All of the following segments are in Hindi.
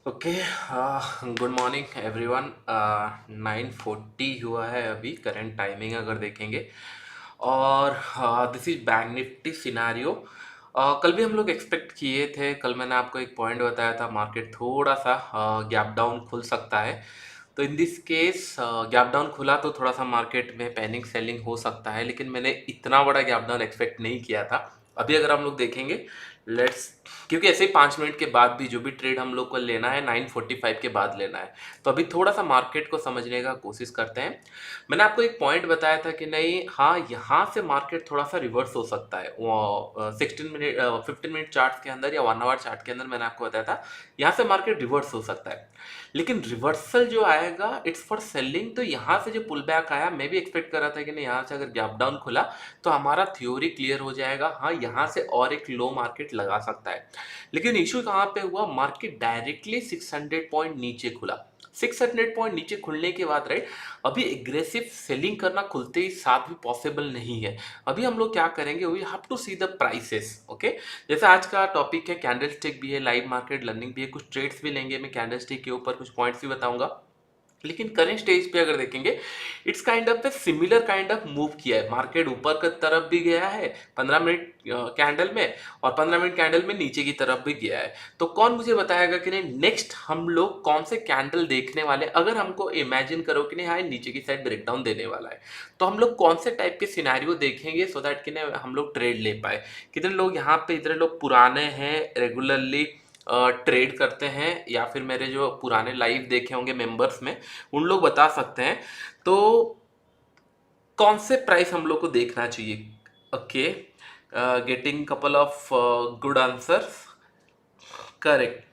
ओके। Good morning everyone. 9:40 हुआ है अभी करंट टाइमिंग अगर देखेंगे। और this is bank Nifty scenario. कल भी हम लोग एक्सपेक्ट किए थे, कल मैंने आपको एक पॉइंट बताया था, मार्केट थोड़ा सा गैप डाउन खुल सकता है। तो इन दिस केस गैप डाउन खुला तो थोड़ा सा मार्केट में पैनिक सेलिंग हो सकता है, लेकिन मैंने इतना बड़ा गैप डाउन एक्सपेक्ट नहीं किया था। अभी अगर हम लोग देखेंगे, लेट्स, क्योंकि ऐसे ही 5 मिनट के बाद भी जो भी ट्रेड हम लोग को लेना है 9:45 के बाद लेना है। तो अभी थोड़ा सा मार्केट को समझने का कोशिश करते हैं। मैंने आपको एक पॉइंट बताया था कि नहीं, हाँ, यहाँ से मार्केट थोड़ा सा रिवर्स हो सकता है। वो 16 मिनट 15 मिनट चार्ट के अंदर या 1 आवर चार्ट के अंदर मैंने आपको बताया था यहाँ से मार्केट रिवर्स हो सकता है। लेकिन रिवर्सल जो आएगा इट्स फॉर सेलिंग। तो यहाँ से जो पुल बैक आया, मैं भी एक्सपेक्ट कर रहा था कि नहीं, यहाँ से अगर गैप डाउन खुला तो हमारा थ्योरी क्लियर हो जाएगा, हाँ, यहाँ से और एक लो मार्केट लगा सकता है। लेकिन इशू कहाँ पे हुआ, मार्केट डायरेक्टली 600 पॉइंट नीचे खुला। 600 पॉइंट नीचे खुलने के बाद, राइट, अभी एग्रेसिव सेलिंग करना खुलते ही साथ भी पॉसिबल नहीं है। अभी हम लोग क्या करेंगे, we have to see the prices. Okay, जैसे आज का टॉपिक है कैंडल स्टिक भी है, लाइव मार्केट लर्निंग भी है, कुछ ट्रेड्स भी लेंगे, मैं कैंडल स्टिक के ऊपर कुछ पॉइंट्स भी बताऊंगा। लेकिन करेंट स्टेज पे अगर देखेंगे, it's kind of a similar kind of move किया है। मार्केट ऊपर की तरफ भी गया है 15 मिनट कैंडल में, और 15 मिनट कैंडल में नीचे की तरफ भी गया है। तो कौन मुझे बताएगा कि नहीं नेक्स्ट हम लोग कौन से कैंडल देखने वाले, अगर हमको इमेजिन करो कि नहीं हाँ नीचे की साइड ब्रेकडाउन देने वाला है, तो हम लोग कौन से टाइप के सिनेरियो देखेंगे सो दैट कि नहीं हम लोग ट्रेड ले पाए। कितने लोग यहाँ पे, इतने लोग पुराने हैं, रेगुलरली ट्रेड करते हैं, या फिर मेरे जो पुराने लाइव देखे होंगे मेंबर्स में, उन लोग बता सकते हैं। तो कौन से प्राइस हम लोग को देखना चाहिए। Okay, getting couple of good answers. Correct,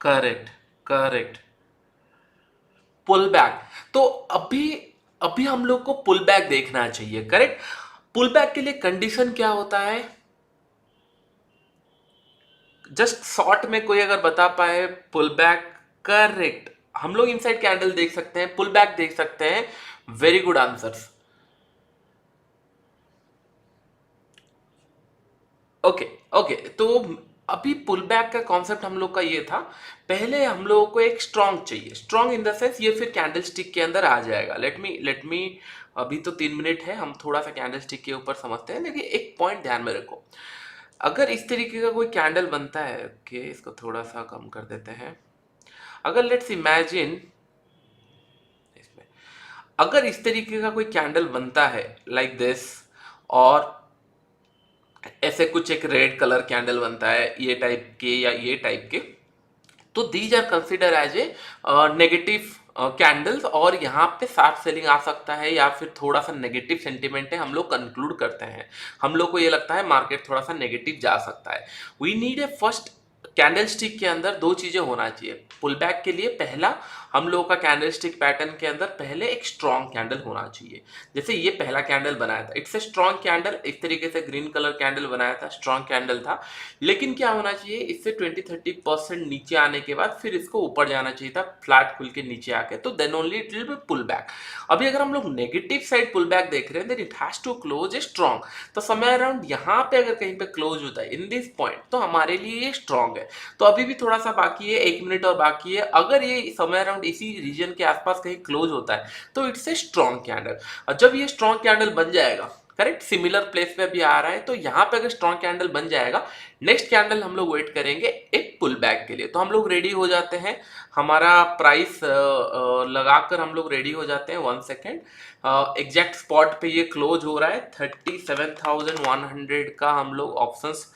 correct, correct. Pull back. तो अभी अभी हम लोग को पुल बैक देखना चाहिए। करेक्ट। पुल बैक के लिए कंडीशन क्या होता है, जस्ट शॉर्ट में कोई अगर बता पाए पुल बैक। करेक्ट, हम लोग इनसाइड कैंडल देख सकते हैं, पुल बैक देख सकते हैं। Very good answers. Okay, okay. तो अभी पुल बैक का कॉन्सेप्ट हम लोग का ये था, पहले हम लोगों को एक स्ट्रॉन्ग चाहिए। स्ट्रॉन्ग इन द सेंस ये फिर कैंडल स्टिक के अंदर आ जाएगा। लेट मी अभी तो 3 मिनट है, हम थोड़ा सा कैंडल स्टिक के ऊपर समझते हैं। लेकिन एक पॉइंट ध्यान में रखो, अगर इस तरीके का कोई कैंडल बनता है, ओके, इसको थोड़ा सा कम कर देते हैं। अगर लेट्स इमेजिन इसमें, अगर इस तरीके का कोई कैंडल बनता है लाइक दिस, और ऐसे कुछ एक रेड कलर कैंडल बनता है ये टाइप के या ये टाइप के, तो these are consider as a negative candles, और यहाँ पे शार्प सेलिंग आ सकता है, या फिर थोड़ा सा नेगेटिव सेंटिमेंट है, हम लोग कंक्लूड करते हैं, हम लोग को ये लगता है मार्केट थोड़ा सा नेगेटिव जा सकता है। We need a first, candlestick के अंदर दो चीजें होना चाहिए पुल बैक के लिए। पहला, हम लोगों का कैंडल स्टिक पैटर्न के अंदर पहले एक स्ट्रॉन्ग कैंडल होना चाहिए। जैसे ये पहला कैंडल बनाया था, इट्स ए स्ट्रॉन्ग कैंडल, इस तरीके से ग्रीन कलर कैंडल बनाया था, स्ट्रॉन्ग कैंडल था। लेकिन क्या होना चाहिए, इससे 20-30% नीचे आने के बाद फिर इसको ऊपर जाना चाहिए था, फ्लैट खुल के नीचे आके, तो then only it will be pull back. अभी अगर हम लोग नेगेटिव साइड पुल बैक देख रहे हैं, then it has to close a strong. तो समय अराउंड यहाँ पे अगर कहीं पे क्लोज होता है इन दिस पॉइंट, तो हमारे लिए ये स्ट्रॉन्ग है। तो अभी भी थोड़ा सा बाकी है, 1 मिनट और बाकी है। अगर ये समय अराउंड इसी रीजन के आसपास कहीं क्लोज होता है तो इट्स ए स्ट्रॉन्ग कैंडल। और जब ये स्ट्रॉन्ग कैंडल बन जाएगा, करेक्ट, सिमिलर प्लेस पे अभी आ रहा है, तो यहाँ पे अगर स्ट्रॉन्ग कैंडल बन जाएगा, नेक्स्ट कैंडल हम लोग वेट करेंगे एक पुल बैक के लिए। तो हम लोग रेडी हो जाते हैं, हमारा प्राइस लगाकर हम लोग रेडी हो जाते हैं। 1 सेकेंड, एग्जैक्ट स्पॉट पे ये क्लोज हो रहा है 37,100 का। हम लोग ऑप्शंस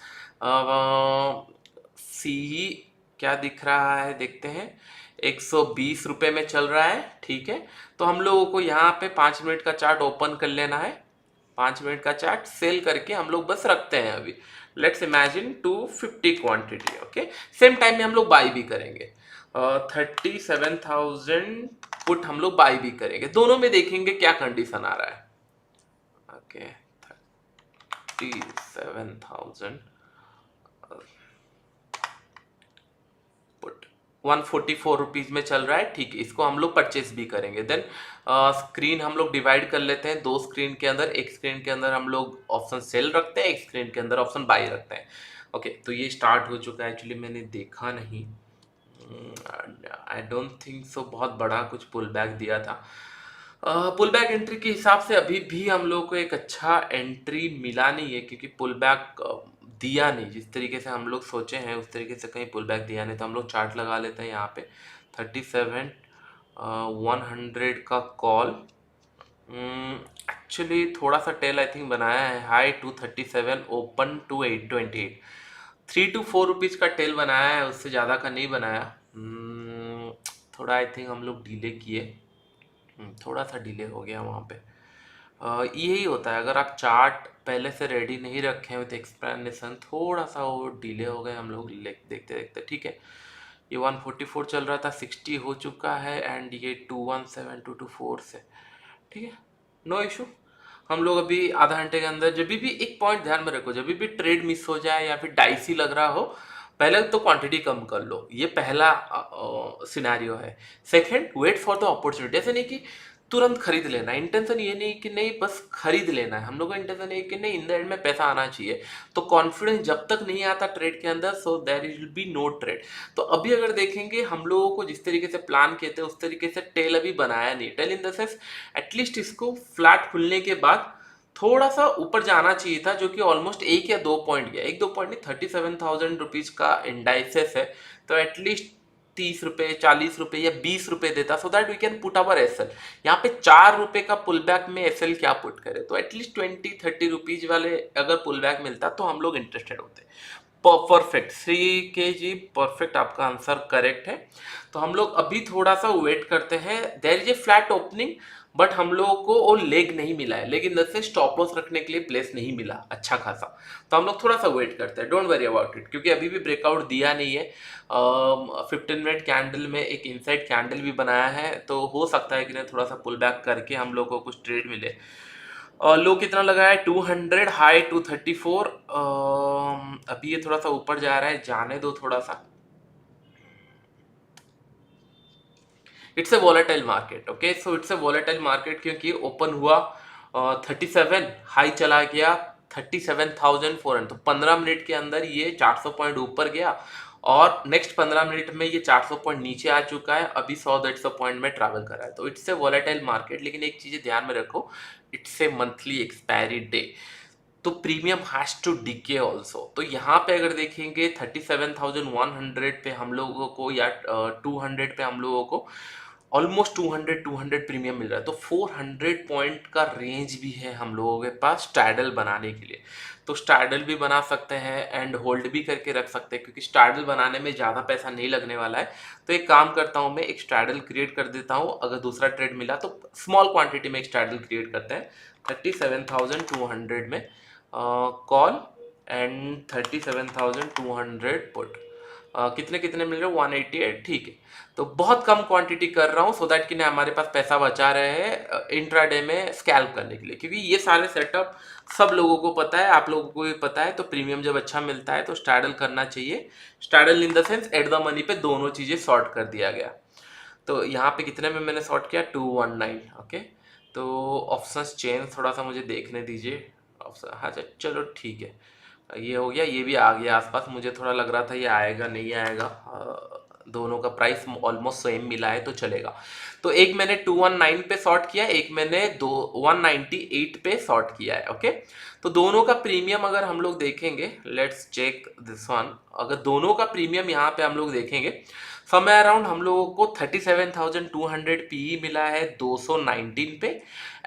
सी, क्या दिख रहा है देखते हैं, 120 रुपए में चल रहा है। ठीक है, तो हम लोगों को यहाँ पे 5 मिनट का चार्ट ओपन कर लेना है। 5 मिनट का चार्ट सेल करके हम लोग बस रखते हैं अभी। Let's imagine 250 quantity. Okay, same time में हम लोग बाई भी करेंगे। 37,000 पुट हम लोग बाई भी करेंगे। दोनों में देखेंगे क्या कंडीशन आ रहा है। ओके, 37,000 पुट 144 रुपीज में चल रहा है। ठीक है, इसको हम लोग परचेस भी करेंगे। देन स्क्रीन हम लोग डिवाइड कर लेते हैं दो स्क्रीन के अंदर। एक स्क्रीन के अंदर हम लोग ऑप्शन सेल रखते हैं, एक स्क्रीन के अंदर ऑप्शन बाई रखते हैं। ओके, तो ये स्टार्ट हो चुका है, एक्चुअली मैंने देखा नहीं, आई डोंट थिंक सो बहुत बड़ा कुछ पुल बैक दिया था। पुल बैक एंट्री के हिसाब से अभी भी हम लोग को एक अच्छा एंट्री मिला नहीं है, क्योंकि पुल बैक दिया नहीं जिस तरीके से हम लोग सोचे हैं, उस तरीके से कहीं पुल बैक दिया नहीं। तो हम लोग चार्ट लगा लेते हैं यहाँ पे 37 100 का कॉल। एक्चुअली थोड़ा सा टेल आई थिंक बनाया है, high 237, open to 828, 3 to 4 rupees का टेल बनाया है, उससे ज़्यादा का नहीं बनाया। थोड़ा आई थिंक हम लोग डिले किए, थोड़ा सा डिले हो गया वहाँ पे। यही होता है, अगर आप चार्ट पहले से रेडी नहीं रखे विथ एक्सप्लेनेशन, थोड़ा सा वो डिले हो गए हम लोग देखते देखते। ठीक है, ये 144 चल रहा था, 60 हो चुका है, एंड ये 217 224 से, ठीक है, नो इशू। हम लोग अभी आधा घंटे के अंदर, जब भी एक पॉइंट ध्यान में रखो, जब भी ट्रेड मिस हो जाए या फिर डाइसी लग रहा हो, पहले तो क्वांटिटी कम कर लो, ये पहला सिनेरियो है। Second, wait for the opportunity, ऐसे नहीं कि तुरंत खरीद लेना, इंटेंशन ये नहीं कि नहीं बस खरीद लेना है, हम लोग का इंटेंशन ये कि नहीं इन द एंड में पैसा आना चाहिए। तो कॉन्फिडेंस जब तक नहीं आता ट्रेड के अंदर, so there will be no trade. तो अभी अगर देखेंगे, हम लोगों को जिस तरीके से प्लान किए थे उस तरीके से टेल अभी बनाया नहीं, tail in the sense at least इसको फ्लैट खुलने के बाद थोड़ा सा ऊपर जाना चाहिए था, जो कि ऑलमोस्ट 1 या 2 पॉइंट गया, 1 2 पॉइंट नहीं, 37,000 रुपीज का इंडाइसेस है, तो एटलीस्ट 30 रुपए 40 रुपए या 20 रुपए देता, so that we can put our SL. यहाँ पे 4 रुपए का पुल बैक में एसएल क्या पुट करे, तो एटलीस्ट 20 30 रुपीज वाले अगर पुल बैक मिलता तो हम लोग इंटरेस्टेड होते। परफेक्ट, 3 kg परफेक्ट, आपका आंसर करेक्ट है। तो हम लोग अभी थोड़ा सा वेट करते हैं, there is a flat opening, but हम लोगों को वो लेग नहीं मिला है, लेकिन जैसे स्टॉप लॉस रखने के लिए प्लेस नहीं मिला अच्छा खासा, तो हम लोग थोड़ा सा वेट करते हैं, डोंट वरी अबाउट इट, क्योंकि अभी भी ब्रेकआउट दिया नहीं है। 15 मिनट कैंडल में एक इनसाइड कैंडल भी बनाया है, तो हो सकता है कि नहीं थोड़ा सा पुल बैक करके हम लोग को कुछ ट्रेड मिले। लो कितना लगा है 200, हाई 234, अभी ये थोड़ा सा ऊपर जा रहा है, जाने दो थोड़ा सा। It's a volatile market, okay, so it's a volatile market, क्योंकि ओपन हुआ 37, हाई चला गया 37,400, तो 15 मिनट के अंदर ये 400 पॉइंट ऊपर गया, और नेक्स्ट 15 मिनट में ये 400 पॉइंट नीचे आ चुका है, अभी 100-150 पॉइंट में ट्रैवल कर रहा है। तो इट्स ए वॉलेटाइल मार्केट, लेकिन एक चीज़ ध्यान में रखो, it's a monthly expiry day, तो premium has to decay also. तो यहाँ पे अगर देखेंगे 37,100 पे हम लोगों को, या 200 पे हम लोगों को ऑलमोस्ट 200 प्रीमियम मिल रहा है, तो 400 पॉइंट का रेंज भी है हम लोगों के पास स्ट्रैडल बनाने के लिए। तो स्ट्रैडल भी बना सकते हैं एंड होल्ड भी करके रख सकते हैं, क्योंकि स्ट्रैडल बनाने में ज़्यादा पैसा नहीं लगने वाला है। तो एक काम करता हूँ, मैं एक स्ट्रैडल क्रिएट कर देता हूँ, अगर दूसरा ट्रेड मिला तो स्मॉल क्वांटिटी में एक स्ट्रैडल क्रिएट करते हैं 37,200 में कॉल एंड 37,200 पुट। कितने कितने मिल रहे हो 188, ठीक है। तो बहुत कम क्वांटिटी कर रहा हूँ, सो दैट कि ना हमारे पास पैसा बचा रहे हैं इंट्राडे में स्कैल्प करने के लिए, क्योंकि ये सारे सेटअप सब लोगों को पता है, आप लोगों को भी पता है। तो प्रीमियम जब अच्छा मिलता है तो स्ट्रैडल करना चाहिए, straddle in the sense at the money पे दोनों चीज़ें सॉर्ट कर दिया गया। तो यहाँ पे कितने में मैंने सॉर्ट किया 219, ओके। तो ऑप्शंस चेंज थोड़ा सा मुझे देखने दीजिए, ऑप्शन, हाँ चलो ठीक है, ये हो गया, ये भी आ गया आसपास। मुझे थोड़ा लग रहा था ये आएगा नहीं आएगा, दोनों का प्राइस ऑलमोस्ट सेम मिला है तो चलेगा। तो एक मैंने 219 पे शॉर्ट किया, एक मैंने 198 पे शॉर्ट किया है, ओके। तो दोनों का प्रीमियम अगर हम लोग देखेंगे, लेट्स चेक दिस वन, अगर दोनों का प्रीमियम यहाँ पे हम लोग देखेंगे, समय अराउंड हम लोगों को 37,200 पीई मिला है 219 पे,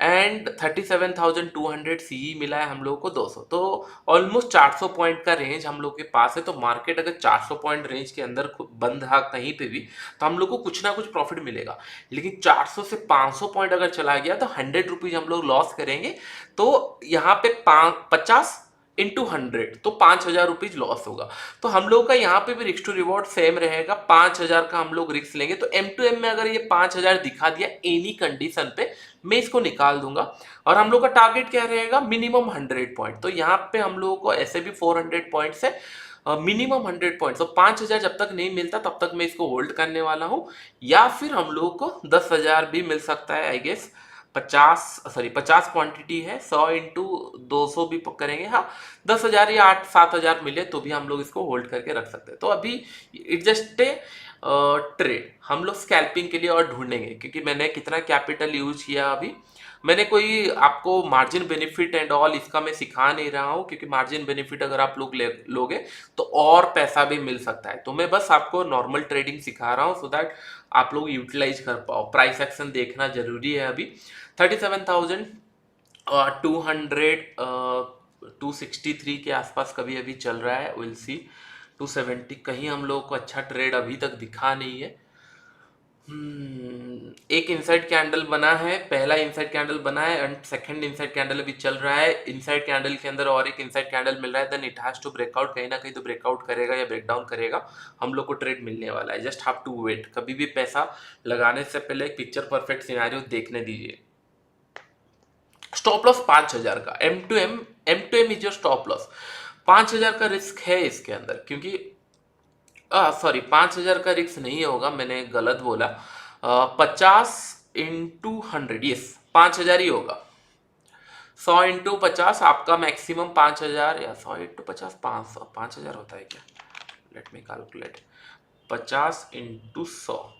एंड 37,200 सीई मिला है हम लोगों को 200। तो ऑलमोस्ट 400 पॉइंट का रेंज हम लोग के पास है। तो मार्केट अगर 400 पॉइंट रेंज के अंदर बंद रहा कहीं पे भी, तो हम लोग को कुछ ना कुछ प्रॉफिट मिलेगा। लेकिन 400 से 500 पॉइंट अगर चला गया तो 100 रुपीज हम लोग लॉस करेंगे। तो यहाँ पे 50 इंटू 100, तो 5,000 रुपीज लॉस होगा। तो हम लोग का यहाँ पे भी रिस्क टू रिवॉर्ड सेम रहेगा, 5,000 का हम लोग रिस्क लेंगे। तो M2M में अगर ये 5,000 दिखा दिया एनी कंडीशन पे, मैं इसको निकाल दूंगा। और हम लोग का टारगेट क्या रहेगा, मिनिमम 100 पॉइंट। तो यहाँ पे हम लोगों को ऐसे भी 400 पॉइंट्स है, मिनिमम 100 पॉइंट। तो 5,000 जब तक नहीं मिलता तब तक मैं इसको होल्ड करने वाला हूँ, या फिर हम लोगों को 10,000 भी मिल सकता है आई गेस। 50 क्वांटिटी है, 100 इंटू 200 भी करेंगे, हाँ 10,000 या 8-7 हज़ार मिले तो भी हम लोग इसको होल्ड करके रख सकते हैं। तो अभी इट जस्ट ए ट्रेड, हम लोग स्कैल्पिंग के लिए और ढूंढेंगे, क्योंकि मैंने कितना कैपिटल यूज किया अभी, मैंने कोई आपको मार्जिन बेनिफिट एंड ऑल इसका मैं सिखा नहीं रहा हूँ, क्योंकि मार्जिन बेनिफिट अगर आप लोग लोगे तो और पैसा भी मिल सकता है। तो मैं बस आपको नॉर्मल ट्रेडिंग सिखा रहा हूँ, सो दैट आप लोग यूटिलाइज कर पाओ। प्राइस एक्शन देखना जरूरी है। अभी 37,200 263 के आसपास कभी अभी चल रहा है, विल सी 270, कहीं हम लोग को अच्छा ट्रेड अभी तक दिखा नहीं है। एक इनसाइड कैंडल बना है, पहला इनसाइड कैंडल बना है एंड सेकंड इनसाइड कैंडल अभी चल रहा है। इनसाइड कैंडल के अंदर और एक इनसाइड कैंडल मिल रहा है, then it has to breakout, कहीं ना कहीं तो ब्रेकआउट करेगा या ब्रेकडाउन करेगा, हम लोग को ट्रेड मिलने वाला है। Just have to wait. कभी भी पैसा लगाने से पहले एक पिक्चर परफेक्ट सिनेरियो देखने दीजिए। स्टॉप लॉस 5,000 का, M to M is your stop loss. 5,000 का रिस्क है इसके अंदर, क्योंकि सॉरी 5,000 का रिस्क नहीं होगा, मैंने गलत बोला। 50 × 100, यस 5,000 ही होगा। 100 × 50 आपका मैक्सिमम 5,000, या 100 × 50 500, 5,000 होता है क्या? Let me calculate. 50 × 100,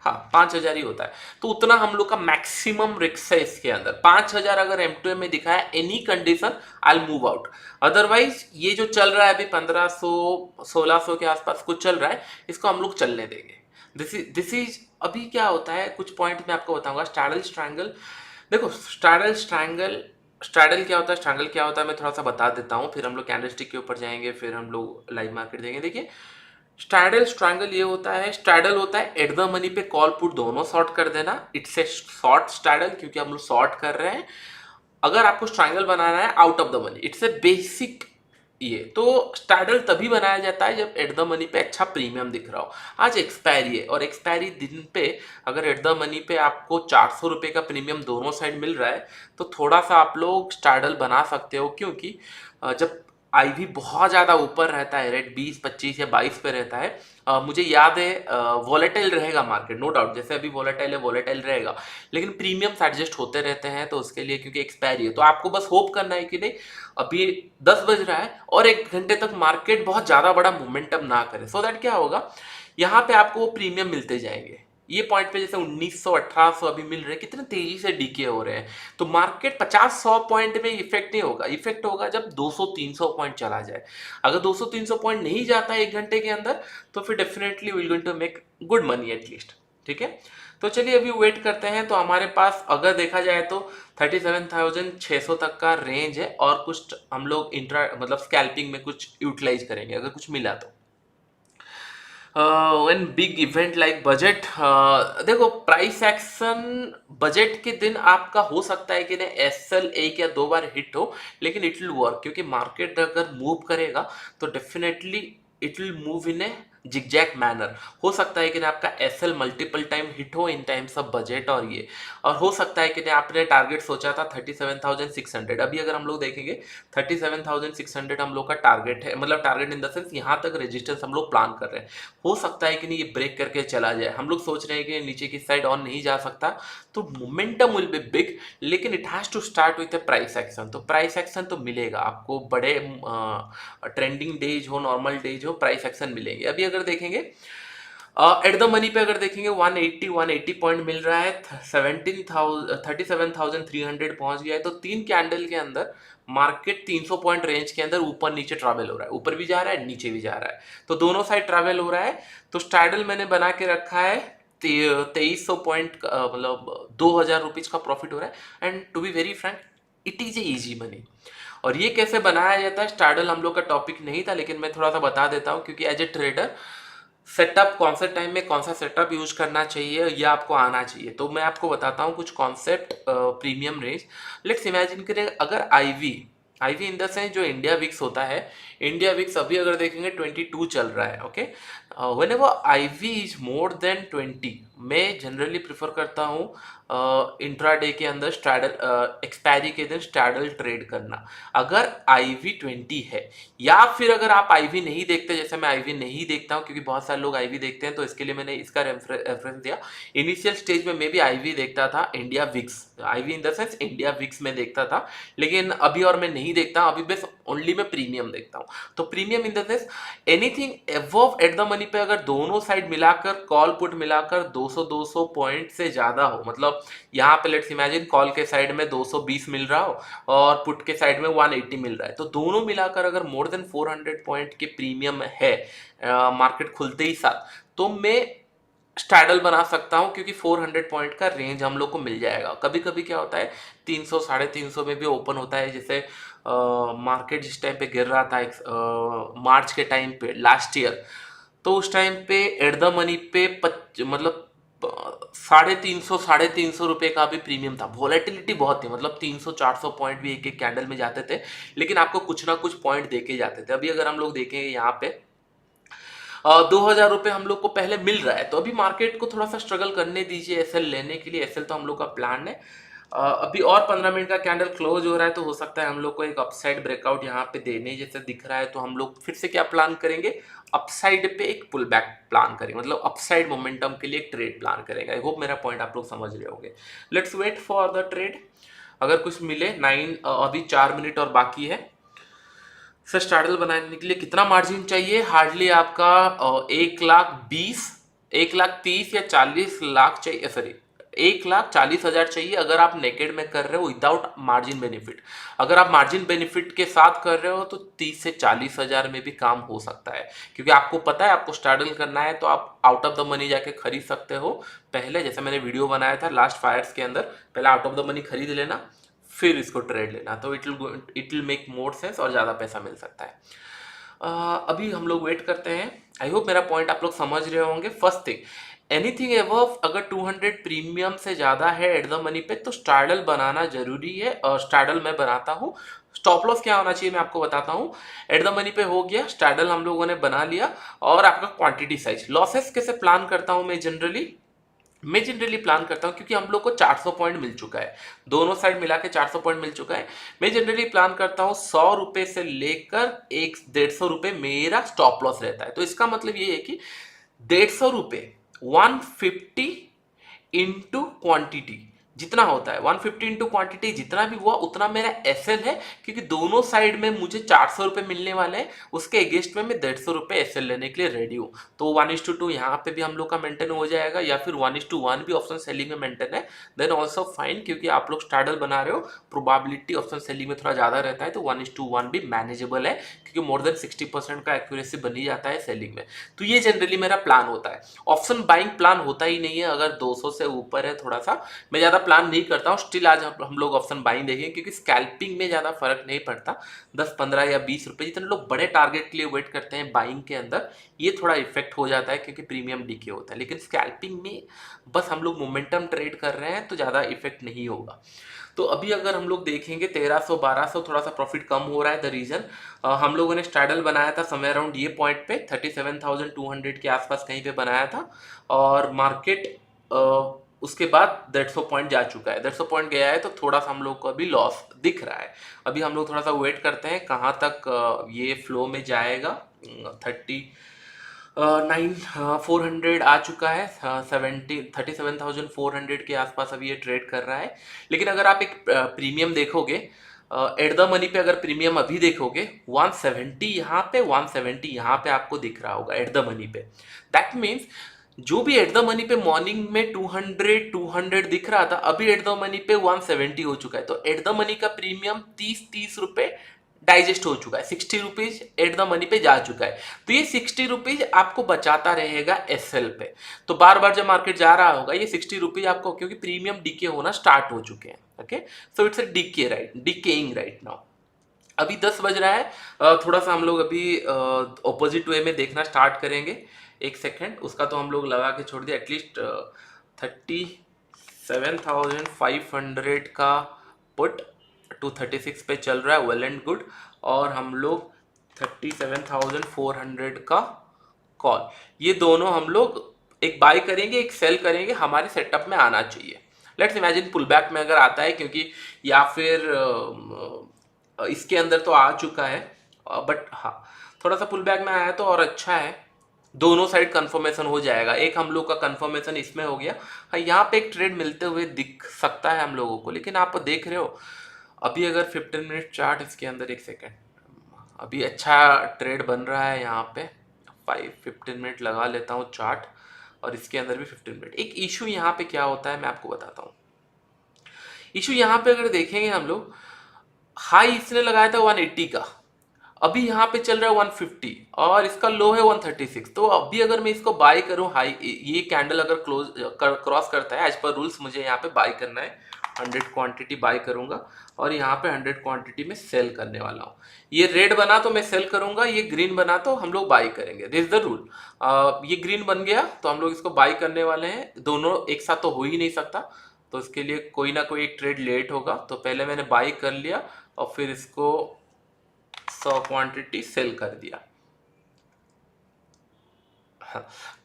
हाँ 5,000 ही होता है। तो उतना हम लोग का मैक्सिमम रिस्क है इसके अंदर। 5,000 अगर M2M में दिखा है, any condition I move out. Otherwise ये जो चल रहा है अभी 1,500 1,600 के आसपास कुछ चल रहा है, इसको हम लोग चलने देंगे। दिस इज अभी क्या होता है, कुछ पॉइंट मैं आपको बताऊंगा। स्ट्रैडल स्ट्रैंगल, देखो स्ट्रैडल क्या होता है, स्ट्रैंगल क्या होता है, मैं थोड़ा सा बता देता हूँ, फिर हम लोग कैंडलस्टिक के ऊपर जाएंगे, फिर हम लोग लाइव मार्केट देंगे। देखिए स्ट्रैडल स्ट्रैंगल ये होता है, स्ट्रैडल होता है एट द मनी पे कॉल पुट दोनों शॉर्ट कर देना। इट्स ए शॉर्ट स्ट्रैडल, क्योंकि हम लोग शॉर्ट कर रहे हैं। अगर आपको स्ट्रैंगल बनाना है out of the money, it's a basic. ये तो स्ट्रैडल तभी बनाया जाता है जब एट द मनी पे अच्छा प्रीमियम दिख रहा हो। आज एक्सपायरी है, और एक्सपायरी दिन पे अगर एट द मनी पे आपको 400 रुपये का प्रीमियम दोनों साइड मिल रहा है, तो थोड़ा सा आप लोग स्ट्रैडल बना सकते हो। क्योंकि जब आईवी बहुत ज़्यादा ऊपर रहता है, रेट 20, 25 या 22 पे रहता है, मुझे याद है वॉलेटाइल रहेगा मार्केट, नो डाउट, जैसे अभी वॉलेटाइल है वॉलेटाइल रहेगा, लेकिन प्रीमियम्स एडजस्ट होते रहते हैं। तो उसके लिए, क्योंकि एक्सपायरी है, तो आपको बस होप करना है कि नहीं अभी 10 बज रहा है और 1 घंटे तक मार्केट बहुत ज़्यादा बड़ा मोमेंटम ना करे, सो दैट क्या होगा, यहाँ पे आपको वो प्रीमियम मिलते जाएंगे। ये पॉइंट पे जैसे 1900 1800 अभी मिल रहे हैं, कितने तेजी से डीके हो रहे हैं। तो मार्केट 50-100 पॉइंट में इफेक्ट नहीं होगा, इफेक्ट होगा जब 200-300 पॉइंट चला जाए। अगर 200-300 पॉइंट नहीं जाता है 1 घंटे के अंदर, तो फिर definitely we will going to make good money at least. ठीक है, तो चलिए अभी वेट करते हैं। तो हमारे पास अगर देखा जाए तो 37,600 तक का रेंज है, और कुछ हम लोग इंट्रा मतलब स्कैल्पिंग में कुछ यूटिलाइज करेंगे अगर कुछ मिला तो। When big event like budget, देखो प्राइस एक्शन बजट के दिन आपका हो सकता है कि नहीं एसएल एक या दो बार हिट हो, लेकिन इट विल वर्क, क्योंकि मार्केट अगर मूव करेगा तो definitely it will move in A zigzag manner. हो सकता है कि नहीं आपका एसएल मल्टीपल टाइम हिट हो इन टाइम्स ऑफ बजट, और हो सकता है कि नहीं आपने टारगेट सोचा था 37,600, अभी अगर हम लोग देखेंगे 37,600 हम लोग का टारगेट है, मतलब टारगेट इन द सेंस यहाँ तक रेजिस्टेंस हम लोग प्लान कर रहे हैं। हो सकता है कि नहीं ये ब्रेक करके चला जाए, हम लोग सोच रहे हैं कि नीचे की साइड ऑन नहीं जा सकता, तो मोमेंटम विल बी बिग, लेकिन it has to start with a price action. तो प्राइस एक्शन तो मिलेगा आपको, बड़े ट्रेंडिंग डेज हो नॉर्मल डेज हो, प्राइस एक्शन मिलेंगे। अभी अगर देखेंगे एट द मनी पे अगर देखेंगे 180 पॉइंट मिल रहा है, 37,300 पहुंच गया है। तो 3 कैंडल के अंदर मार्केट 300 पॉइंट रेंज के अंदर ऊपर नीचे ट्रैवल हो रहा है, ऊपर भी जा रहा है नीचे भी जा रहा है, तो दोनों साइड ट्रैवल हो रहा है। तो स्ट्रैडल मैंने बना के रखा है 2300 पॉइंट, मतलब 2,000 रुपीज का प्रॉफिट हो रहा है। And to be very frank, it is a easy money. और ये कैसे बनाया जाता है, स्ट्रैडल हम लोग का टॉपिक नहीं था, लेकिन मैं थोड़ा सा बता देता हूँ, क्योंकि एज ए ट्रेडर सेटअप कौन सा टाइम में कौन सा सेटअप यूज करना चाहिए यह आपको आना चाहिए। तो मैं आपको बताता हूँ कुछ concept. Premium range, let's imagine करें अगर आईवी इन द सेंस जो इंडिया विक्स होता है, इंडिया विक्स अभी अगर देखेंगे 22 चल रहा है। Okay, whenever IV is more than 20, मैं जनरली प्रिफर करता हूँ इंट्राडे के अंदर स्ट्रैडल, एक्सपायरी के दिन स्ट्रैडल ट्रेड करना अगर आईवी 20 है। या फिर अगर आप आईवी नहीं देखते, जैसे मैं आईवी नहीं देखता हूँ क्योंकि बहुत सारे लोग आईवी देखते हैं, तो इसके लिए मैंने इसका रेफरेंस दिया। इनिशियल स्टेज में मैं भी आईवी देखता था, India VIX, IV in the sense India VIX में देखता था, लेकिन अभी और मैं नहीं देखता, अभी बस ओनली मैं प्रीमियम देखता हूँ। तो premium in the sense anything above at the money पे अगर दोनों साइड मिलाकर, कॉल पुट मिलाकर 200 पॉइंट से ज्यादा हो, मतलब यहाँ पे लेट्स इमेजिन कॉल के साइड में 220 मिल रहा हो और पुट के साइड में 180 मिल रहा है, तो दोनों मिलाकर अगर मोर देन 400 पॉइंट के प्रीमियम है मार्केट खुलते ही साथ, तो मैं स्टैडल बना सकता हूं, क्योंकि 400 पॉइंट का रेंज हम लोग को मिल जाएगा। कभी कभी क्या होता है 300 350 में भी ओपन होता है, जैसे मार्केट जिस टाइम पे गिर रहा था मार्च के टाइम पे लास्ट ईयर, तो उस टाइम पे एट द मनी पे मतलब 350 रुपए का भी प्रीमियम था। वॉलेटिलिटी बहुत थी, मतलब 300 400 पॉइंट भी एक एक कैंडल में जाते थे, लेकिन आपको कुछ ना कुछ पॉइंट देके जाते थे। अभी अगर हम लोग देखेंगे यहाँ पे 2,000 रुपये हम लोग को पहले मिल रहा है, तो अभी मार्केट को थोड़ा सा स्ट्रगल करने दीजिए एसएल लेने के लिए। एसएल तो हम लोग का प्लान है। अभी और 15 मिनट का कैंडल क्लोज हो रहा है, तो हो सकता है हम लोग को एक अपसाइड ब्रेकआउट यहाँ पे देने जैसे दिख रहा है, तो हम लोग फिर से क्या प्लान करेंगे, अपसाइड पे एक पुल बैक प्लान करेंगे, मतलब अपसाइड मोमेंटम के लिए एक ट्रेड प्लान करेंगे। आई होप मेरा पॉइंट आप लोग समझ रहे होंगे। Let's wait for the trade, अगर कुछ मिले। अभी 4 मिनट और बाकी है। सर स्टार्टल बनाने के लिए कितना मार्जिन चाहिए? हार्डली आपका 1,20,000, 1,30,000 या 40 लाख चाहिए, सॉरी 1,40,000 चाहिए अगर आप नेकेड में कर रहे हो विदाउट मार्जिन बेनिफिट। अगर आप मार्जिन बेनिफिट के साथ कर रहे हो तो 30 से 40,000 में भी काम हो सकता है, क्योंकि आपको पता है आपको स्टार्टल करना है, तो आप आउट ऑफ द मनी जाके खरीद सकते हो। पहले जैसे मैंने वीडियो बनाया था लास्ट फायर्स के अंदर, पहले आउट ऑफ द मनी खरीद लेना, फिर इसको ट्रेड लेना, तो it will make more sense और ज़्यादा पैसा मिल सकता है। अभी हम लोग वेट करते हैं। आई होप मेरा पॉइंट आप लोग समझ रहे होंगे। फर्स्ट थिंग, एनीथिंग एबव अगर 200 प्रीमियम से ज़्यादा है एट द मनी पे, तो स्टार्डल बनाना जरूरी है, और स्टार्डल मैं बनाता हूँ। स्टॉप लॉस क्या होना चाहिए मैं आपको बताता हूँ। एट द मनी पे हो गया, स्टार्डल हम लोगों ने बना लिया, और आपका क्वांटिटी साइज। लॉसेस कैसे प्लान करता हूँ मैं जनरली प्लान करता हूँ, क्योंकि हम लोग को 400 पॉइंट मिल चुका है, दोनों साइड मिला के 400 पॉइंट मिल चुका है। मैं जनरली प्लान करता हूँ 100 रुपए से लेकर 150 रुपए मेरा स्टॉप लॉस रहता है। तो इसका मतलब ये है कि 150 रुपए 150 इंटू क्वांटिटी जितना होता है, 150 इंटू क्वांटिटी जितना भी हुआ उतना मेरा एसएल है, क्योंकि दोनों साइड में मुझे 400 रुपए मिलने वाले हैं, उसके अगेंस्ट में मैं 150 रुपए एसएल लेने के लिए रेडी हूँ। तो 1:2 यहाँ पे भी हम लोग का मेंटेन हो जाएगा, या फिर 1:1 भी ऑप्शन सेलिंग में मेंटेन है, देन ऑल्सो फाइन, क्योंकि आप लोग स्टार्डल बना रहे हो, प्रोबेबिलिटी ऑप्शन सेलिंग में थोड़ा ज़्यादा रहता है, तो 1:1 भी मैनेजेबल है, क्योंकि मोर देन 60% का एक्यूरेसी बनी जाता है सेलिंग में। तो ये जनरली मेरा प्लान होता है। ऑप्शन बाइंग प्लान होता ही नहीं है, अगर 200 से ऊपर है थोड़ा सा मैं ज़्यादा प्लान नहीं करता हूँ। स्टिल आज हम लोग ऑप्शन बाइंग देखेंगे, क्योंकि स्कैल्पिंग में ज़्यादा फर्क नहीं पड़ता। 10 15 या 20 रुपए जितने लोग बड़े टारगेट के लिए वेट करते हैं बाइंग के अंदर, ये थोड़ा इफेक्ट हो जाता है, क्योंकि प्रीमियम डीके होता है। लेकिन स्कैल्पिंग में बस हम लोग मोमेंटम ट्रेड कर रहे हैं, तो ज़्यादा इफेक्ट नहीं होगा। तो अभी अगर हम लोग देखेंगे 1300 1200 थोड़ा सा प्रॉफिट कम हो रहा है। द रीजन हम लोगों ने स्ट्रैडल बनाया था समय अराउंड ये पॉइंट पे 37,200 के आसपास कहीं पे बनाया था, और मार्केट उसके बाद 150 पॉइंट जा चुका है। 150 पॉइंट गया है, तो थोड़ा सा हम लोग को अभी लॉस दिख रहा है। अभी हम लोग थोड़ा सा वेट करते हैं कहाँ तक ये फ्लो में जाएगा। 400 आ चुका है, 37,400 के आसपास अभी ये ट्रेड कर रहा है। लेकिन अगर आप एक प्रीमियम देखोगे एट द मनी पे, अगर प्रीमियम अभी देखोगे 170 यहाँ पे, 170 यहाँ पे आपको दिख रहा होगा एट द मनी पे। दैट मीन्स जो भी एट द मनी पे मॉर्निंग में 200 दिख रहा था, अभी एट द मनी पे 170 हो चुका है। तो एट द मनी का प्रीमियम 30 रुपए डाइजेस्ट हो चुका है, 60 रुपीज एट द मनी पे जा चुका है। तो ये 60 रुपीज आपको बचाता रहेगा एसएल पे। तो बार बार जब मार्केट जा रहा होगा ये 60 रुपीज आपको, क्योंकि प्रीमियम डीके होना स्टार्ट हो चुके हैं। Okay, so it's a decay right, decaying right now. अभी 10 बज रहा है, थोड़ा सा हम लोग अभी ऑपोजिट वे में देखना स्टार्ट करेंगे। एक सेकेंड, उसका तो हम लोग लगा के छोड़ दिया। एटलीस्ट 37,500 का पुट 236 पे चल रहा है, वेल एंड गुड। और हम लोग 37,400 का कॉल, ये दोनों हम लोग एक बाय करेंगे एक सेल करेंगे, हमारे सेटअप में आना चाहिए। लेट्स इमेजिन पुल बैक में अगर आता है, क्योंकि या फिर इसके अंदर तो आ चुका है, बट हाँ थोड़ा सा पुल बैक में आया तो और अच्छा है, दोनों साइड कंफर्मेशन हो जाएगा। एक हम लोग का कंफर्मेशन इसमें हो गया। हाँ यहाँ पे एक ट्रेड मिलते हुए दिख सकता है हम लोगों को, लेकिन आप देख रहे हो अभी अगर 15 मिनट चार्ट इसके अंदर, एक सेकेंड, अभी अच्छा ट्रेड बन रहा है यहाँ पे। 15 मिनट लगा लेता हूँ चार्ट, और इसके अंदर भी 15 मिनट। एक इशू यहाँ पे क्या होता है मैं आपको बताता हूँ। इशू यहाँ पे अगर देखेंगे हम लोग, हाई इसने लगाया था 180 का, अभी यहाँ पे चल रहा है 150 और इसका लो है 136। तो अभी अगर मैं इसको बाय करूँ, हाई ये कैंडल अगर क्रॉस करता है, एज पर रूल्स मुझे यहाँ पे बाय करना है, 100 क्वांटिटी बाय करूंगा और यहाँ पे 100 क्वांटिटी में सेल करने वाला हूँ। ये रेड बना तो मैं सेल करूंगा, ये ग्रीन बना तो हम लोग बाय करेंगे, दिस इज द रूल। ये ग्रीन बन गया तो हम लोग इसको बाय करने वाले हैं, दोनों एक साथ तो हो ही नहीं सकता, तो इसके लिए कोई ना कोई एक ट्रेड लेट होगा। तो पहले मैंने बाय कर लिया और फिर इसको 100 क्वांटिटी सेल कर दिया।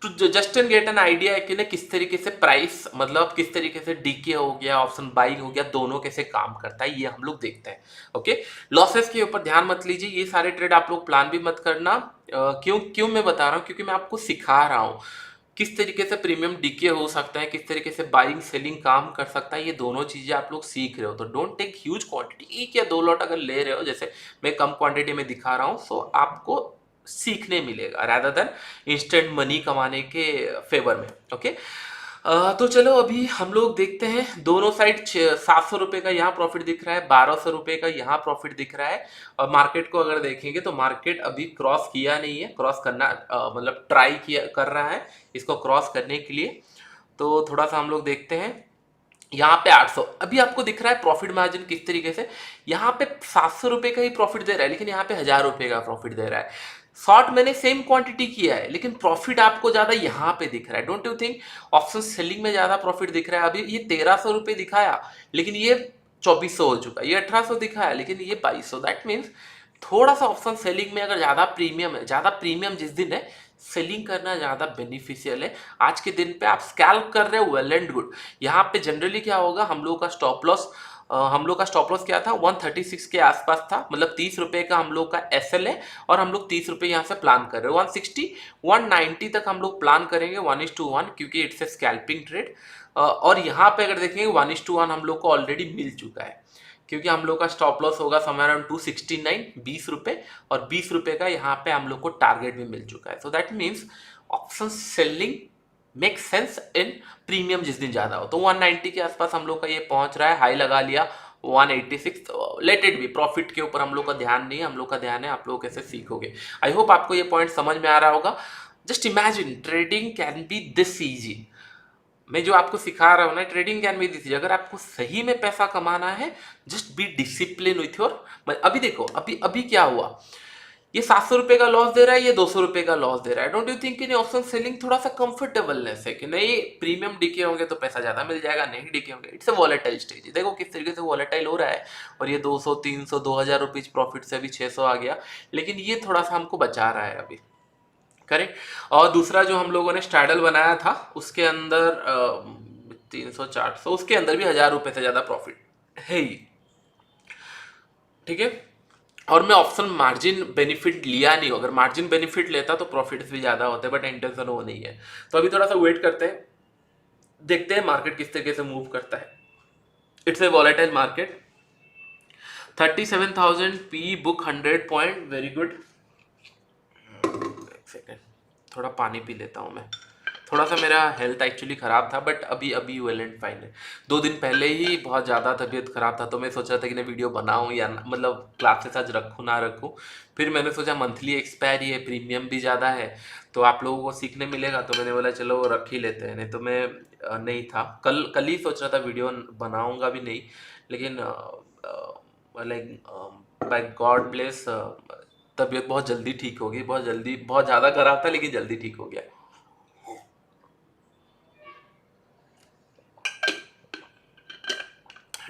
तो just and get an idea है कि ना किस तरीके से प्राइस, मतलब किस तरीके से डीके हो गया, ऑप्शन बाइंग हो गया, दोनों कैसे काम करता है ये हम लोग देखते हैं। ओके, लॉसेस के ऊपर ध्यान मत लीजिए, ये सारे ट्रेड आप लोग प्लान भी मत करना। क्यों क्यों मैं बता रहा हूँ, क्योंकि मैं आपको सिखा रहा हूँ किस तरीके से प्रीमियम डीके हो सकता है, किस तरीके से बाइंग सेलिंग काम कर सकता है, ये दोनों चीजें आप लोग सीख रहे हो। तो डोंट टेक ह्यूज क्वांटिटी, एक या दो लॉट अगर ले रहे हो, जैसे मैं कम क्वांटिटी में दिखा रहा हूँ, सो आपको सीखने मिलेगा rather देन इंस्टेंट मनी कमाने के फेवर में। ओके, तो चलो अभी हम लोग देखते हैं दोनों साइड। 700 रुपये का यहाँ प्रॉफिट दिख रहा है, 1200 रुपये का यहाँ प्रॉफिट दिख रहा है। और मार्केट को अगर देखेंगे तो मार्केट अभी क्रॉस किया नहीं है, क्रॉस करना मतलब ट्राई किया कर रहा है इसको क्रॉस करने के लिए। तो थोड़ा सा हम लोग देखते हैं, यहाँ पे 800 अभी आपको दिख रहा है प्रॉफिट मार्जिन किस तरीके से, यहाँ पे 700 रुपये का ही प्रॉफिट दे रहा है, लेकिन यहाँ पे 1000 रुपये का प्रॉफिट दे रहा है। शॉर्ट मैंने सेम क्वांटिटी किया है, लेकिन प्रॉफिट आपको ज्यादा यहाँ पे दिख रहा है। Don't you think option selling में ज्यादा प्रॉफिट दिख रहा है। अभी ये 1300 रुपये दिखाया, लेकिन ये 2400 हो चुका है, ये 1800 दिखाया, लेकिन ये 2200। दैट मीन्स थोड़ा सा ऑप्शन सेलिंग में अगर ज्यादा प्रीमियम है, ज्यादा प्रीमियम जिस दिन है, सेलिंग करना ज्यादा बेनिफिशियल है। आज के दिन पे आप स्कैल्प कर रहे हो, वेल एंड गुड। यहाँ पे जनरली क्या होगा, हम लोग का स्टॉप लॉस क्या था, 136 के आसपास था, मतलब 30 रुपए का हम लोग का एसएल है, और हम लोग 30 रुपए यहाँ से प्लान कर रहे हैं। 160 190 तक हम लोग प्लान करेंगे 1:1, क्योंकि इट्स ए स्कैल्पिंग ट्रेड। और यहाँ पे अगर देखेंगे 1:1 हम लोग को ऑलरेडी मिल चुका है, क्योंकि हम लोग का स्टॉप लॉस होगा समय अराउंड 269, 20 रुपए, और 20 रुपए का यहाँ पे हम लोग को टारगेट भी मिल चुका है। So that means option selling make sense in premium जिस दिन ज्यादा हो। तो 190 के आसपास हम लोग का ये पहुंच रहा है, हाई लगा लिया 186। लेट इट बी, प्रॉफिट के ऊपर हम लोग का ध्यान नहीं है, हम लोग का ध्यान है आप लोग कैसे सीखोगे। आई होप आपको ये पॉइंट समझ में आ रहा होगा। Just imagine trading can be this easy. मैं जो आपको सिखा रहा हूँ ना, trading can be this easy. अगर आपको सही में पैसा कमाना है, just be discipline with your. अभी देखो, अभी अभी क्या हुआ, ये 700 रुपये का लॉस दे रहा है, ये 200 रुपये का लॉस दे रहा है। Don't you think in option selling थोड़ा सा कंफर्टेबलनेस है कि नहीं, प्रीमियम डीके होंगे तो पैसा ज्यादा मिल जाएगा, नहीं डीके होंगे, इट्स अ वॉलेटाइल स्टेज। देखो किस तरीके से वॉलेटाइल हो रहा है, और ये 200 300 2000 रुपीज प्रॉफिट से अभी 600 आ गया, लेकिन ये थोड़ा सा हमको बचा रहा है अभी, करेक्ट। और दूसरा जो हम लोगों ने स्ट्रैडल बनाया था, उसके अंदर 300 400, उसके अंदर भी 1000 रुपये से ज्यादा प्रॉफिट है ही, ठीक है। और मैं ऑप्शन मार्जिन बेनिफिट लिया नहीं हूं, अगर मार्जिन बेनिफिट लेता तो प्रॉफिट्स भी ज्यादा होते, बट इंटेंशन वो नहीं है। तो अभी थोड़ा सा वेट करते हैं, देखते हैं मार्केट किस तरीके से मूव करता है। It's a volatile market. 37,000 P book 100 point, very good. एक सेकेंड, थोड़ा पानी पी लेता हूँ मैं। थोड़ा सा मेरा हेल्थ एक्चुअली ख़राब था, बट अभी अभी वेल एंड फाइन है। 2 दिन पहले ही बहुत ज़्यादा तबीयत ख़राब था, तो मैं सोच रहा था कि मैं वीडियो बनाऊँ या मतलब क्लासेस आज रखूँ ना रखूँ। फिर मैंने सोचा मंथली एक्सपायरी है, प्रीमियम भी ज़्यादा है, तो आप लोगों को सीखने मिलेगा, तो मैंने बोला चलो रख ही लेते हैं। नहीं तो मैं नहीं था, कल कल ही सोच रहा था वीडियो बनाऊँगा भी नहीं, लेकिन लाइक बाय गॉड ब्लेस तबीयत बहुत जल्दी ठीक हो गई, बहुत जल्दी, बहुत ज़्यादा ख़राब था लेकिन जल्दी ठीक हो गया।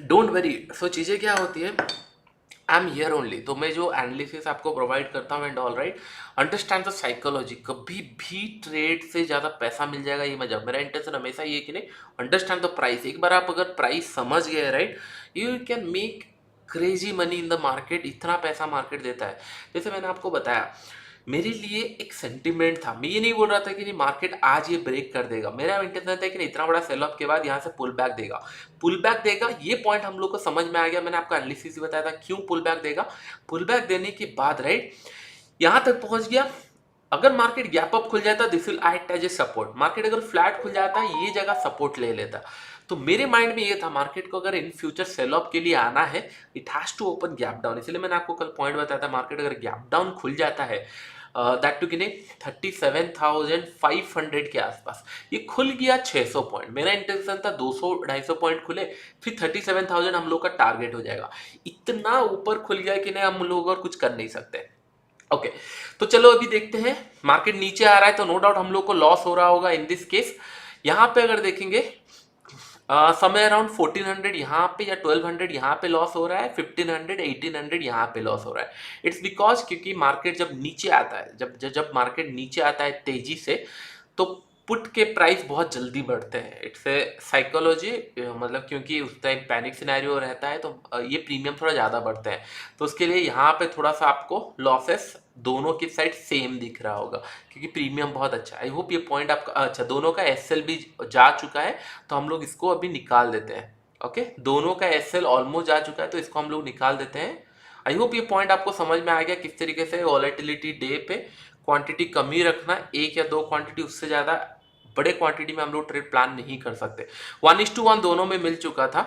Don't worry. सो चीज़ें क्या होती है, आई एम हियर ओनली। तो मैं जो एनालिसिस आपको प्रोवाइड करता हूँ and all right, understand the psychology. कभी भी ट्रेड से ज़्यादा पैसा मिल जाएगा ये मजा, मेरा इंटेंशन हमेशा ये है कि नहीं, अंडरस्टैंड द प्राइस। एक बार आप अगर प्राइस समझ गए right, you can make crazy money in the market. इतना पैसा मार्केट देता है। जैसे मैंने आपको बताया, मेरे लिए एक सेंटिमेंट था। मैं ये नहीं बोल रहा था कि नहीं मार्केट आज ये ब्रेक कर देगा, मेरा इंटेंशन था कि नहीं इतना बड़ा सेल ऑफ के बाद यहाँ से पुल बैक देगा। पुल बैक देगा, ये पॉइंट हम लोग को समझ में आ गया। मैंने आपको एनालिसिस भी बताया था क्यों पुल बैक देगा। पुल बैक देने के बाद राइट यहाँ तक पहुंच गया। अगर मार्केट गैप अप खुल जाता, this will act as a support. Market अगर फ्लैट खुल जाता, ये जगह सपोर्ट ले लेता। तो मेरे माइंड में ये था, मार्केट को अगर इन फ्यूचर सेल ऑफ के लिए आना है, it has to open gap down. इसलिए मैंने आपको कल पॉइंट बताया था, मार्केट अगर गैप डाउन खुल जाता है दैट टू किने 37,500 के आसपास, ये खुल गया 600 पॉइंट। मेरा इंटेंशन था 200-250 पॉइंट खुले, फिर 37,000 हम लोग का टारगेट हो जाएगा। इतना ऊपर खुल गया कि नहीं हम लोग और कुछ कर नहीं सकते। ओके तो चलो अभी देखते हैं। मार्केट नीचे आ रहा है तो नो डाउट हम लोग को लॉस हो रहा होगा इन दिस केस। यहाँ पे अगर देखेंगे समय अराउंड 1400 यहाँ पे या 1200 यहाँ पे लॉस हो रहा है, 1500 1800 यहाँ पे लॉस हो रहा है। इट्स बिकॉज क्योंकि मार्केट जब नीचे आता है, जब मार्केट नीचे आता है तेजी से, तो पुट के प्राइस बहुत जल्दी बढ़ते हैं। इट्स ए साइकोलॉजी, मतलब क्योंकि उस टाइम पैनिक सिनेरियो रहता है तो ये प्रीमियम थोड़ा ज़्यादा बढ़ते हैं। तो उसके लिए यहाँ पे थोड़ा सा आपको लॉसेस दोनों की साइड सेम दिख रहा होगा, क्योंकि प्रीमियम बहुत अच्छा है। आई होप ये पॉइंट आपका अच्छा, दोनों का एसएल भी जा चुका है तो हम लोग इसको अभी निकाल देते हैं। ओके दोनों का एसएल ऑलमोस्ट जा चुका है तो इसको हम लोग निकाल देते हैं। आई होप ये पॉइंट आपको समझ में आ गया किस तरीके से वॉलेटिलिटी डे पे क्वांटिटी कम ही रखना, एक या दो क्वांटिटी, उससे ज़्यादा बड़े क्वांटिटी में हम लोग ट्रेड प्लान नहीं कर सकते। 1:1 दोनों में मिल चुका था।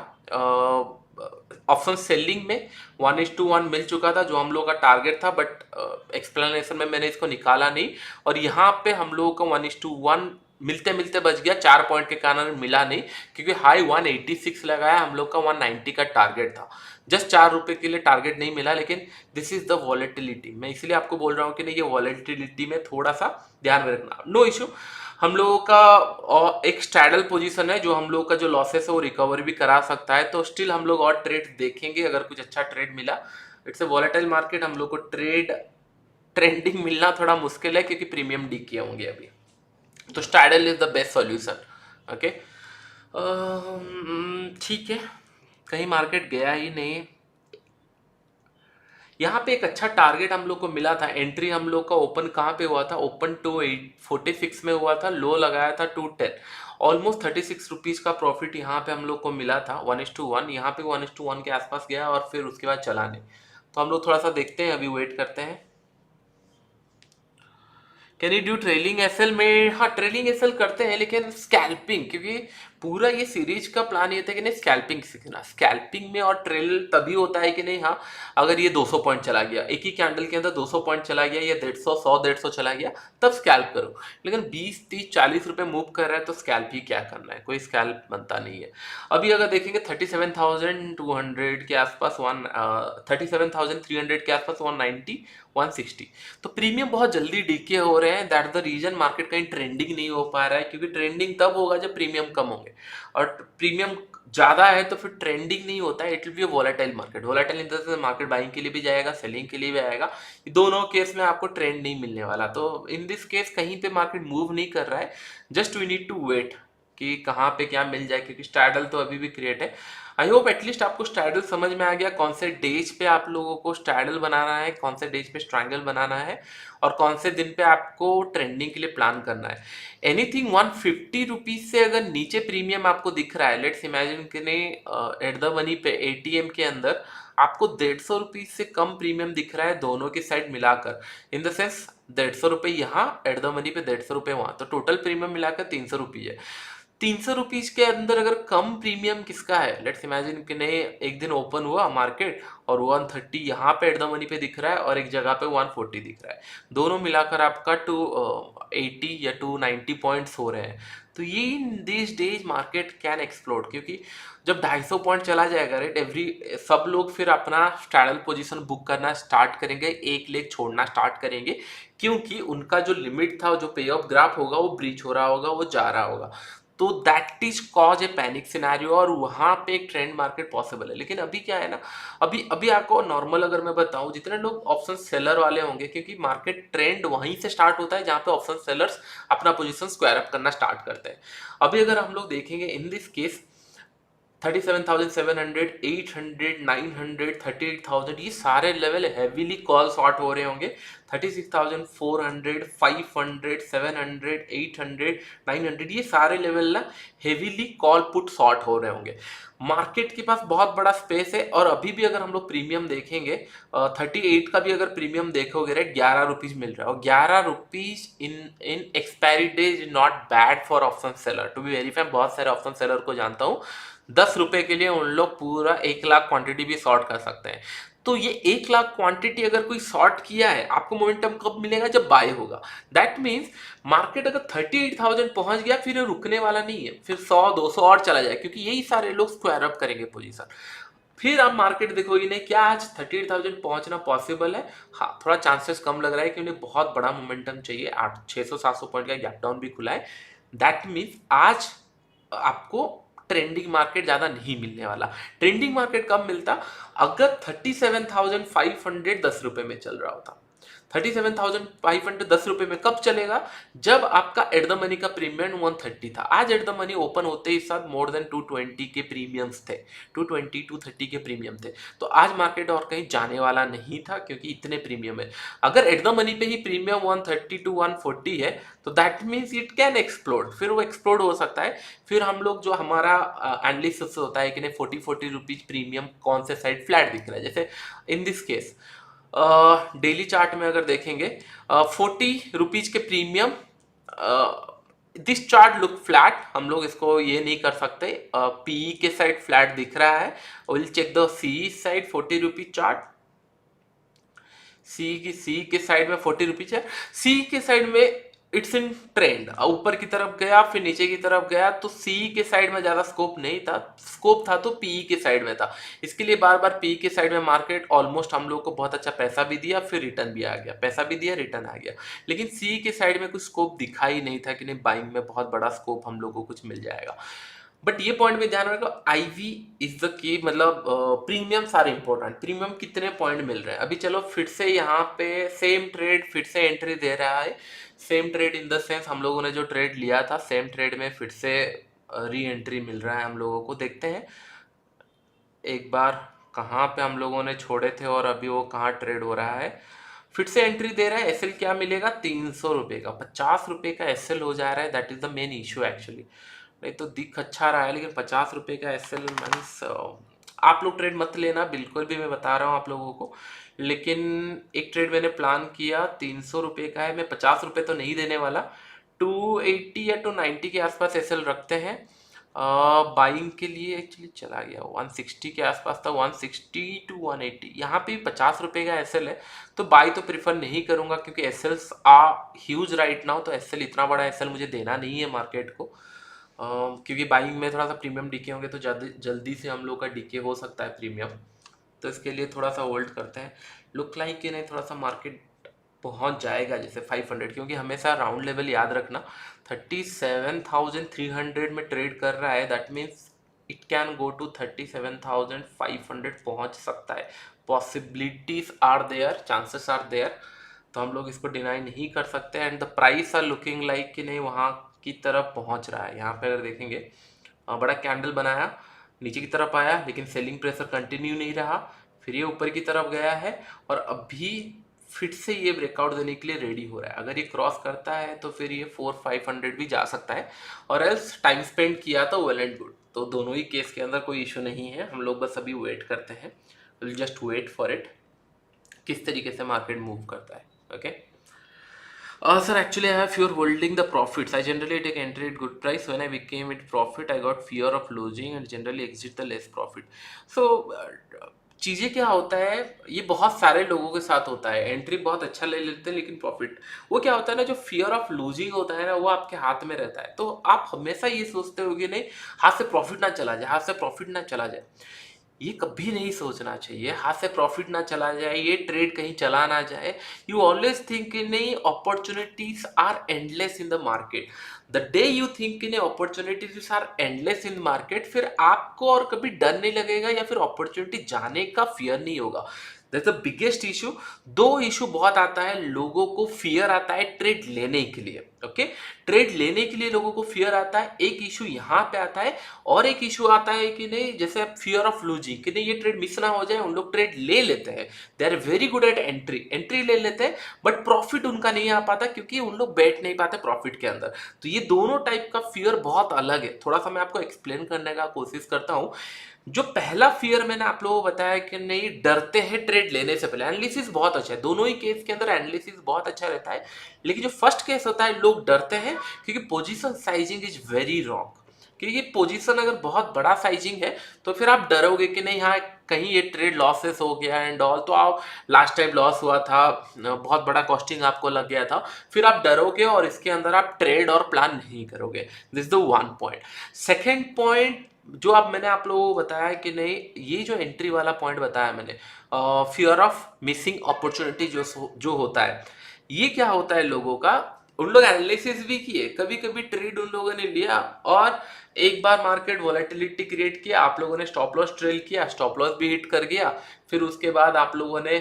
ऑप्शन सेलिंग में 1:1 मिल चुका था जो हम लोग का टारगेट था, बट एक्सप्लेनेशन में मैंने इसको निकाला नहीं। और यहाँ पे हम लोगों को 1:1 मिलते मिलते बच गया, 4 पॉइंट के कारण मिला नहीं, क्योंकि हाई 186 लगाया, हम लोग का 190 का टारगेट था। जस्ट 4 रुपए के लिए टारगेट नहीं मिला, लेकिन दिस इज द वॉलेटिलिटी। मैं इसलिए आपको बोल रहा हूँ कि नहीं, ये वॉलेटिलिटी में थोड़ा सा ध्यान में रखना, नो इशू। हम लोगों का एक स्ट्रैडल पोजीशन है जो हम लोग का जो लॉसेस है वो रिकवर भी करा सकता है। तो स्टिल हम लोग और ट्रेड देखेंगे अगर कुछ अच्छा ट्रेड मिला। इट्स ए वॉलेटाइल मार्केट, हम लोग को ट्रेंडिंग मिलना थोड़ा मुश्किल है क्योंकि प्रीमियम डी किए होंगे अभी। तो straddle is the best solution. Okay ठीक है, कहीं मार्केट गया ही नहीं। यहाँ पे एक अच्छा टारगेट हम लोग को मिला था। एंट्री हम लोग का ओपन कहाँ पे हुआ था, ओपन 246 में हुआ था, लो लगाया था 210, ऑलमोस्ट 36 रुपीज का प्रॉफिट यहाँ पे हम लोग को मिला था। 1:1 यहाँ पे 1:1 के आसपास गया और फिर उसके बाद चला नहीं। तो हम लोग थोड़ा सा देखते हैं, अभी वेट करते हैं। Can you do trailing SL में? हाँ ट्रेलिंग एसएल करते हैं, लेकिन स्कैल्पिंग, क्योंकि पूरा ये सीरीज का प्लान ये था कि नहीं स्कैल्पिंग सीखना। स्कैल्पिंग में और ट्रेल तभी होता है कि नहीं, हाँ अगर ये 200 पॉइंट चला गया, एक ही कैंडल के अंदर 200 पॉइंट चला गया, या 150 100 150 चला गया, तब स्कैल्प करो। लेकिन 20 30 40 रुपए मूव कर रहा है तो स्कैल्प ही क्या करना है, कोई स्कैल्प बनता नहीं है। अभी अगर देखेंगे 37,200 के आसपास, 37,300 के आसपास, 190 160, तो प्रीमियम बहुत जल्दी डीके हो रहे हैं। दैट द रीजन मार्केट कहीं ट्रेंडिंग नहीं हो पा रहा है, क्योंकि ट्रेंडिंग तब होगा जब प्रीमियम कम होंगे, और प्रीमियम ज्यादा है तो फिर ट्रेंडिंग नहीं होता है। It will be a volatile market. Volatile in the sense market buying के लिए भी जाएगा, सेलिंग के लिए भी आएगा। दोनों केस में आपको ट्रेंड नहीं मिलने वाला। तो इन दिस केस कहीं पे मार्केट मूव नहीं कर रहा है, just we need to wait कि कहाँ पे क्या मिल जाए, क्योंकि स्ट्रैडल तो अभी भी क्रिएट है। आई होप एटलीस्ट आपको स्ट्रैडल समझ में आ गया, कौन से डेज पे आप लोगों को स्ट्रैडल बनाना है, कौन से डेज पे स्ट्रैंगल बनाना है, और कौन से दिन पे आपको ट्रेंडिंग के लिए प्लान करना है। एनीथिंग 150 रुपीज से अगर नीचे प्रीमियम आपको दिख रहा है, लेट्स इमेजिन कि नहीं एट द मनी पे एटीएम के अंदर आपको 150 रुपीज से कम प्रीमियम दिख रहा है दोनों की साइड मिलाकर, इन द सेंस 150 रुपये यहाँ, एट द मनी पे 150 रुपये वहाँ, तो टोटल प्रीमियम मिलाकर 300 रुपये है। 300 रुपीज के अंदर अगर कम प्रीमियम किसका है, लेट्स इमेजिन कि नहीं एक दिन ओपन हुआ मार्केट और 130 यहाँ पे एट द मनी पे दिख रहा है और एक जगह पे 140 दिख रहा है, दोनों मिलाकर आपका 280 या 290 पॉइंट्स हो रहे हैं। तो ये in this days market can explode, क्योंकि जब 250 पॉइंट चला जाएगा राइट, सब लोग फिर अपना स्ट्रैडल पोजीशन बुक करना स्टार्ट करेंगे, एक लेग छोड़ना स्टार्ट करेंगे, क्योंकि उनका जो लिमिट था, जो पे ऑफ ग्राफ होगा वो ब्रीच हो रहा होगा, वो जा रहा होगा। तो that is cause A panic scenario, और वहां पे एक ट्रेंड मार्केट पॉसिबल है। लेकिन अभी क्या है ना, अभी अभी आपको नॉर्मल अगर मैं बताऊं, जितने लोग ऑप्शन सेलर वाले होंगे, क्योंकि मार्केट ट्रेंड वहीं से स्टार्ट होता है जहां पे ऑप्शन सेलर्स अपना पोजीशन स्क्वायर अप करना स्टार्ट करते हैं। अभी अगर हम लोग देखेंगे इन दिस केस 37,700, 800, 900, 38,000, ये सारे लेवल हैवीली कॉल शॉर्ट हो रहे होंगे। 36,400, 500, 700, 800, 900, ये सारे लेवल ना हेवीली कॉल पुट शॉर्ट हो रहे होंगे। मार्केट के पास बहुत बड़ा स्पेस है, और अभी भी अगर हम लोग प्रीमियम देखेंगे 38 का भी अगर प्रीमियम देखोगे रेट 11 रुपीज मिल रहा है, और 11 rupees in in expiry days is not bad for option seller to be verify. बहुत सारे ऑप्शन सेलर को जानता हूँ, 10 रुपए के लिए उन लोग पूरा 1 लाख क्वांटिटी भी शॉर्ट कर सकते हैं। तो ये 1 लाख क्वांटिटी अगर कोई शॉर्ट किया है, आपको मोमेंटम कब मिलेगा? जब बाय होगा। दैट मीन्स मार्केट अगर 38,000 पहुंच गया, फिर ये रुकने वाला नहीं है, फिर 100-200 और चला जाए, क्योंकि यही सारे लोग स्क्वायर अप करेंगे पोजीशन। फिर आप मार्केट देखोगे नहीं, क्या आज 38,000 पहुंचना पॉसिबल है? हाँ, थोड़ा चांसेस कम लग रहा है, क्योंकि बहुत बड़ा मोमेंटम चाहिए। 600-700 पॉइंट का गैप डाउन भी खुला है। दैट मीन्स आज आपको ट्रेंडिंग मार्केट ज्यादा नहीं मिलने वाला। ट्रेंडिंग मार्केट कब मिलता? अगर 37,500 10 रुपए में चल रहा होता। 37,500 10 रुपए में कब चलेगा? जब आपका एट द मनी का प्रीमियम 130 था। आज एट द मनी ओपन होते ही साथ मोर देन 220 के प्रीमियम्स थे, 220 230 के प्रीमियम थे। तो आज मार्केट और कहीं जाने वाला नहीं था, क्योंकि इतने प्रीमियम है। अगर एट द मनी पे ही प्रीमियम 130 टू 140 है, तो that means it can explode. फिर वो एक्सप्लोड हो सकता है। फिर हम लोग जो हमारा एनालिसिस होता है कि नहीं 40 रुपीज प्रीमियम कौन से साइड फ्लैट दिख रहा है, जैसे इन दिस केस डेली चार्ट में अगर देखेंगे 40 रुपीज के premium, this chart look flat. हम लोग इसको ये नहीं कर सकते, पीई के साइड फ्लैट दिख रहा है। Will check the C side 40 rupees chart. C के साइड में 40 रुपीज है। सी के साइड में इट्स इन ट्रेंड, ऊपर की तरफ गया फिर नीचे की तरफ गया, तो सी के साइड में ज्यादा स्कोप नहीं था। स्कोप था तो पीई के साइड में था। इसके लिए बार बार पीई के साइड में मार्केट ऑलमोस्ट हम लोग को बहुत अच्छा पैसा भी दिया, फिर रिटर्न भी आ गया, पैसा भी दिया रिटर्न आ गया। लेकिन सी के साइड में कुछ स्कोप दिखा ही नहीं था कि नहीं बाइंग में बहुत बड़ा स्कोप हम लोग को कुछ मिल जाएगा। बट ये पॉइंट में ध्यान रखो, आईवी इज द की, मतलब प्रीमियम सारे इंपॉर्टेंट। प्रीमियम कितने पॉइंट मिल रहे हैं? अभी चलो फिर से यहाँ पे सेम ट्रेड फिर से एंट्री दे रहा है। Same trade in the sense हम लोगों ने जो ट्रेड लिया था, सेम ट्रेड में फिर से री एंट्री मिल रहा है हम लोगों को। देखते हैं एक बार कहाँ पे हम लोगों ने छोड़े थे और अभी वो कहाँ ट्रेड हो रहा है। फिर से एंट्री दे रहा है। एसएल क्या मिलेगा? 300 रुपये का, 50 रुपये का एसएल हो जा रहा है। That is the main issue actually. नहीं तो दिख अच्छा रहा है, लेकिन 50 रुपये का एसएल मीन्स आप लोग ट्रेड मत लेना, बिल्कुल भी मैं बता रहा हूँ आप लोगों को। लेकिन एक ट्रेड मैंने प्लान किया 300 रुपये का है, मैं 50 रुपये तो नहीं देने वाला। 280 या 290 के आसपास एसएल रखते हैं। बाइंग के लिए एक्चुअली चला गया 160 के आसपास था, 160 टू 180, यहाँ पे 50 रुपये का एसएल है। तो बाई तो प्रिफर नहीं करूंगा, क्योंकि एसएल्स आर ह्यूज राइट नाउ। तो एसएल, इतना बड़ा एसएल मुझे देना नहीं है मार्केट को, क्योंकि बाइंग में थोड़ा सा प्रीमियम डीके होंगे तो जल्दी से हम लोग का डीके हो सकता है प्रीमियम। तो इसके लिए थोड़ा सा होल्ड करते हैं। लुक लाइक कि नहीं थोड़ा सा मार्केट पहुंच जाएगा जैसे 500, क्योंकि हमेशा राउंड लेवल याद रखना। 37,300 में ट्रेड कर रहा है, that means it can go to 37,500 पहुंच सकता है। Possibilities are there, chances are there. तो हम लोग इसको डिनाई नहीं कर सकते। And the price are looking like कि नहीं वहाँ की तरफ पहुंच रहा है। यहाँ पे अगर देखेंगे बड़ा कैंडल बनाया, नीचे की तरफ आया, लेकिन सेलिंग प्रेशर कंटिन्यू नहीं रहा। फिर ये ऊपर की तरफ गया है, और अभी फिर से ये ब्रेकआउट देने के लिए रेडी हो रहा है। अगर ये क्रॉस करता है तो फिर ये 400-500 भी जा सकता है, और एल्स टाइम स्पेंड किया तो वेल एंड गुड। तो दोनों ही केस के अंदर कोई इशू नहीं है। हम लोग बस अभी वेट करते हैं, will just wait for it, किस तरीके से मार्केट मूव करता है। Okay sir, actually I have fear holding the profits. I generally take entry at good price. When I became it profit, I got fear of losing and generally exit the less profit. So चीज़ें क्या होता है, ये बहुत सारे लोगों के साथ होता है। एंट्री बहुत अच्छा ले लेते हैं, लेकिन प्रॉफिट वो क्या होता है ना, जो फियर ऑफ लूजिंग होता है ना, वो आपके हाथ में रहता है। तो आप हमेशा ये सोचते हो कि नहीं हाथ से प्रॉफिट ना चला जाए, हाथ से प्रॉफिट ना चला जाए। ये कभी नहीं सोचना चाहिए, हाथ से प्रॉफिट ना चला जाए, ये ट्रेड कहीं चला ना जाए। यू ऑलवेज थिंक कि नहीं, opportunities are endless in the market. The day you think कि नहीं opportunities are endless in market, फिर आपको और कभी डर नहीं लगेगा या फिर अपॉर्चुनिटी जाने का फियर नहीं होगा। That's the biggest issue. दो इशू बहुत आता है लोगों को, फियर आता है ट्रेड लेने के लिए। ओके, ट्रेड लेने के लिए लोगों को फियर आता है, एक इशू यहाँ पे आता है। और एक इशू आता है कि नहीं, जैसे फियर ऑफ लूजिंग, कि नहीं ये ट्रेड मिस ना हो जाए, उन लोग ट्रेड ले लेते हैं। They are very good at entry ले लेते हैं, बट प्रॉफिट उनका नहीं आ पाता क्योंकि उन लोग बैठ नहीं पाते प्रॉफिट के अंदर। तो ये दोनों टाइप का फियर बहुत अलग है। थोड़ा सा मैं आपको एक्सप्लेन करने का कोशिश करता हूँ। जो पहला फियर मैंने आप लोगों को बताया कि नहीं, डरते हैं ट्रेड लेने से पहले। एनालिसिस बहुत अच्छा है, दोनों ही केस के अंदर एनालिसिस बहुत अच्छा रहता है। लेकिन जो फर्स्ट केस होता है, लोग डरते हैं क्योंकि position sizing is very wrong. क्योंकि पोजीशन अगर बहुत बड़ा साइजिंग है तो फिर आप डरोगे कि नहीं हाँ कहीं ये ट्रेड लॉसेस हो गया एंड ऑल, तो आप लास्ट टाइम लॉस हुआ था, बहुत बड़ा कॉस्टिंग आपको लग गया था, फिर आप डरोगे और इसके अंदर आप ट्रेड और प्लान नहीं करोगे। This the one point. Second point जो अब मैंने आप लोगों को बताया कि नहीं, ये जो एंट्री वाला पॉइंट बताया मैंने, फियर ऑफ मिसिंग अपॉर्चुनिटी जो होता है, ये क्या होता है लोगों का। उन लोग एनालिसिस भी किए, कभी कभी ट्रेड उन लोगों ने लिया और एक बार मार्केट वॉलेटिलिटी क्रिएट किया, आप लोगों ने स्टॉप लॉस ट्रेल किया, स्टॉप लॉस भी हिट कर गया। फिर उसके बाद आप लोगों ने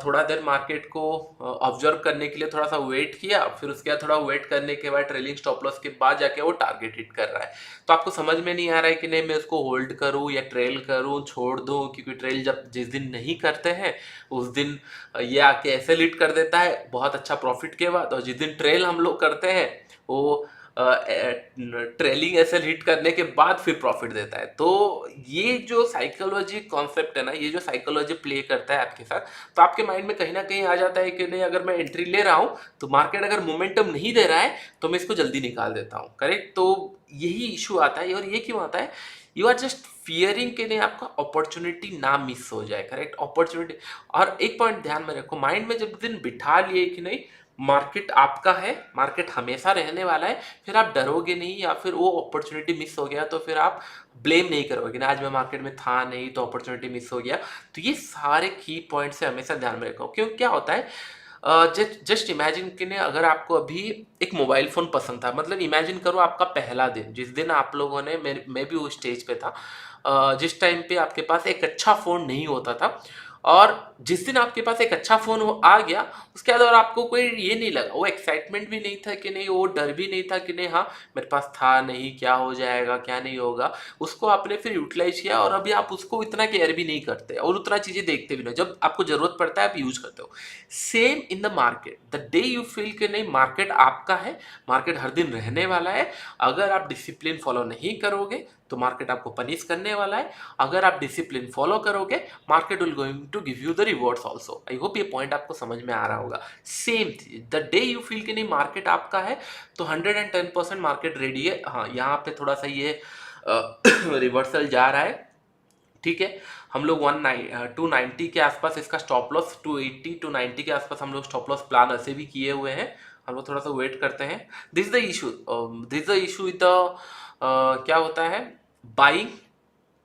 थोड़ा देर मार्केट को ऑब्जर्व करने के लिए थोड़ा सा वेट किया, फिर उसके बाद थोड़ा वेट करने के बाद ट्रेलिंग स्टॉप लॉस के बाद जाके वो टारगेट हिट कर रहा है। तो आपको समझ में नहीं आ रहा है कि नहीं मैं उसको होल्ड करूं या ट्रेल करूं, छोड़ दूं, क्योंकि ट्रेल जब जिस दिन नहीं करते हैं उस दिन ये आके ऐसे लीड कर देता है बहुत अच्छा प्रॉफिट के बाद, और जिस दिन ट्रेल हम लोग करते हैं वो ट्रेलिंग ऐसे हिट करने के बाद फिर प्रॉफिट देता है। तो ये जो साइकोलॉजी कॉन्सेप्ट है ना, ये जो साइकोलॉजी प्ले करता है आपके साथ, तो आपके माइंड में कहीं ना कहीं आ जाता है कि नहीं अगर मैं एंट्री ले रहा हूँ तो मार्केट अगर मोमेंटम नहीं दे रहा है तो मैं इसको जल्दी निकाल देता हूँ। करेक्ट, तो यही इशू आता है। और ये क्यों आता है, यू आर जस्ट फियरिंग कि नहीं आपका अपॉर्चुनिटी ना मिस हो जाए। Correct, opportunity. और एक पॉइंट ध्यान में रखो, माइंड में जब दिन बिठा लिए कि नहीं मार्केट आपका है, मार्केट हमेशा रहने वाला है, फिर आप डरोगे नहीं, या फिर वो अपॉर्चुनिटी मिस हो गया तो फिर आप ब्लेम नहीं करोगे ना आज मैं मार्केट में था नहीं तो अपॉर्चुनिटी मिस हो गया। तो ये सारे की पॉइंट से हमेशा ध्यान में रखो। क्यों, क्या होता है, जस्ट इमेजिन कि ने अगर आपको अभी एक मोबाइल फ़ोन पसंद था, मतलब इमेजिन करो आपका पहला दिन, जिस दिन आप लोगों ने, मैं भी उस स्टेज पे था, जिस टाइम पे आपके पास एक अच्छा फ़ोन नहीं होता था, और जिस दिन आपके पास एक अच्छा फ़ोन आ गया उसके बाद और आपको कोई ये नहीं लगा, वो एक्साइटमेंट भी नहीं था कि नहीं, वो डर भी नहीं था कि नहीं हाँ मेरे पास था नहीं, क्या हो जाएगा क्या नहीं होगा, उसको आपने फिर यूटिलाइज किया और अभी आप उसको इतना केयर भी नहीं करते और उतना चीज़ें देखते भी नहीं, जब आपको ज़रूरत पड़ता है आप यूज करते हो। Same in the market, the day you feel कि नहीं मार्केट आपका है, मार्केट हर दिन रहने वाला है, अगर आप डिसिप्लिन फॉलो नहीं करोगे तो मार्केट आपको पनिश करने वाला है, अगर आप डिसिप्लिन फॉलो करोगे market will going to give you the rewards also. I hope ये पॉइंट आपको समझ में आ रहा होगा। Same the day you feel कि नहीं मार्केट आपका है तो 110% मार्केट रेडी है। हाँ, यहाँ पे थोड़ा सा ये रिवर्सल जा रहा है, ठीक है। हम लोग 290 के आसपास इसका स्टॉप लॉस, 280 290 के आसपास हम लोग स्टॉप लॉस प्लान ऐसे भी किए हुए हैं। हम लोग थोड़ा सा वेट करते हैं। दिस द इशू, विद क्या होता है, buying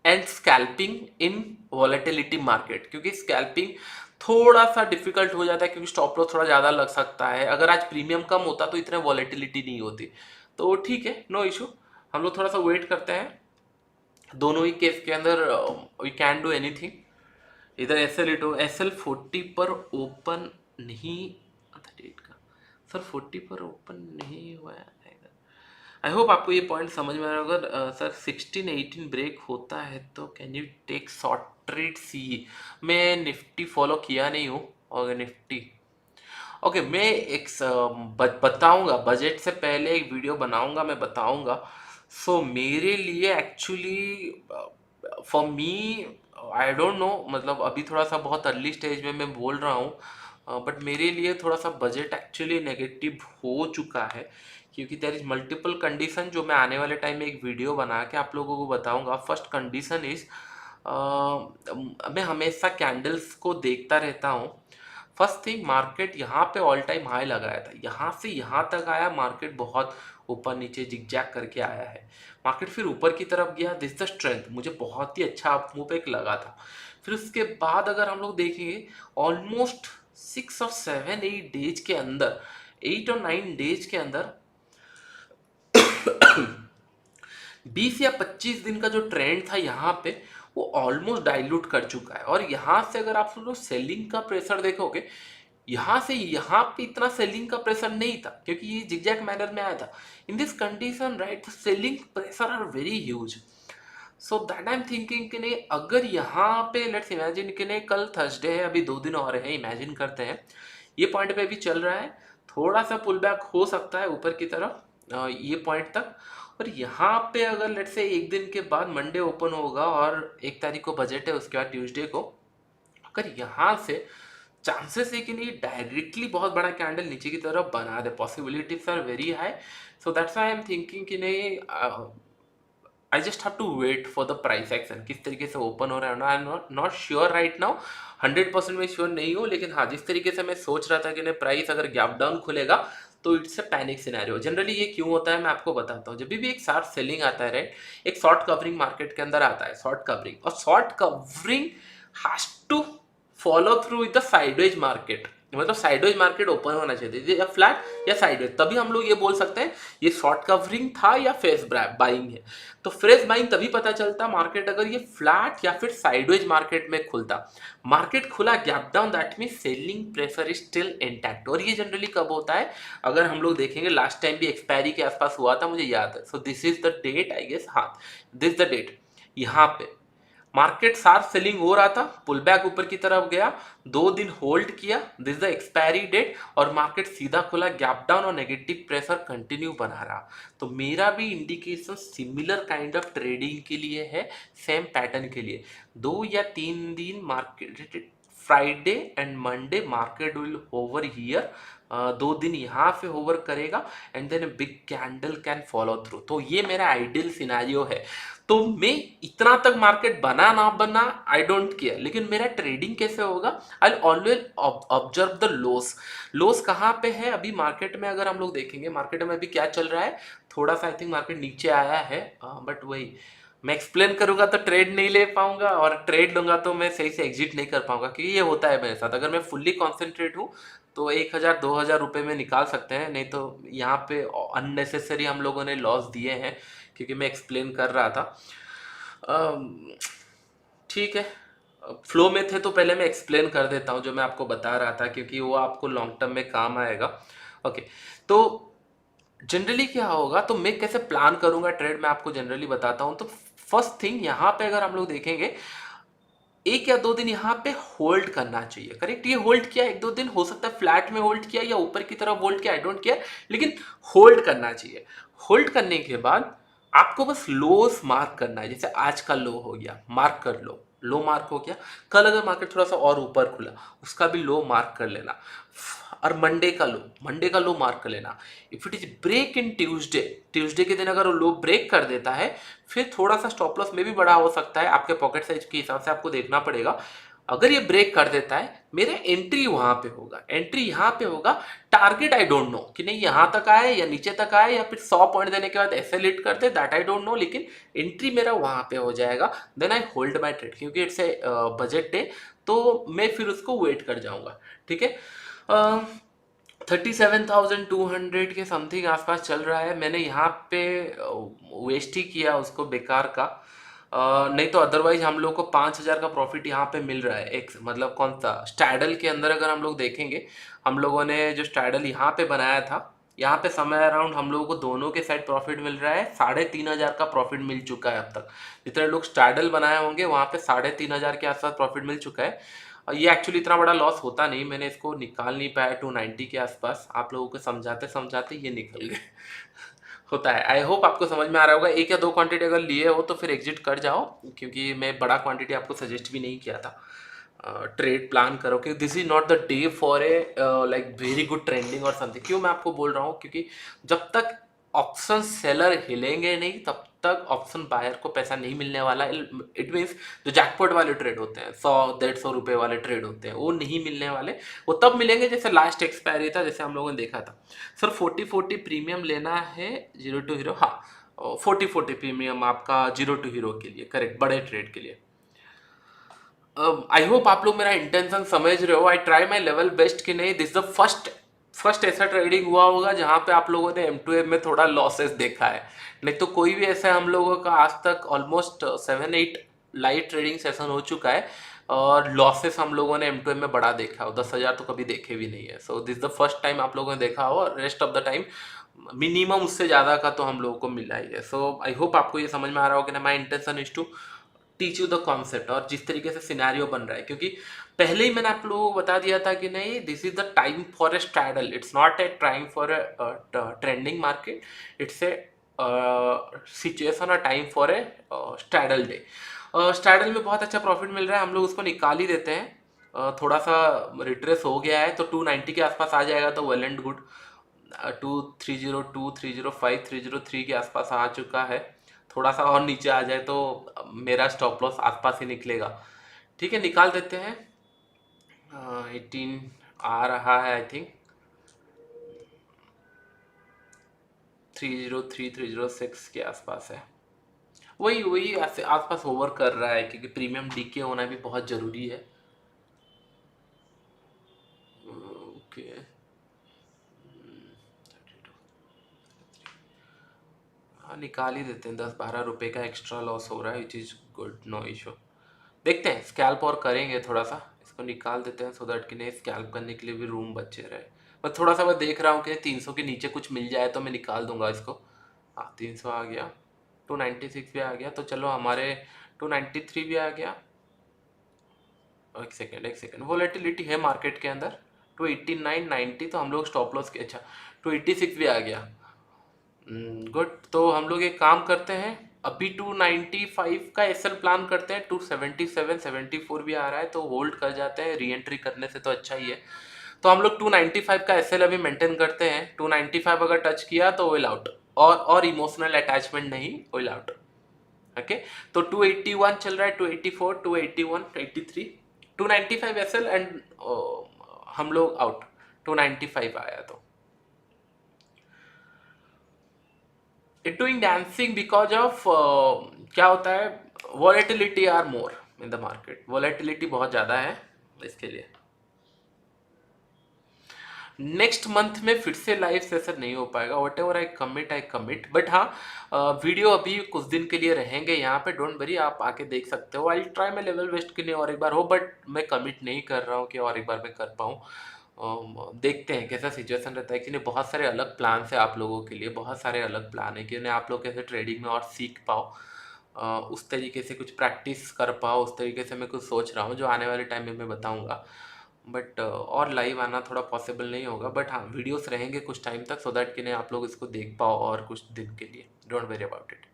and scalping in volatility market, क्योंकि स्कैल्पिंग थोड़ा सा डिफिकल्ट हो जाता है क्योंकि स्टॉप लॉस थोड़ा ज़्यादा लग सकता है। अगर आज प्रीमियम कम होता तो इतने वॉलेटिलिटी नहीं होती, तो ठीक है, नो इशू। हम लोग थोड़ा सा वेट करते हैं। दोनों ही केस के अंदर वी कैन डू एनीथिंग। इधर SL40 पर ओपन नहीं था डेट का, सर 40 पर ओपन नहीं हुआ है। आई होप आपको ये पॉइंट समझ में आ रहा होगा। सर 16-18 ब्रेक होता है तो can you take short trade see. मैं निफ्टी फॉलो किया नहीं हूँ, और निफ्टी ओके मैं एक बताऊंगा, बजट से पहले एक वीडियो बनाऊंगा, मैं बताऊंगा। सो मेरे लिए actually, for me, I don't no, मतलब अभी थोड़ा सा बहुत अर्ली स्टेज में मैं बोल रहा हूँ, बट मेरे लिए थोड़ा सा बजट एक्चुअली नेगेटिव हो चुका है, क्योंकि देयर इज मल्टीपल कंडीशन जो मैं आने वाले टाइम में एक वीडियो बना के आप लोगों को बताऊंगा। फर्स्ट कंडीशन इज, मैं हमेशा कैंडल्स को देखता रहता हूँ। फर्स्ट थिंग, मार्केट यहाँ पे ऑल टाइम हाई लगाया था, यहाँ से यहाँ तक आया, मार्केट बहुत ऊपर नीचे जिगजैग करके आया है। मार्केट फिर ऊपर की तरफ गया, दिस द स्ट्रेंथ, मुझे बहुत ही अच्छा अप मूव एक लगा था। फिर उसके बाद अगर हम लोग देखेंगे, ऑलमोस्ट 6 और 7 8 डेज के अंदर, 8 और 9 डेज के अंदर 20 या 25 दिन का जो ट्रेंड था यहाँ पे, वो ऑलमोस्ट डाइल्यूट कर चुका है। और यहाँ से अगर आप लोग सेलिंग का प्रेशर देखोगे, यहाँ से यहाँ पे इतना सेलिंग का प्रेशर नहीं था, क्योंकि ये जिगजैग मैनर में आया था। In this condition right, selling pressure are very huge. So that I am thinking कि नहीं, अगर यहाँ पे लेट्स इमेजिन कि नहीं, कल थर्सडे है, अभी 2 दिन और है, इमेजिन करते हैं ये पॉइंट पे भी चल रहा है, थोड़ा सा पुल बैक हो सकता है ऊपर की तरफ ये पॉइंट तक। और यहाँ पे अगर लेट्स से एक दिन के बाद मंडे ओपन होगा और 1 तारीख को बजट है, उसके बाद ट्यूसडे को, अगर यहाँ से चांसेस है कि नहीं डायरेक्टली बहुत बड़ा कैंडल नीचे की तरफ बना दे, possibilities are very high. So that's why I am thinking कि नहीं, I just have to wait for the price action, किस तरीके से ओपन हो रहा है। I am not sure right now, 100% में श्योर नहीं हूँ, लेकिन हाँ, जिस तरीके से मैं सोच रहा था कि नहीं प्राइस अगर गैप डाउन खुलेगा तो it's a panic scenario. Generally ये क्यों होता है मैं आपको बताता हूँ। जब भी एक शार्प सेलिंग आता है राइट, एक शॉर्ट कवरिंग मार्केट के अंदर आता है, शॉर्ट कवरिंग, और short covering has to follow through with the sideways market, मतलब साइडवेज मार्केट ओपन होना चाहिए, या फ्लैट या साइडवेज, तभी हम लोग ये बोल सकते हैं ये शॉर्ट कवरिंग था या फ्रेश बाइंग है। तो फ्रेश बाइंग तभी पता चलता मार्केट अगर ये फ्लैट या फिर साइडवेज मार्केट में खुलता। मार्केट खुला gap down, that mean selling pressure is still intact. और ये जनरली कब होता है, अगर हम लोग देखेंगे लास्ट टाइम भी एक्सपायरी के आसपास हुआ था, मुझे याद है। So this is the date I guess, हाँ दिस द डेट, यहाँ पे मार्केट शार्प सेलिंग हो रहा था, पुल बैक ऊपर की तरफ गया, 2 दिन होल्ड किया, दिस द एक्सपायरी डेट, और मार्केट सीधा खुला गैप डाउन और नेगेटिव प्रेशर कंटिन्यू बना रहा। तो मेरा भी indication similar kind of trading के लिए है, सेम पैटर्न के लिए। 2 या 3 दिन market, Friday and Monday market will hover here, 2 दिन यहाँ पे होवर करेगा, and then big candle can follow through. तो ये मेरा आइडियल सिनेरियो है। तो मैं इतना तक मार्केट बना ना बना आई डोंट केयर, लेकिन मेरा ट्रेडिंग कैसे होगा, I always observe the loss. Loss कहाँ पे है अभी मार्केट में, अगर हम लोग देखेंगे मार्केट में अभी क्या चल रहा है, थोड़ा सा आई थिंक मार्केट नीचे आया है, बट वही मैं एक्सप्लेन करूंगा तो ट्रेड नहीं ले पाऊंगा, और ट्रेड लूंगा तो मैं सही से एग्जिट नहीं कर पाऊंगा, क्योंकि ये होता है मेरे साथ। अगर मैं फुल्ली कॉन्सेंट्रेट हूँ तो 1,000-2,000 रुपये में निकाल सकते हैं, नहीं तो यहाँ पे अननेसेसरी हम लोगों ने लॉस दिए हैं, क्योंकि मैं एक्सप्लेन कर रहा था। ठीक है, फ्लो में थे तो पहले मैं एक्सप्लेन कर देता हूँ जो मैं आपको बता रहा था, क्योंकि वो आपको लॉन्ग टर्म में काम आएगा। ओके, तो जनरली क्या होगा, तो मैं कैसे प्लान करूंगा ट्रेड, मैं आपको जनरली बताता हूँ। तो फर्स्ट थिंग, यहाँ पे अगर हम लोग देखेंगे 1 या 2 दिन यहाँ पे होल्ड करना चाहिए, करेक्ट। ये होल्ड किया 1-2 दिन, हो सकता है फ्लैट में होल्ड किया या ऊपर की तरफ होल्ड किया, आई डोंट केयर, लेकिन होल्ड करना चाहिए। होल्ड करने के बाद आपको बस लोस मार्क करना है, जैसे आज का लो हो गया, मार्क कर लो, लो मार्क हो गया। कल अगर मार्केट थोड़ा सा और ऊपर खुला, उसका भी लो मार्क कर लेना, और मंडे का लो मार्क कर लेना। If it is break in Tuesday, Tuesday के दिन अगर वो लो ब्रेक कर देता है, फिर थोड़ा सा स्टॉप लॉस में भी बड़ा हो सकता है, आपके पॉकेट साइज के हिसाब से आपको देखना पड़ेगा। अगर ये ब्रेक कर देता है, मेरा एंट्री वहां पे होगा, एंट्री यहाँ पे होगा। टारगेट आई डोंट नो कि नहीं यहाँ तक आए या नीचे तक आए, या फिर 100 पॉइंट देने के बाद ऐसे लिट कर दे, दैट आई डोंट नो, लेकिन एंट्री मेरा वहां पे हो जाएगा। Then I hold my trade, क्योंकि इट्स ए बजट डे, तो मैं फिर उसको वेट कर जाऊंगा। ठीक है, 37,200 के समथिंग आसपास चल रहा है। मैंने यहाँ पे वेस्ट ही किया उसको, बेकार का। नहीं तो अदरवाइज हम लोग को 5,000 का प्रॉफिट यहाँ पे मिल रहा है। एक मतलब कौन सा स्टैडल के अंदर अगर हम लोग देखेंगे, हम लोगों ने जो स्टैडल यहाँ पे बनाया था, यहाँ पे समय अराउंड हम लोगों को दोनों के साइड प्रॉफिट मिल रहा है। 3,500 का प्रॉफिट मिल चुका है अब तक। जितने लोग स्टैडल बनाए होंगे वहाँ पे 3,500 के आसपास प्रॉफिट मिल चुका है। ये एक्चुअली इतना बड़ा लॉस होता नहीं, मैंने इसको निकाल नहीं पाया 290 के आसपास, आप लोगों को समझाते समझाते ये निकल गए। होता है। आई होप आपको समझ में आ रहा होगा। 1 या 2 क्वांटिटी अगर लिए हो तो फिर एग्जिट कर जाओ, क्योंकि मैं बड़ा क्वांटिटी आपको सजेस्ट भी नहीं किया था। ट्रेड प्लान करो, क्योंकि this is not the day for a like very good trending और समथिंग। क्यों मैं आपको बोल रहा हूँ, क्योंकि जब तक ऑप्शन सेलर हिलेंगे नहीं तब तक ऑप्शन बायर को पैसा नहीं मिलने वाला। इट मीन्स जो जैकपॉट वाले ट्रेड होते हैं, 100-150 रुपये वाले ट्रेड होते हैं, वो नहीं मिलने वाले। वो तब मिलेंगे जैसे लास्ट एक्सपायरी था, जैसे हम लोगों ने देखा था। सर 40-40 प्रीमियम लेना है जीरो टू हीरो, हाँ 40-40 प्रीमियम आपका जीरो टू हीरो के लिए, करेक्ट, बड़े ट्रेड के लिए। आई होप आप लोग मेरा इंटेंशन समझ रहे हो। I try my level best कि नहीं, दिस द फर्स्ट ऐसा ट्रेडिंग हुआ होगा जहां पे आप लोगों ने M2M में थोड़ा लॉसेस देखा है। नहीं तो कोई भी ऐसा हम लोगों का आज तक ऑलमोस्ट 7-8 लाइव ट्रेडिंग सेशन हो चुका है और लॉसेस हम लोगों ने M2M में बड़ा देखा हो। 10,000 तो कभी देखे भी नहीं है। So this the first time आप लोगों ने देखा हो, rest of the time minimum उससे ज़्यादा का तो हम लोगों को मिला ही है। सो आई होप आपको ये समझ में आ रहा हो कि ना, my intention is to teach you the concept और जिस तरीके से सिनेरियो बन रहा है, क्योंकि पहले ही मैंने आप लोगों को बता दिया था कि नहीं, this is the time for a straddle, it's not a time for a trending market, it's a situation और time for a straddle day. Straddle में बहुत अच्छा प्रॉफिट मिल रहा है, हम लोग उसको निकाल ही देते हैं। थोड़ा सा रिट्रेस हो गया है तो 290 के आसपास आ जाएगा तो वेल एंड गुड। 230, 305, 303 के आसपास आ चुका है। थोड़ा सा और नीचे आ जाए तो मेरा स्टॉप लॉस आसपास ही निकलेगा। ठीक है, निकाल देते हैं। 18 आ रहा है, आई थिंक 303, 306 के आसपास है। वही वही आसपास ओवर कर रहा है, क्योंकि प्रीमियम डीके होना भी बहुत ज़रूरी है। ओके, हाँ निकाल ही देते हैं। 10-12 रुपए का एक्स्ट्रा लॉस हो रहा है, which is good, no issue. देखते हैं, स्कैल्प और करेंगे थोड़ा सा, इसको निकाल देते हैं सो दैट कि नहीं स्कैल्प करने के लिए भी रूम बचे रहे। मैं थोड़ा सा मैं देख रहा हूँ कि 300 के नीचे कुछ मिल जाए तो मैं निकाल दूंगा इसको। हाँ 300 आ गया, 296 भी आ गया, तो चलो हमारे 293 भी आ गया। एक सेकेंड, वोलेटिलिटी है मार्केट के अंदर 289, 90, तो हम लोग स्टॉप लॉस के, अच्छा 286 भी आ गया। गुड, तो हम लोग एक काम करते हैं, अभी 295 का एसएल प्लान करते हैं। 277, 74 भी आ रहा है तो होल्ड कर जाते हैं, री एंट्री करने से तो अच्छा ही है। तो हम लोग 295 का एसएल अभी मेंटेन करते हैं। 295 अगर टच किया तो विल आउट, और इमोशनल अटैचमेंट नहीं, विल आउट। ओके, तो 281 चल रहा है, 284, 281, 83, 295 एसएल एंड हम लोग आउट। 295 आया तो it doing dancing because of क्या होता है, volatility are more in the market, volatility बहुत ज़्यादा है इसके लिए। नेक्स्ट मंथ में फिर से लाइव सेशन नहीं हो पाएगा, what ever I commit, but हाँ वीडियो अभी कुछ दिन के लिए रहेंगे यहाँ पे, डोंट वरी, आप आके देख सकते हो। I try my level best के लिए और एक बार हो, बट मैं कमिट नहीं कर रहा हूँ कि और एक बार मैं कर पाऊँ। देखते हैं कैसा सिचुएशन रहता है कि नहीं। बहुत सारे अलग प्लान है आप लोगों के लिए, बहुत सारे अलग प्लान है कि उन्हें आप लोग कैसे ट्रेडिंग में और सीख पाओ, उस तरीके से कुछ प्रैक्टिस कर पाओ, उस तरीके से मैं कुछ सोच रहा हूँ जो आने वाले टाइम में मैं बताऊँगा। बट और लाइव आना थोड़ा पॉसिबल नहीं होगा, बट हाँ वीडियोस रहेंगे कुछ टाइम तक सो दैट कि नहीं आप लोग इसको देख पाओ और कुछ दिन के लिए, डोंट वेरी अबाउट इट।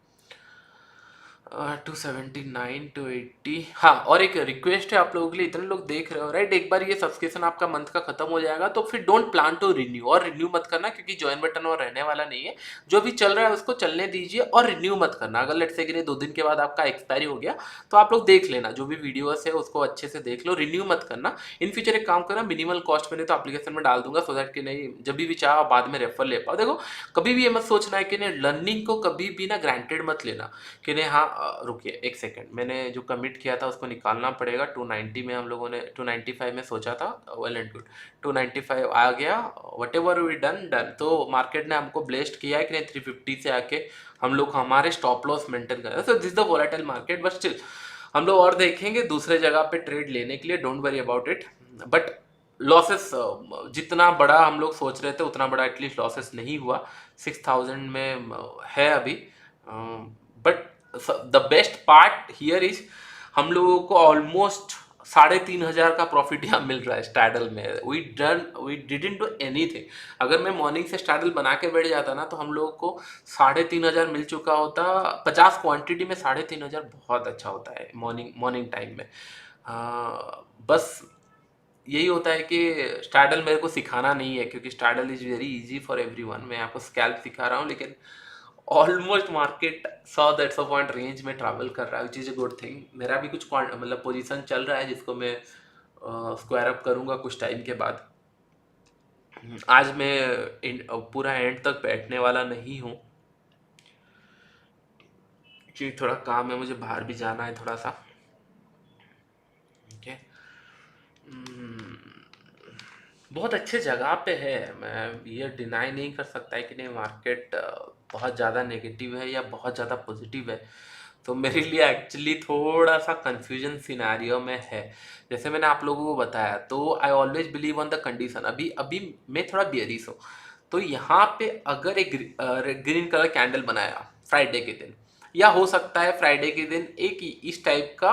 279, 280, हाँ और एक रिक्वेस्ट है आप लोगों के लिए, इतने लोग देख रहे हो राइट, एक बार ये सब्सक्रिप्शन आपका मंथ का खत्म हो जाएगा तो फिर डोंट प्लान टू रिन्यू, और रिन्यू मत करना क्योंकि ज्वाइन बटन और रहने वाला नहीं है। जो भी चल रहा है उसको चलने दीजिए और रिन्यू मत करना। अगर लेट से कि 2 दिन के बाद आपका एक्सपायरी हो गया तो आप लोग देख लेना, जो भी वीडियोस है उसको अच्छे से देख लो, रिन्यू मत करना। इन फ्यूचर एक काम करना, मिनिमल कॉस्ट में नहीं तो एप्लीकेशन में डाल दूंगा सो दैट कि नहीं जब भी चाहो बाद में रेफर ले पाओ। देखो कभी भी ये मत सोचना है कि नहीं, लर्निंग को कभी भी ना ग्रांटेड मत लेना कि नहीं। हाँ रुकिए एक सेकंड, मैंने जो कमिट किया था उसको निकालना पड़ेगा। 290 में हम लोगों ने 295 में सोचा था, वेल एंड गुड 295 आ गया, वट एवर वी डन। तो मार्केट ने हमको ब्लेस्ड किया है कि नहीं, 350 से आके हम लोग हमारे स्टॉप लॉस मेंटेन कर रहे हैं। सो this the volatile market, but still हम लोग और देखेंगे दूसरे जगह पे ट्रेड लेने के लिए, don't worry about it. But losses जितना बड़ा हम लोग सोच रहे थे उतना बड़ा एटलीस्ट लॉसेस नहीं हुआ। 6000 में है अभी, but the best part here is हम लोगों को ऑलमोस्ट 3,500 का प्रॉफिट यहाँ मिल रहा है स्ट्रैडल में। We didn't do anything. अगर मैं मॉर्निंग से स्ट्रैडल बना के बैठ जाता ना तो हम लोगों को 3,500 मिल चुका होता। 50 क्वांटिटी में 3,500 बहुत अच्छा होता है मॉर्निंग टाइम में। बस यही होता है कि स्ट्रैडल मेरे को सिखाना नहीं है, क्योंकि straddle is very easy for everyone. मैं आपको स्कैल्प सिखा रहा हूँ, लेकिन ऑलमोस्ट मार्केट 100-150 पॉइंट रेंज में ट्रैवल कर रहा है, which is a good thing. मेरा भी कुछ मतलब पोजीशन चल रहा है जिसको मैं स्क्वायर अप करूंगा कुछ टाइम के बाद। आज मैं पूरा एंड तक बैठने वाला नहीं हूँ कि थोड़ा काम है, मुझे बाहर भी जाना है थोड़ा सा। ओके। बहुत अच्छे जगह पे है, मैं ये डिनाई नहीं कर सकता है कि नहीं मार्केट बहुत ज़्यादा नेगेटिव है या बहुत ज़्यादा पॉजिटिव है। तो मेरे लिए एक्चुअली थोड़ा सा कंफ्यूजन सिनारियो में है। जैसे मैंने आप लोगों को बताया, तो I always believe on the condition. अभी अभी मैं थोड़ा बियरिश हूँ, तो यहाँ पे अगर एक ग्रीन कलर कैंडल बनाया फ्राइडे के दिन, या हो सकता है फ्राइडे के दिन एक इस टाइप का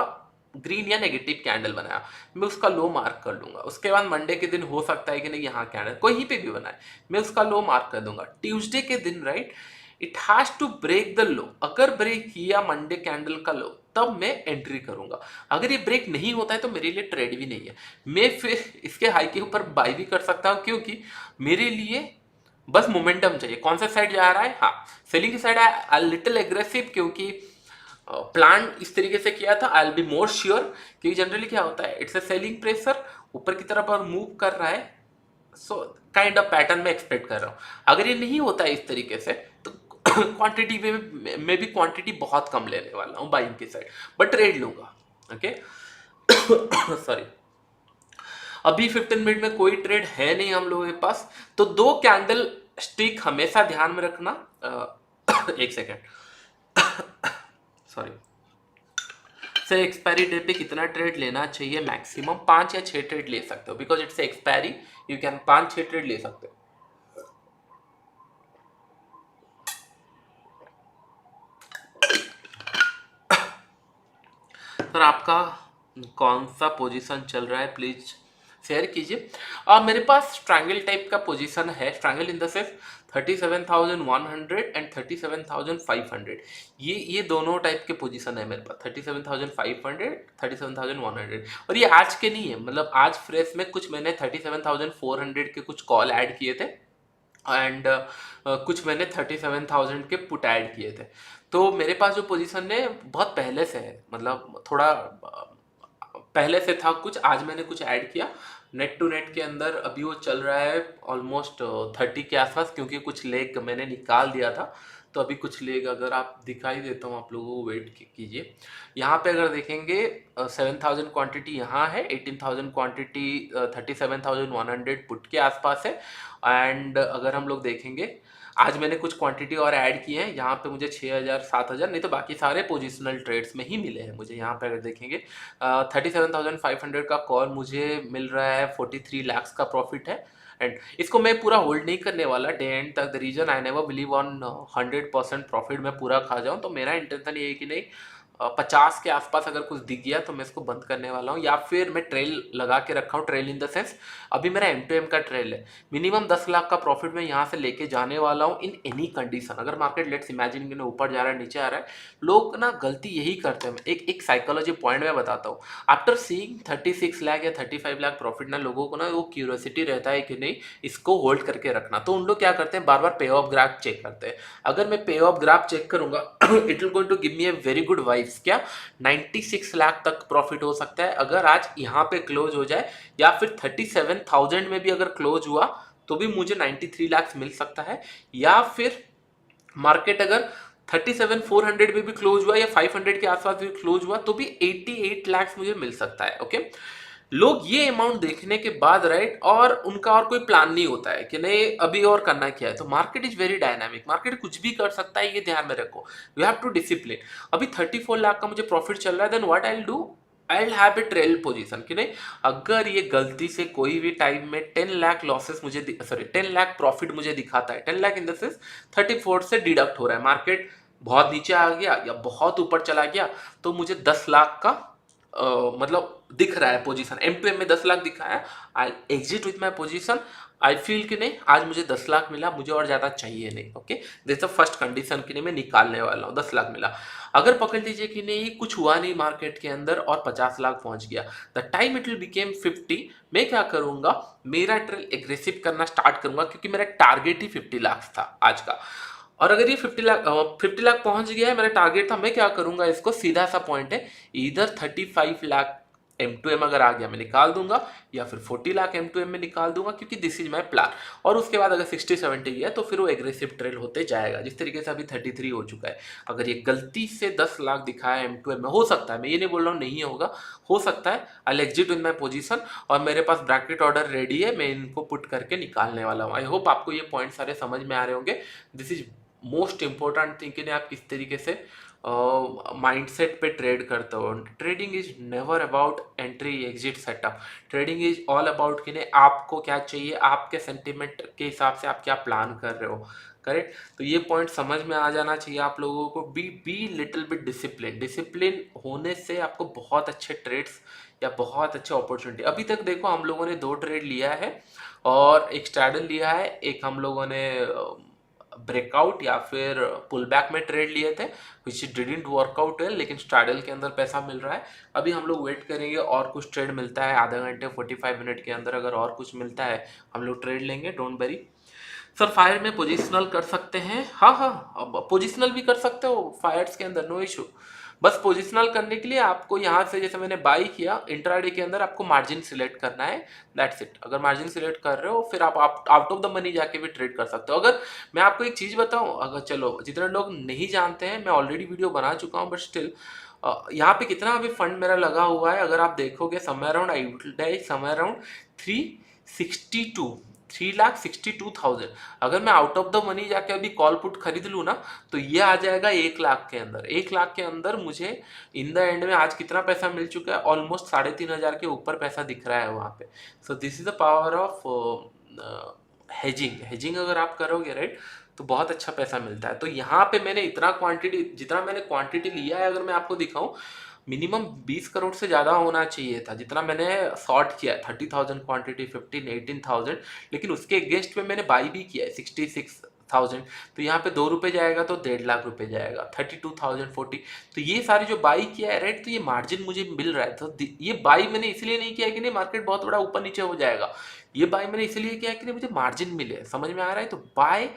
ग्रीन या नेगेटिव कैंडल बनाया, मैं उसका लो मार्क कर लूंगा। उसके बाद मंडे के दिन हो सकता है कि नहीं यहाँ कैंडल कहीं पे भी बनाए, मैं उसका लो मार्क कर दूंगा। ट्यूसडे के दिन right, it has to break the low. अगर ब्रेक किया मंडे कैंडल का लो, तब मैं एंट्री करूंगा। अगर ये ब्रेक नहीं होता है तो मेरे लिए ट्रेड भी नहीं है। मैं फिर इसके हाई के ऊपर बाय भी कर सकता हूँ, क्योंकि मेरे लिए बस मोमेंटम चाहिए। कौन सा साइड जा रहा है, हाँ सेलिंग की साइड है, लिटिल एग्रेसिव, क्योंकि प्लान इस तरीके से किया था। I will be more sure, क्योंकि जनरली क्या होता है, इट्स अ सेलिंग प्रेशर ऊपर की तरफ और मूव कर रहा है, सो काइंड ऑफ पैटर्न में एक्सपेक्ट कर रहा हूँ। अगर ये नहीं होता है इस तरीके से, तो क्वांटिटी में भी क्वांटिटी बहुत कम लेने वाला हूँ बाइंग की साइड, बट ट्रेड लूंगा। ओके। सॉरी। अभी 15 मिनट में कोई ट्रेड है नहीं हम लोगों के पास, तो दो कैंडल स्टिक हमेशा ध्यान में रखना। एक सेकेंड, सॉरी। से एक्सपायरी डेट पे कितना ट्रेड लेना चाहिए, मैक्सिमम 5 या 6 ट्रेड ले सकते हो, because it's expiry, you can 5-6 trade ले सकते हो। सर आपका कौन सा पोजीशन चल रहा है, प्लीज शेयर कीजिए। मेरे पास ट्रायंगल टाइप का पोजीशन है, triangle in the sense 37,100 and 37,500। ये दोनों टाइप के पोजीशन है मेरे पास, 37,500, 37,100। और ये आज के नहीं है, मतलब आज फ्रेश में कुछ मैंने 37,400 के कुछ कॉल ऐड किए थे, एंड कुछ मैंने 37,000 के पुट ऐड किए थे। तो मेरे पास जो पोजीशन है बहुत पहले से है, मतलब थोड़ा पहले से था कुछ, आज मैंने कुछ ऐड किया। नेट टू नेट के अंदर अभी वो चल रहा है ऑलमोस्ट 30 के आसपास, क्योंकि कुछ लेग मैंने निकाल दिया था। तो अभी कुछ लेग अगर आप दिखाई देता हूँ आप लोगों को, वेट कीजिए। यहाँ पे अगर देखेंगे 7,000 क्वांटिटी यहाँ है, 18,000 क्वांटिटी 37,100 पुट के आसपास है। एंड अगर हम लोग देखेंगे आज मैंने कुछ क्वांटिटी और ऐड की है, यहाँ पे मुझे 6,000 7,000, नहीं तो बाकी सारे पोजिशनल ट्रेड्स में ही मिले हैं मुझे। यहाँ पे अगर देखेंगे 37,500 का कॉल मुझे मिल रहा है, 43 लाख का प्रॉफिट है। एंड इसको मैं पूरा होल्ड नहीं करने वाला डे एंड तक। The reason I never believe on 100% profit में पूरा खा जाऊँ। तो मेरा इंटेंशन ये है कि नहीं 50 के आसपास अगर कुछ दिख गया तो मैं इसको बंद करने वाला हूँ, या फिर मैं ट्रेल लगा के रखा हूँ। ट्रेल इन द सेंस अभी मेरा M2M का ट्रेल है, मिनिमम 10 लाख का प्रॉफिट मैं यहाँ से लेके जाने वाला हूँ इन एनी कंडीशन। अगर मार्केट लेट्स इमेजिन कि ऊपर जा रहा है नीचे आ रहा है, लोग ना गलती यही करते हैं। एक एक साइकोलॉजी पॉइंट में बताता हूँ। आफ्टर सीइंग 36 लाख या 35 लाख प्रॉफिट ना, लोगों को ना वो क्यूरियोसिटी रहता है कि नहीं इसको होल्ड करके रखना। तो उन लोग क्या करते हैं, बार बार पे ऑफ ग्राफ चेक करते हैं। अगर मैं पे ऑफ ग्राफ चेक करूंगा it will going to give me a very good vibes. क्या 96 लाख तक प्रॉफिट हो सकता है अगर आज यहाँ पे क्लोज हो जाए, या फिर 37,000 में भी अगर क्लोज हुआ तो भी मुझे 93 लाख मिल सकता है। या फिर मार्केट अगर 37,400 में भी क्लोज हुआ या 500 के आसपास भी क्लोज हुआ तो भी 88 लाख मुझे मिल सकता है। ओके। लोग ये अमाउंट देखने के बाद राइट, और उनका और कोई प्लान नहीं होता है कि नहीं अभी और करना क्या है। तो market is very dynamic, market कुछ भी कर सकता है, ये ध्यान में रखो। You have to discipline. अभी 34 लाख का मुझे प्रॉफिट चल रहा है, then what I will do, I will have a trail position कि नहीं। अगर ये गलती से कोई भी टाइम में 10 लाख लॉसेस मुझे, सॉरी 10 लाख प्रॉफिट मुझे दिखाता है, 10 लाख इन द सेंस 34 से डिडक्ट हो रहा है, मार्केट बहुत नीचे आ गया या बहुत ऊपर चला गया, तो मुझे 10 लाख का मतलब दिख रहा है पोजीशन। M2M में 10 लाख दिखा है, I exit with my position. I feel कि नहीं आज मुझे 10 लाख मिला, मुझे और ज्यादा चाहिए नहीं। Okay, this the first condition कि नहीं मैं निकालने वाला हूँ, 10 लाख मिला। अगर पकड़ लीजिए कि नहीं कुछ हुआ नहीं मार्केट के अंदर और 50 लाख पहुंच गया, the time it will became 50, मैं क्या करूंगा, मेरा ट्रेल एग्रेसिव करना स्टार्ट करूंगा, क्योंकि मेरा टारगेट ही 50 लाख था आज का। और अगर ये 50 लाख पहुंच गया है, मेरा टारगेट था, मैं क्या करूंगा, इसको सीधा सा पॉइंट है, इधर 35 लाख M2M अगर आ गया मैं निकाल दूंगा, या फिर 40 लाख M2M में निकाल दूंगा, क्योंकि दिस इज माई प्लान। और उसके बाद अगर 60-70 गया तो फिर वो एग्रेसिव ट्रेल होते जाएगा, जिस तरीके से अभी 33 हो चुका है। अगर ये गलती से 10 लाख दिखाया M2M में, हो सकता है, मैं ये नहीं बोल रहा हूँ नहीं होगा, हो सकता है, I exit in my position, और मेरे पास ब्रैकेट ऑर्डर रेडी है, मैं इनको पुट करके निकालने वाला हूँ। आई होप आपको ये पॉइंट सारे समझ में आ रहे होंगे। This is most important thing कि आप किस तरीके से माइंडसेट पे ट्रेड करते हो। Trading is never about entry exit setup, trading is all about कि नहीं आपको क्या चाहिए, आपके सेंटिमेंट के हिसाब से आप क्या प्लान कर रहे हो, करेक्ट। तो ये पॉइंट समझ में आ जाना चाहिए आप लोगों को। Be little bit discipline, discipline होने से आपको बहुत अच्छे ट्रेड्स या बहुत अच्छे अपॉर्चुनिटी। अभी तक देखो हम लोगों ने 2 ट्रेड लिया है, और एक स्ट्रैडल लिया है, एक हम लोगों ने ब्रेकआउट या फिर पुल बैक में ट्रेड लिए थे, विच डिडंट वर्कआउट वेल, लेकिन स्ट्रैडल के अंदर पैसा मिल रहा है। अभी हम लोग वेट करेंगे, और कुछ ट्रेड मिलता है आधा घंटे 45 मिनट के अंदर, अगर और कुछ मिलता है हम लोग ट्रेड लेंगे, डोंट वरी। सर फायर में पोजिशनल कर सकते हैं, हाँ हाँ, अब पोजिशनल भी कर सकते हो फायर्स के अंदर, नो इशू। बस पोजिशनल करने के लिए आपको यहाँ से, जैसे मैंने बाई किया, इंट्राडे के अंदर आपको मार्जिन सिलेक्ट करना है, दैट्स इट। अगर मार्जिन सिलेक्ट कर रहे हो, फिर आप आउट ऑफ द मनी जाके भी ट्रेड कर सकते हो। अगर मैं आपको एक चीज़ बताऊं, अगर चलो जितने लोग नहीं जानते हैं, मैं ऑलरेडी वीडियो बना चुका हूँ, बट स्टिल यहाँ पे कितना अभी फंड मेरा लगा हुआ है, अगर आप देखोगे समवेयर अराउंड, आई यूटिलाइज समवेयर अराउंड 362 3,62,000। अगर मैं आउट ऑफ द मनी जाके अभी कॉल पुट खरीद लूँ ना, तो ये आ जाएगा 1 लाख के अंदर। 1 लाख के अंदर मुझे इन द एंड में आज कितना पैसा मिल चुका है, ऑलमोस्ट 3,500 के ऊपर पैसा दिख रहा है वहाँ पे। सो this is the power of hedging. Hedging अगर आप करोगे, राइट, तो बहुत अच्छा पैसा मिलता है। तो यहाँ पे मैंने इतना क्वांटिटी, जितना मैंने क्वांटिटी लिया है, अगर मैं आपको दिखाऊं, मिनिमम 20 करोड़ से ज़्यादा होना चाहिए था जितना मैंने शॉर्ट किया है। 30,000 क्वांटिटी, 15-18,000, लेकिन उसके अगेंस्ट में मैंने बाई भी किया है 66,000। तो यहाँ पे 2 रुपये जाएगा तो 1.5 लाख रुपये जाएगा, 32,000, 40। तो ये सारी जो बाई किया है, राइट, तो ये मार्जिन मुझे मिल रहा है। तो ये बाई मैंने इसलिए नहीं किया कि नहीं मार्केट बहुत बड़ा ऊपर नीचे हो जाएगा, ये बाई मैंने इसलिए किया कि नहीं मुझे मार्जिन मिले। समझ में आ रहा है? तो by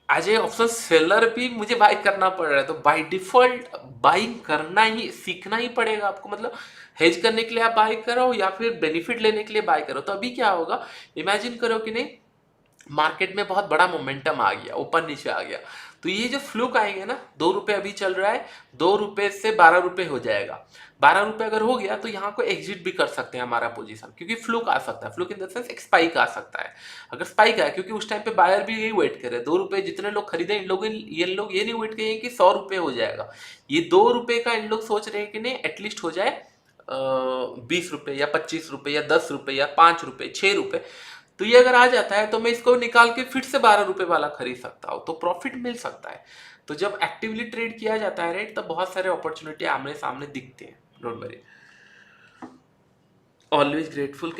as a option seller भी मुझे बाई करना पड़ रहा है, तो बाय डिफॉल्ट बाइंग करना ही सीखना ही पड़ेगा आपको। मतलब हेज करने के लिए आप बाय करो, या फिर बेनिफिट लेने के लिए बाय करो। तो अभी क्या होगा, इमेजिन करो कि नहीं मार्केट में बहुत बड़ा मोमेंटम आ गया, ऊपर नीचे आ गया, तो ये जो फ्लूक आएंगे ना, 2 रुपये अभी चल रहा है, 2 रुपये से 12 रुपये हो जाएगा। 12 रुपये अगर हो गया तो यहाँ को एग्जिट भी कर सकते हैं हमारा पोजीशन, क्योंकि फ्लूक आ सकता है। फ्लूक इन द सेंस एक स्पाइक आ सकता है। अगर स्पाइक आया, क्योंकि उस टाइम पे बायर भी यही वेट करे, 2 रुपये जितने लोग खरीदे, इन लोग ये नहीं वेट करेंगे कि 100 रुपये हो जाएगा। ये 2 रुपये का इन लोग सोच रहे हैं कि नहीं एटलीस्ट हो जाए 20 रुपये या 25 रुपये या 10 रुपये या 5 रुपये, 6 रुपये। तो ये अगर आ जाता है तो मैं इसको निकाल के फिर से 12 रुपये वाला खरीद सकता हूँ, तो प्रॉफिट मिल सकता है। तो जब एक्टिवली ट्रेड किया जाता है, राइट, तब बहुत सारे अपॉर्चुनिटी आमने सामने दिखते हैं, don't worry. Always grateful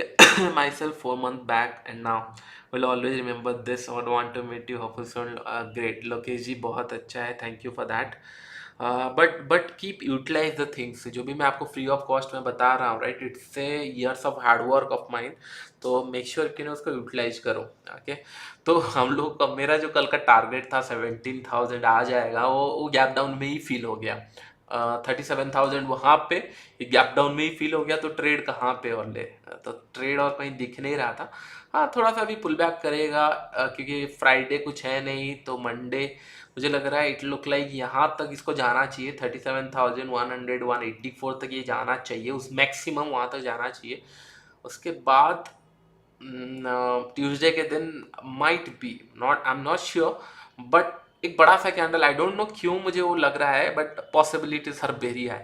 myself 4 months back and now will always remember this और want to meet you hopefully soon। Great Lokesh ji, बहुत अच्छा है, thank you for that. But keep utilise the things, जो भी मैं आपको फ्री ऑफ कॉस्ट में बता रहा हूँ, right, it's a years of hard work of mind, तो मेक श्योर कि उसको यूटिलाइज करो। ओके, तो हम लोग का, मेरा जो कल का टारगेट था 17,000 आ जाएगा, वो गैप डाउन में ही फील हो गया। 37,000 वहाँ पे गैप डाउन में ही फील हो गया, तो ट्रेड कहाँ पे और ले, तो ट्रेड और कहीं दिख नहीं रहा था। हाँ, थोड़ा सा अभी पुल बैक करेगा, क्योंकि फ्राइडे कुछ है नहीं, तो मंडे मुझे लग रहा है इट लुक लाइक यहाँ तक इसको जाना चाहिए, 37,100 184 तक ये जाना चाहिए, उस मैक्सिमम वहाँ तक जाना चाहिए। उसके बाद ट्यूसडे के दिन might be, not, I am not sure, but एक बड़ा सा कैंडल, आई डोंट नो क्यों मुझे वो लग रहा है, but possibilities are very high.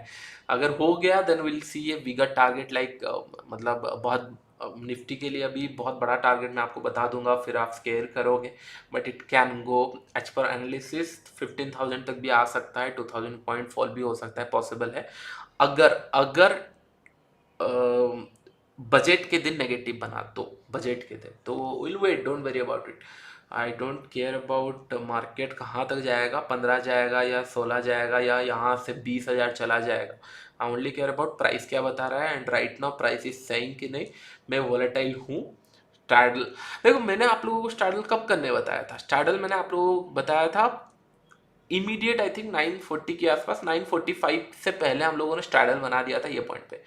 अगर हो गया then will see a bigger target, like मतलब बहुत निफ्टी के लिए अभी बहुत बड़ा टारगेट मैं आपको बता दूंगा, फिर आप स्केयर करोगे, but it can go as per analysis 15,000 तक भी आ सकता है, 2,000 पॉइंट फॉल भी हो सकता है, पॉसिबल है। अगर अगर बजट के दिन नेगेटिव बना, तो बजट के दिन तो will wait, don't worry about it. I don't care about market कहाँ तक जाएगा, 15 जाएगा या 16 जाएगा या यहाँ से 20,000 चला जाएगा। I only care about price क्या बता रहा है, and right now price is saying कि नहीं मैं वोलेटाइल हूँ, स्ट्रैडल, देखो मैंने आप लोगों को स्ट्रैडल कब करने बताया था? स्ट्रैडल मैंने आप लोगों को बताया था इमीडिएट, आई थिंक 940 के आसपास, 945 से पहले हम लोगों ने स्ट्रैडल बना दिया था ये पॉइंट पे।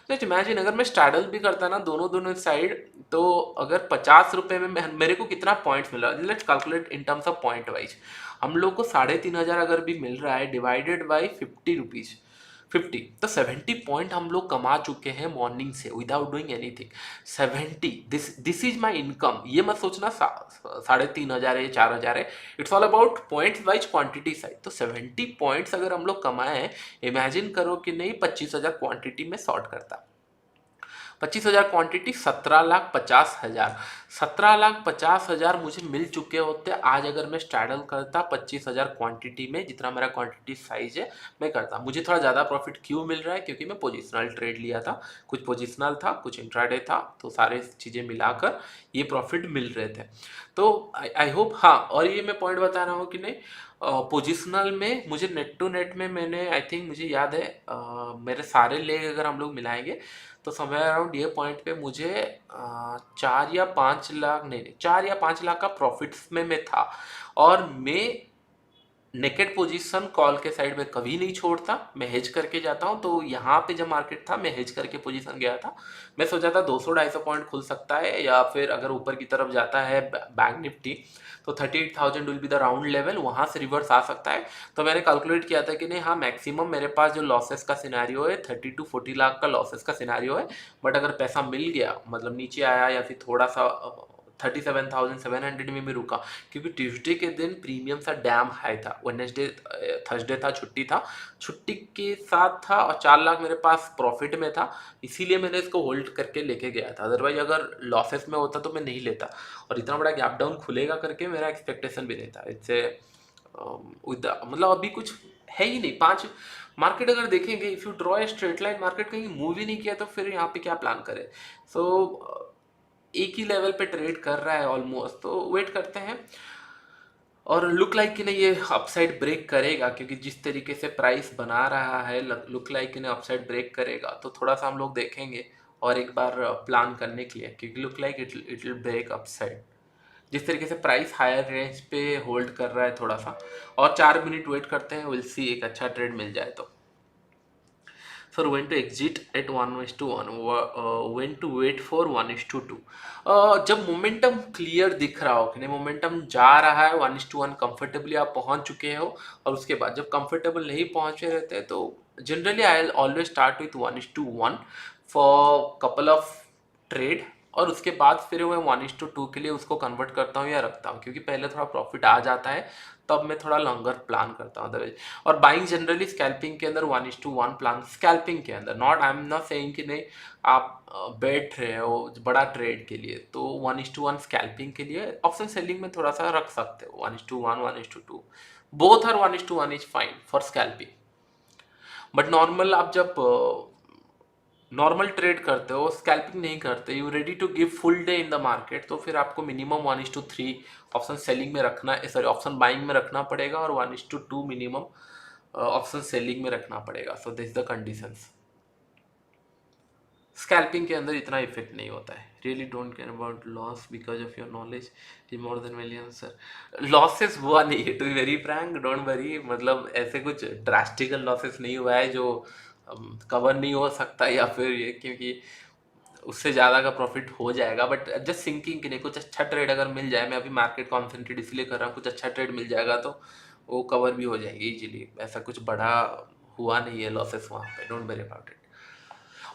तो इमेजिन अगर मैं स्ट्रैडल भी करता ना दोनों दोनों साइड, तो अगर 50 रुपए में मेरे को कितना पॉइंट्स मिल रहा है, let's calculate in terms of point wise. हम लोग को 3,500 अगर भी मिल रहा है डिवाइडेड बाई 50 रुपीज, 50, तो 70 पॉइंट हम लोग कमा चुके हैं मॉर्निंग से without doing anything. 70, this this is my income. ये मत सोचना 3,500 है 4,000 है, it's all about point wise quantity side. तो 70 पॉइंट्स अगर हम लोग कमाए हैं, इमेजिन करो कि नहीं 25,000 क्वांटिटी में सॉर्ट करता। 25,000 क्वांटिटी, 17,50,000, 17,50,000 मुझे मिल चुके होते आज अगर मैं स्ट्रैडल करता 25,000 क्वांटिटी में, जितना मेरा क्वांटिटी साइज है मैं करता। मुझे थोड़ा ज़्यादा प्रॉफिट क्यों मिल रहा है? क्योंकि मैं पोजिशनल ट्रेड लिया था, कुछ पोजिशनल था कुछ इंट्राडे था, तो सारे चीज़ें मिलाकर ये प्रॉफिट मिल रहे थे। तो आई होप, हाँ, और ये मैं पॉइंट बता रहा हूँ कि नहीं, पोजिशनल में मुझे नेट टू नेट में मैंने आई थिंक मुझे याद है मेरे सारे लेग अगर हम लोग मिलाएंगे तो समवेयर अराउंड ये पॉइंट पे मुझे 4 या 5 लाख, नहीं 4 या 5 लाख का प्रॉफिट्स में मैं था। और मैं नेकेड पोजीशन कॉल के साइड में कभी नहीं छोड़ता, मैं हेज करके जाता हूँ। तो यहाँ पे जब मार्केट था मैं हेज करके पोजीशन गया था, मैं सोचा था 200-250 पॉइंट खुल सकता है, या फिर अगर ऊपर की तरफ जाता है बैंक निफ्टी तो 38,000 will be the round level, वहाँ से रिवर्स आ सकता है। तो मैंने कैलकुलेट किया था कि नहीं, हाँ मैक्सिमम मेरे पास जो लॉसेस का सिनेरियो है 30 to 40 लाख का लॉसेस का सिनेरियो है। बट अगर पैसा मिल गया, मतलब नीचे आया या फिर थोड़ा सा 37,700 में भी रुका, क्योंकि ट्यूसडे के दिन प्रीमियम सा डैम हाई था, वेडनेसडे थर्सडे था, छुट्टी था, छुट्टी के साथ था, और 4 लाख मेरे पास प्रॉफिट में था, इसीलिए मैंने इसको होल्ड करके लेके गया था। अदरवाइज अगर लॉसेस में होता तो मैं नहीं लेता, और इतना बड़ा गैप डाउन खुलेगा करके मेरा एक्सपेक्टेशन भी नहीं था। इससे मतलब अभी कुछ है ही नहीं। पांच मार्केट अगर देखेंगे, if you draw a straight line, market कहीं मूव ही नहीं किया तो फिर यहाँ पे क्या प्लान करें? सो एक ही लेवल पे ट्रेड कर रहा है ऑलमोस्ट, तो वेट करते हैं। और लुक लाइक कि नहीं ये अपसाइड ब्रेक करेगा, क्योंकि जिस तरीके से प्राइस बना रहा है लुक लाइक कि नहीं अपसाइड ब्रेक करेगा, तो थोड़ा सा हम लोग देखेंगे और एक बार प्लान करने के लिए, क्योंकि look like it will break upside. जिस तरीके से प्राइस हायर रेंज पे होल्ड कर रहा है थोड़ा सा, और 4 मिनट वेट करते हैं, विल सी एक अच्छा ट्रेड मिल जाए तो। So when to exit at 1:1, when to wait for 1:2। जब मोमेंटम क्लियर दिख रहा हो कि नहीं, मोमेंटम जा रहा है 1:1, कंफर्टेबली आप पहुंच चुके हो, और उसके बाद जब कंफर्टेबल नहीं पहुंचे रहते तो generally I always start with 1:1 for couple of trade, और उसके बाद फिर मैं 1:2 के लिए उसको कन्वर्ट करता हूँ या रखता हूँ, क्योंकि पहले थोड़ा प्रॉफिट आ जाता है तब मैं थोड़ा लॉन्गर प्लान करता हूँ अदरवाइज। और बाइंग जनरली स्कैल्पिंग के अंदर 1:1 प्लान, स्कैल्पिंग के अंदर, not I am not saying कि नहीं आप बैठ रहे हो बड़ा ट्रेड के लिए, तो 1:1 स्कैल्पिंग के लिए, ऑप्शन सेलिंग में थोड़ा सा रख सकते हो 1:1, 1:2, both are 1:1 is fine for scalping. But normal आप जब नॉर्मल ट्रेड करते हो, स्कैल्पिंग नहीं करते, you ready to give full day in the market, तो फिर आपको मिनिमम 1:3 ऑप्शन सेलिंग में रखना, सॉरी ऑप्शन बाइंग में रखना पड़ेगा, और 1:2 मिनिमम ऑप्शन सेलिंग में रखना पड़ेगा। So this the conditions. Scalping के अंदर इतना इफेक्ट नहीं होता है। Really don't care about loss because of your knowledge more than million. Sir losses हुआ नहीं है, to be very frank, don't worry, मतलब ऐसे कुछ ड्रास्टिकल लॉसेस नहीं हुआ है जो कवर नहीं हो सकता, या फिर ये, क्योंकि उससे ज़्यादा का प्रॉफिट हो जाएगा। बट जस्ट थिंकिंग कि नहीं कुछ अच्छा ट्रेड अगर मिल जाए, मैं अभी मार्केट कॉन्सेंट्रेट इसलिए कर रहा हूँ, कुछ अच्छा ट्रेड मिल जाएगा तो वो कवर भी हो जाएगी इजीली। ऐसा कुछ बड़ा हुआ नहीं है लॉसेस वहाँ पे, don't worry about it.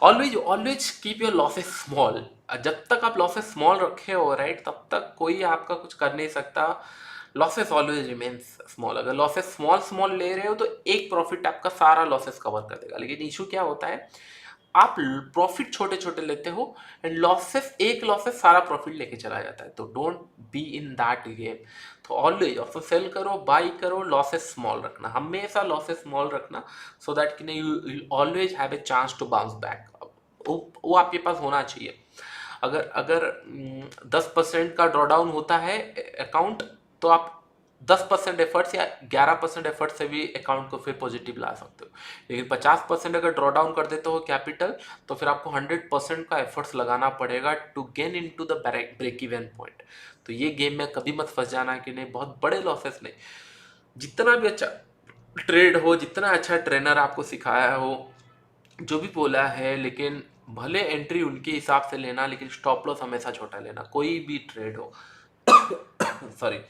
Always always keep your losses small. जब तक आप लॉसेस स्मॉल रखे हो राइट, तब तक कोई आपका कुछ कर नहीं सकता। Losses always remains small. अगर लॉसेस स्मॉल स्मॉल ले रहे हो तो एक प्रॉफिट आपका सारा लॉसेस कवर कर देगा। लेकिन इशू क्या होता है, आप प्रॉफिट छोटे छोटे लेते हो एंड लॉसेस, एक लॉसेस सारा प्रॉफिट लेके चला जाता है, तो don't be in that game. तो ऑलवेज ऑप्शन सेल करो, बाई करो, लॉसेस स्मॉल रखना, हमेशा लॉसेस स्मॉल रखना, सो दैट कि you always have a chance to bounce back. वो आपके पास होना चाहिए। अगर अगर 10% का ड्रॉडाउन होता है अकाउंट, तो आप 10% एफर्ट्स या 11% एफर्ट से भी अकाउंट को फिर पॉजिटिव ला सकते हो। लेकिन 50% अगर ड्रॉ डाउन कर देते हो कैपिटल, तो फिर आपको 100% का एफर्ट्स लगाना पड़ेगा to gain in to the break even point. तो ये गेम में कभी मत फंस जाना कि नहीं बहुत बड़े लॉसेस नहीं। जितना भी अच्छा ट्रेड हो, जितना अच्छा ट्रेनर आपको सिखाया हो, जो भी बोला है, लेकिन भले एंट्री उनके हिसाब से लेना, लेकिन स्टॉप लॉस हमेशा छोटा लेना, कोई भी ट्रेड हो। सॉरी।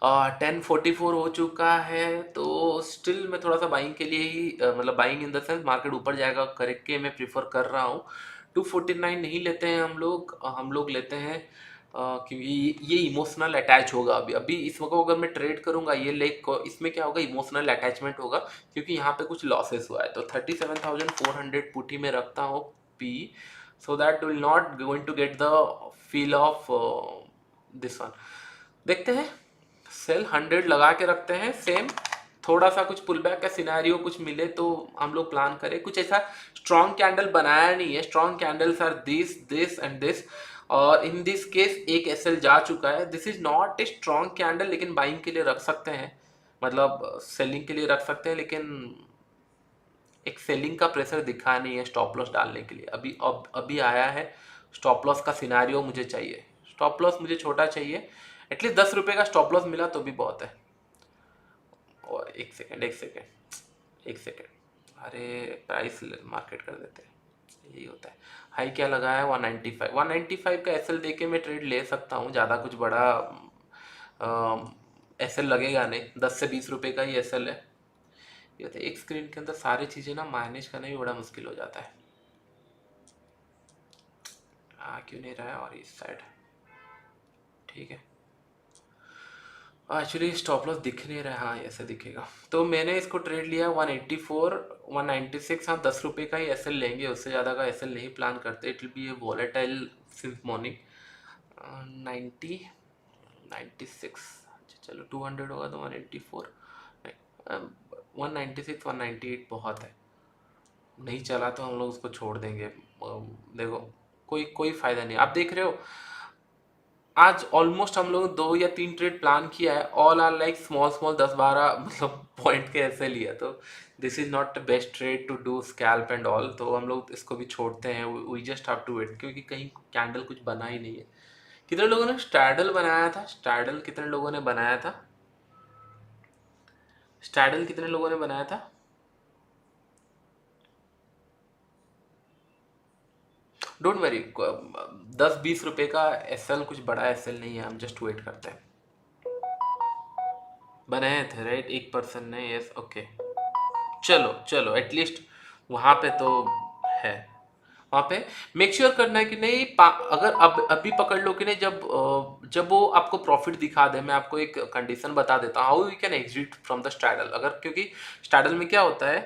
1044 हो चुका है, तो स्टिल मैं थोड़ा सा बाइंग के लिए ही मतलब buying in the sense market ऊपर जाएगा करके मैं प्रीफर कर रहा हूँ। 249 नहीं लेते हैं हम लोग लेते हैं क्योंकि ये इमोशनल अटैच होगा। अभी अभी इस वक्त अगर मैं ट्रेड करूंगा ये लेग को, इसमें क्या होगा, इमोशनल अटैचमेंट होगा क्योंकि यहाँ पे कुछ लॉसेस हुआ है। तो 37,400 पुटी में रखता हूँ पी, so that will not going to get the feel of this one. देखते हैं, सेल 100 लगा के रखते हैं सेम। थोड़ा सा कुछ पुल बैक का सिनेरियो कुछ मिले तो हम लोग प्लान करें। कुछ ऐसा स्ट्रॉन्ग कैंडल बनाया नहीं है, strong candles are this this and this, और इन दिस केस एक एसएल जा चुका है। This is not a strong candle, लेकिन बाइंग के लिए रख सकते हैं, मतलब सेलिंग के लिए रख सकते हैं, लेकिन एक सेलिंग का प्रेशर दिखा नहीं है स्टॉप लॉस डालने के लिए। अभी आया है स्टॉप लॉस का सिनारियो मुझे चाहिए। स्टॉप लॉस मुझे छोटा चाहिए, एटलीस्ट 10 रुपये का स्टॉप लॉस मिला तो भी बहुत है। और एक सेकेंड, अरे प्राइस मार्केट कर देते हैं, यही होता है। हाई क्या लगा है 195 का एसएल देके मैं ट्रेड ले सकता हूँ, ज़्यादा कुछ बड़ा एसएल लगेगा नहीं, 10 से 20 रुपये का ही एसएल है। ये होता है एक स्क्रीन के अंदर सारी चीज़ें ना मैनेज करना भी बड़ा मुश्किल हो जाता है। क्यों नहीं रहा है, और इस साइड ठीक है। एक्चुअली स्टॉप लॉस दिख नहीं रहा, हाँ ऐसे दिखेगा। तो मैंने इसको ट्रेड लिया 184 196। हाँ 10 रुपये का ही एसएल लेंगे, उससे ज़्यादा का एसएल नहीं प्लान करते। It will B A volatile since morning. 90 96, चलो 200 होगा तो 184, 196 198 बहुत है। नहीं चला तो हम लोग उसको छोड़ देंगे। देखो कोई कोई फ़ायदा नहीं। आप देख रहे हो आज ऑलमोस्ट हम लोग 2 या 3 ट्रेड प्लान किया है, all are like small small 10-12 मतलब पॉइंट के ऐसे लिया। तो this is not the best trade to do scalp and all, तो हम लोग इसको भी छोड़ते हैं। We just have to wait, क्योंकि कहीं कैंडल कुछ बना ही नहीं है। कितने लोगों ने स्ट्रैडल बनाया था? स्ट्रैडल कितने लोगों ने बनाया था? स्ट्रैडल कितने लोगों ने बनाया था? डोंट वरी, 10-20 रुपए का एसएल कुछ बड़ा एसएल नहीं है, हम जस्ट वेट करते हैं। बनाए थे राइट, 1% ने, यस ओके। चलो चलो एटलीस्ट वहाँ पे तो है। वहाँ पे मेक श्योर करना है कि नहीं अगर अब अभी पकड़ लो कि नहीं, जब वो आपको प्रॉफिट दिखा दे। मैं आपको एक कंडीशन बता देता हूँ how you can exit from the straddle. अगर क्योंकि स्ट्रैडल में क्या होता है,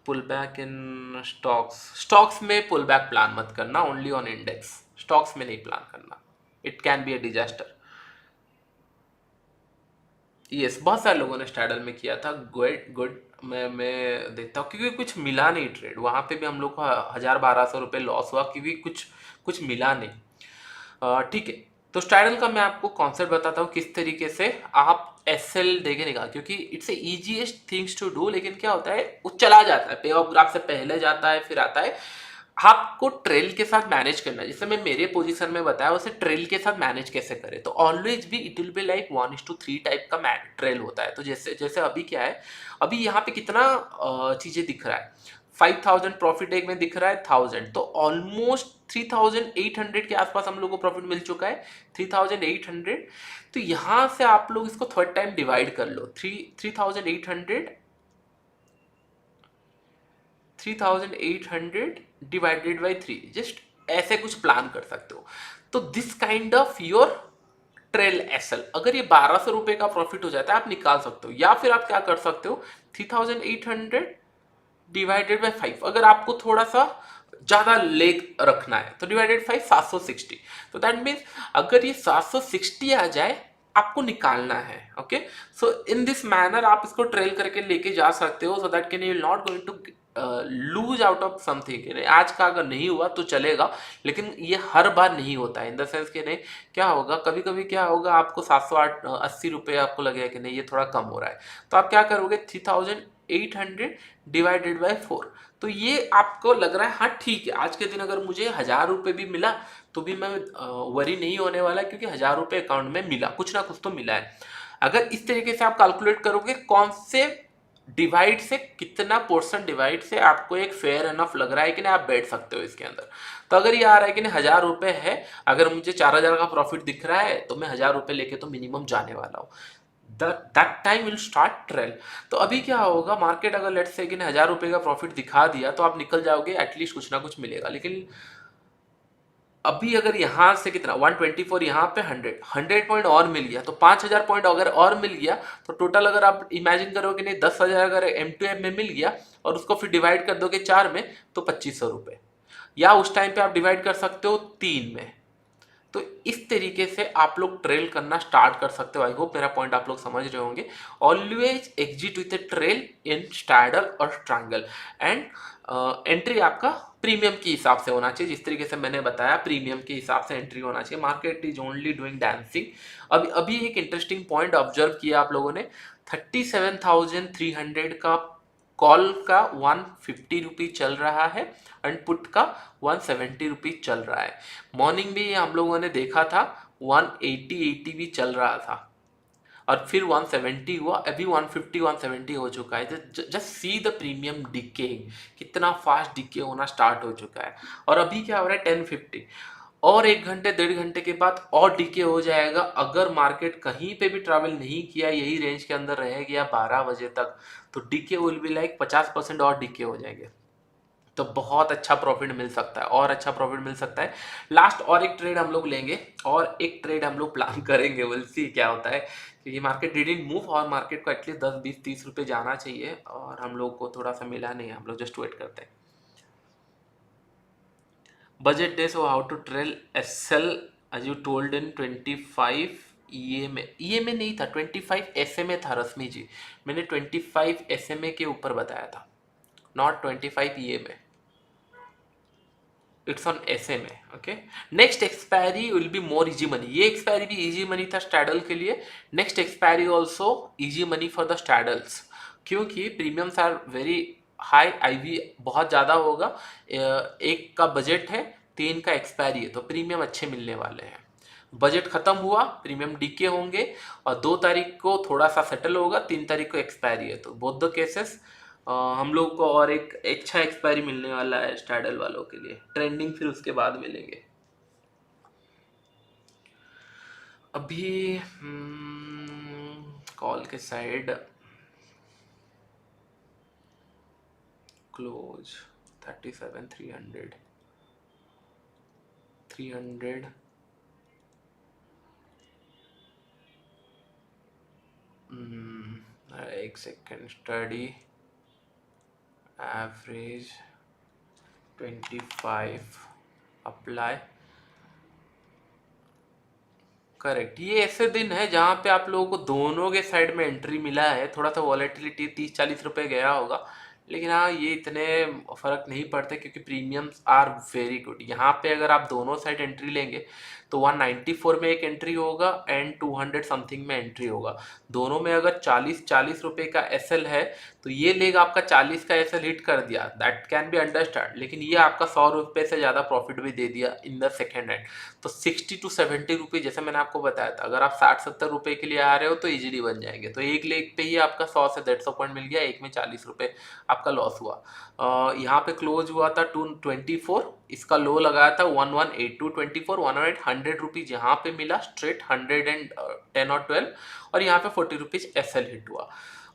पुल बैक इन स्टॉक्स में पुल बैक प्लान मत करना, ओनली ऑन इंडेक्स। स्टॉक्स में नहीं प्लान करना, it can be a disaster. Yes, बहुत सारे लोगों ने स्ट्रैडल में किया था। गुड गुड, मैं देखता हूँ क्योंकि कुछ मिला नहीं ट्रेड। वहाँ पे भी हम लोग को 1,000-1,200 रुपये लॉस हुआ क्योंकि कुछ कुछ मिला नहीं। ठीक है, तो स्ट्रैडल का मैं आपको कॉन्सेप्ट बताता हूँ किस तरीके से आप एसएल देके निकाल, क्योंकि it's a easiest things to do. लेकिन क्या होता है, वो चला जाता है, पे ऑफ ग्राफ से पहले जाता है फिर आता है। आपको ट्रेल के साथ मैनेज करना है, जैसे मैं मेरे पोजीशन में बताया उसे ट्रेल के साथ मैनेज कैसे करें। तो ऑलवेज भी it will be like 1:3 type का ट्रेल होता है। तो जैसे जैसे अभी क्या है, अभी यहाँ पे कितना चीजें दिख रहा है, 5,000 प्रॉफिट एक में दिख रहा है 1,000, तो ऑलमोस्ट 3,800 के आसपास हम लोग को प्रॉफिट मिल चुका है, 3,800। तो यहाँ से आप लोग इसको थर्ड टाइम डिवाइड कर लो, 3,800 डिवाइडेड बाई 3, जस्ट ऐसे कुछ प्लान कर सकते हो। तो this kind of your trail SL. अगर ये 1,200 रुपए का प्रॉफिट हो जाता है आप निकाल सकते हो, या फिर आप क्या कर सकते हो, 3,800 डिवाइडेड बाई 5। अगर आपको थोड़ा सा ज्यादा लेग रखना है तो डिवाइडेड 5 760। तो दैट मीन्स अगर ये 760 आ जाए आपको निकालना है। Okay, so in this manner आप इसको ट्रेल करके लेके जा सकते हो, so that can you not going to lose out of something. आज का अगर नहीं हुआ तो चलेगा, लेकिन ये हर बार नहीं होता है। इन द सेंस कि नहीं, क्या होगा, कभी कभी क्या होगा, आपको 780 आपको लगेगा कि नहीं ये थोड़ा कम हो रहा है, तो आप क्या करोगे, 3800 डिवाइडेड बाय 4। तो ये आपको लग रहा है हाँ ठीक है, आज के दिन अगर मुझे 1000 रुपये भी मिला तो भी मैं वरी नहीं होने वाला, क्योंकि 1000 रुपये अकाउंट में मिला, कुछ ना कुछ तो मिला है। अगर इस तरीके से आप कैलकुलेट करोगे कौन से डिवाइड से, कितना पोर्शन डिवाइड से आपको एक फेयर एनफ लग रहा है कि नहीं, आप बैठ सकते हो इसके अंदर। तो अगर ये आ रहा है कि नहीं 1000 रुपये है, अगर मुझे 4000 का प्रॉफिट दिख रहा है, तो मैं 1000 रुपये लेके तो मिनिमम जाने वाला हूँ। That time will start trail. तो अभी क्या होगा, मार्केट अगर लेट्स से कि 1000 रुपये का प्रॉफिट दिखा दिया तो आप निकल जाओगे, एटलीस्ट कुछ ना कुछ मिलेगा। लेकिन अभी अगर यहाँ से कितना 124, यहाँ पे 100 पॉइंट और मिल गया, तो 5000 पॉइंट अगर और मिल गया, तो टोटल अगर आप इमेजिन करोगे नहीं 10,000 अगर M2M में मिल गया और उसको फिर डिवाइड कर दोगे 4 में, तो 2500 रुपये, या उस टाइम पे आप डिवाइड कर सकते हो 3 में। तो इस तरीके से आप लोग ट्रेल करना स्टार्ट कर सकते हो। आई होप मेरा पॉइंट आप लोग समझ रहे होंगे। Always exit with A trail in straddle और ट्रायंगल, एंड एंट्री आपका प्रीमियम के हिसाब से होना चाहिए। जिस तरीके से मैंने बताया, प्रीमियम के हिसाब से एंट्री होना चाहिए। Market is only doing dancing. अभी एक इंटरेस्टिंग पॉइंट ऑब्जर्व किया आप लोगों ने, 37,300 का कॉल का 150 रुपीज चल रहा है, एंड पुट का 170 रुपीज चल रहा है। मॉर्निंग भी हम लोगों ने देखा था 180 भी चल रहा था, और फिर 170 हुआ, अभी 150 170 हो चुका है। Just see the premium decay, कितना फास्ट डिके होना स्टार्ट हो चुका है। और अभी क्या हो रहा है 1050, और 1 घंटे 1.5 घंटे के बाद और डिके हो जाएगा। अगर मार्केट कहीं पे भी ट्रैवल नहीं किया, यही रेंज के अंदर रह गया 12 बजे तक, तो डिके विल बी लाइक 50% और डिके हो जाएंगे। तो बहुत अच्छा प्रॉफिट मिल सकता है, और अच्छा प्रॉफिट मिल सकता है। लास्ट और एक ट्रेड हम लोग लेंगे, और एक ट्रेड हम लोग प्लान करेंगे, विल सी क्या होता है, क्योंकि मार्केट डिडंट मूव, और मार्केट को एटलीस्ट 10 20 30 रुपये जाना चाहिए, और हम लोग को थोड़ा सा मिला नहीं है, हम लोग जस्ट वेट करते हैं। Budget day, so how to trail SL, as you told in 25 EMA नहीं था, 25 SMA था रश्मि जी। मैंने 25 SMA के ऊपर बताया था, not 25 EMA। It's on SMA। Okay, next expiry will be more easy money. ये एक्सपायरी भी इजी मनी था स्टैडल के लिए, next expiry also easy money for the straddles, क्योंकि premiums are very high, IV बहुत ज़्यादा होगा। एक का बजट है, 3 का एक्सपायरी है, तो प्रीमियम अच्छे मिलने वाले हैं। बजट खत्म हुआ, प्रीमियम डीके होंगे, और 2 तारीख को थोड़ा सा सेटल होगा, 3 तारीख को एक्सपायरी है, तो बोथ द केसेस हम लोग को और एक अच्छा एक्सपायरी मिलने वाला है स्टैडल वालों के लिए। ट्रेंडिंग फिर उसके बाद मिलेंगे। अभी कॉल के साइड क्लोज 37,300 300 एक second, study average 25 apply, correct. ये ऐसे दिन है जहाँ पे आप लोगों को दोनों के साइड में एंट्री मिला है। थोड़ा सा वॉलेटिलिटी 30-40 रुपए गया होगा, लेकिन हाँ ये इतने फर्क नहीं पड़ते, क्योंकि प्रीमियम्स आर वेरी गुड। यहाँ पे अगर आप दोनों साइड एंट्री लेंगे तो 194 में एक एंट्री होगा, एंड 200 समथिंग में एंट्री होगा। दोनों में अगर 40 रुपए का SL है, तो ये लेग आपका 40 का SL हिट कर दिया, दैट कैन बी अंडरस्टैंड। लेकिन ये आपका 100 रुपये से ज़्यादा प्रॉफिट भी दे दिया इन द सेकेंड हैंड। तो 60 to 70 रुपये, जैसे मैंने आपको बताया था, अगर आप 60-70 रुपये के लिए आ रहे हो तो इजीली बन जाएंगे। तो एक लेग पे ही आपका 100 से 150 पॉइंट मिल गया, एक में 40 रुपये आपका लॉस हुआ। यहाँ पे क्लोज हुआ था 224, इसका लो लगाया था 1182, 24 100 रुपीज यहाँ पे मिला स्ट्रेट, 110 और 12, और यहाँ पे 40 रुपीज SL हिट हुआ।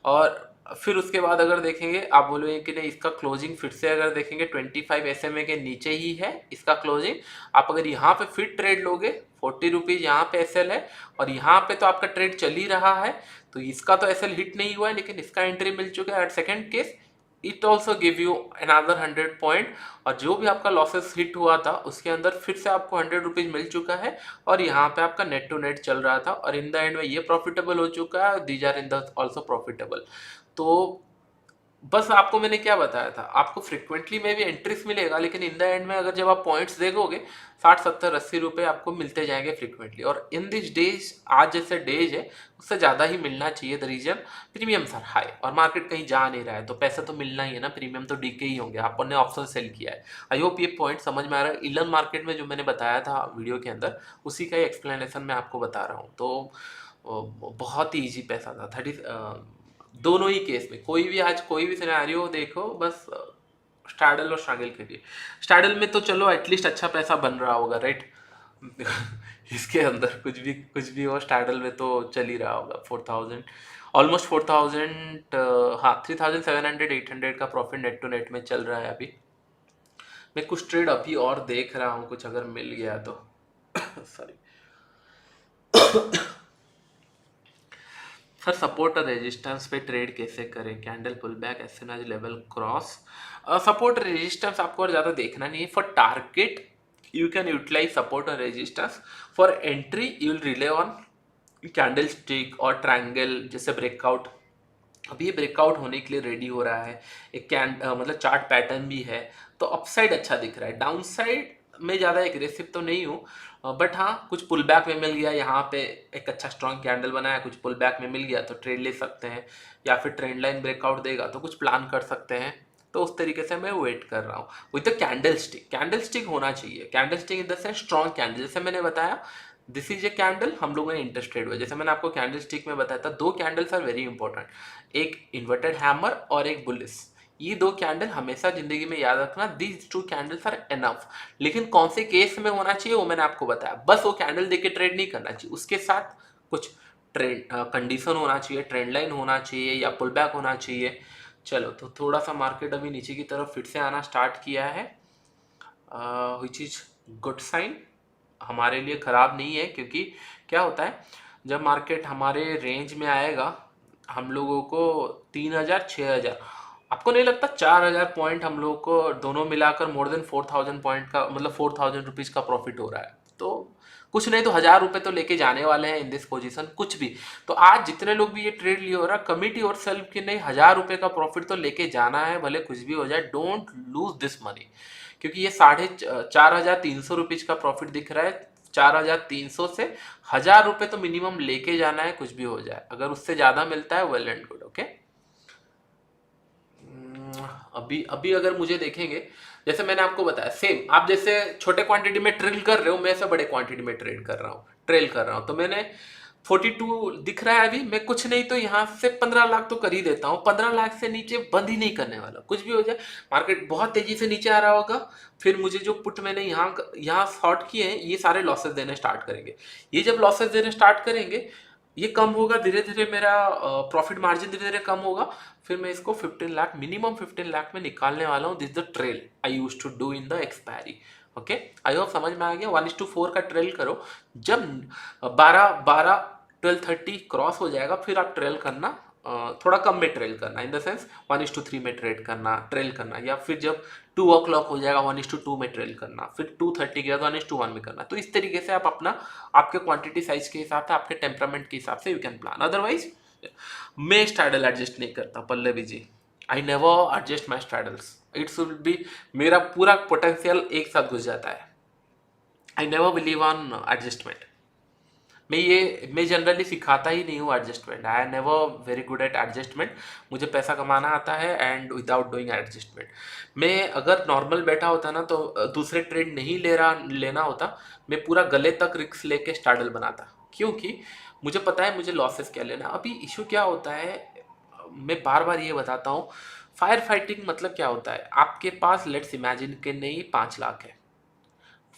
और फिर उसके बाद अगर देखेंगे, आप बोलोगे कि नहीं इसका क्लोजिंग फिर से अगर देखेंगे 25 SMA के नीचे ही है इसका क्लोजिंग। आप अगर यहाँ पे फिर ट्रेड लोगे, 40 रुपीज यहाँ पे SL है, और यहाँ पे तो आपका ट्रेड चल ही रहा है, तो इसका तो SL हिट नहीं हुआ है, लेकिन इसका एंट्री मिल चुका है। At second case it also give you another 100 point, और जो भी आपका लॉसेस हिट हुआ था उसके अंदर फिर से आपको 100 रुपीज मिल चुका है, और यहाँ पे आपका नेट टू नेट चल रहा था, और इन द एंड में ये प्रॉफिटेबल हो चुका है, these are in the also profitable. तो बस आपको मैंने क्या बताया था, आपको फ्रिक्वेंटली में भी एंट्रीज मिलेगा, लेकिन इन द एंड में अगर जब आप पॉइंट्स देखोगे 60 70 80 रुपए आपको मिलते जाएंगे फ्रिक्वेंटली। और इन दिस डेज, आज जैसे डेज है उससे ज़्यादा ही मिलना चाहिए। The reason premiums are high और मार्केट कहीं जा नहीं रहा है, तो पैसा तो मिलना ही है ना, प्रीमियम तो डीके ही होंगे। आपने ऑप्शन सेल किया है। आई होप ये पॉइंट समझ में आ रहा है। इलन मार्केट में जो मैंने बताया था वीडियो के अंदर, उसी का ही एक्सप्लेनेशन मैं आपको बता रहा हूँ। तो बहुत ही ईजी पैसा था। 30 दोनों ही केस में कोई भी आज कोई भी सिनेरियो देखो, बस स्टाडल और स्ट्रगल करिए। स्टाडल में तो चलो एटलीस्ट अच्छा पैसा बन रहा होगा, राइट। इसके अंदर कुछ भी हो, स्टाडल में तो चल ही रहा होगा। 4000, ऑलमोस्ट 4000, हाँ 3700 800 का प्रॉफिट नेट टू नेट में चल रहा है अभी। मैं कुछ ट्रेड अभी और देख रहा हूँ, कुछ अगर मिल गया तो। सॉरी सर, सपोर्ट और रेजिस्टेंस पे ट्रेड कैसे करें? Candle pull back as soon as level cross. Support resistance आपको और ज़्यादा देखना नहीं है। For target you can utilise support और resistance. For entry you will rely on candle stick और ट्रायंगल जैसे ब्रेकआउट। अभी ये ब्रेकआउट होने के लिए रेडी हो रहा है। एक मतलब चार्ट पैटर्न भी है, तो अपसाइड अच्छा दिख रहा है। डाउन साइड में ज़्यादा एग्रेसिव तो नहीं हूँ, बट हाँ कुछ पुल बैक में मिल गया। यहाँ पे एक अच्छा स्ट्रॉन्ग कैंडल बनाया, कुछ पुल बैक में मिल गया तो ट्रेड ले सकते हैं, या फिर ट्रेंड लाइन ब्रेकआउट देगा तो कुछ प्लान कर सकते हैं। तो उस तरीके से मैं वेट कर रहा हूँ विद द कैंडल स्टिक होना चाहिए। Candle stick in the sense strong candle, जैसे मैंने बताया दिस इज ए कैंडल, हम लोगों ने इंटरेस्टेड हुए। जैसे मैंने आपको कैंडल स्टिक में बताया था, दो कैंडल्स आर वेरी इंपॉर्टेंट, एक इन्वर्टेड हैमर और एक बुलिस। ये दो कैंडल हमेशा जिंदगी में याद रखना, these two candles are enough. लेकिन कौन से केस में होना चाहिए वो मैंने आपको बताया। बस वो कैंडल देके ट्रेड नहीं करना चाहिए, उसके साथ कुछ ट्रेंड कंडीशन होना चाहिए, ट्रेंड लाइन होना चाहिए या पुल बैक होना चाहिए। चलो, तो थोड़ा सा मार्केट अभी नीचे की तरफ फिर से आना स्टार्ट किया है, विच इज गुड साइन। हमारे लिए ख़राब नहीं है, क्योंकि क्या होता है जब मार्केट हमारे रेंज में आएगा, हम लोगों को 3000 6000, आपको नहीं लगता 4000 पॉइंट हम लोगों को दोनों मिलाकर मोर देन 4000 पॉइंट का, मतलब 4000 रुपीज़ का प्रॉफिट हो रहा है। तो कुछ नहीं तो 1000 रुपये तो लेके जाने वाले हैं इन दिस पोजीशन, कुछ भी। तो आज जितने लोग भी ये ट्रेड लिए हो रहा, कमिटी और सेल्फ की नहीं, 1000 रुपये का प्रॉफिट तो लेके जाना है, भले कुछ भी हो जाए। डोंट लूज दिस मनी, क्योंकि ये 4300 रुपीज का प्रॉफिट दिख रहा है। 4300 से 1000 रुपये तो मिनिमम लेके जाना है, कुछ भी हो जाए। अगर उससे ज्यादा मिलता है वेल एंड गुड, ओके। अभी अभी अगर मुझे देखेंगे, जैसे मैंने आपको बताया सेम, आप जैसे छोटे क्वांटिटी में ट्रेल कर रहे हो, मैं ऐसे बड़े क्वांटिटी में ट्रेल कर रहा हूँ। तो मैंने 42 दिख रहा है अभी, मैं कुछ नहीं तो यहाँ से 15 लाख तो कर ही देता हूँ। 15 लाख से नीचे बंद ही नहीं करने वाला, कुछ भी हो जाए। मार्केट बहुत तेजी से नीचे आ रहा होगा, फिर मुझे जो पुट मैंने यहाँ यहाँ शॉर्ट किए हैं, ये सारे लॉसेस देने स्टार्ट करेंगे। ये जब लॉसेस देने स्टार्ट करेंगे, ये कम होगा धीरे धीरे, मेरा प्रॉफिट मार्जिन धीरे धीरे कम होगा। फिर मैं इसको 15 लाख, मिनिमम 15 लाख में निकालने वाला हूँ। This the trail I use to do in the expiry, okay. I hope समझ में आ गया। 1:4 का ट्रेल करो। जब 12 12 12 30 क्रॉस हो जाएगा, फिर आप ट्रेल करना, थोड़ा कम में ट्रेल करना, इन द सेंस 1:3 में ट्रेल करना, या फिर जब 2 o'clock हो जाएगा 1:2 में ट्रेल करना, फिर 2:30 गया तो 1:1 में करना। तो इस तरीके से आप अपना, आपके क्वांटिटी साइज के हिसाब से, आपके टेम्परामेंट के हिसाब से यू कैन प्लान। अदरवाइज मैं स्ट्रैडल एडजस्ट नहीं करता Pallavi ji. I never adjust my straddles. It should be, मेरा पूरा पोटेंशियल एक साथ घुस जाता है। I never believe on adjustment. मैं जनरली सिखाता ही नहीं हूँ adjustment. I never very good at adjustment. मुझे पैसा कमाना आता है एंड विदाउट डूइंग एडजस्टमेंट। मैं अगर नॉर्मल बैठा होता ना, तो दूसरे ट्रेड नहीं लेना होता, मैं पूरा गले तक रिस्क लेके स्टार्डल बनाता, क्योंकि मुझे पता है मुझे लॉसेस क्या लेना। अभी इशू क्या होता है, मैं बार बार ये बताता हूँ, फायर फाइटिंग मतलब क्या होता है। आपके पास लेट्स इमेजिन के नहीं 5 लाख है,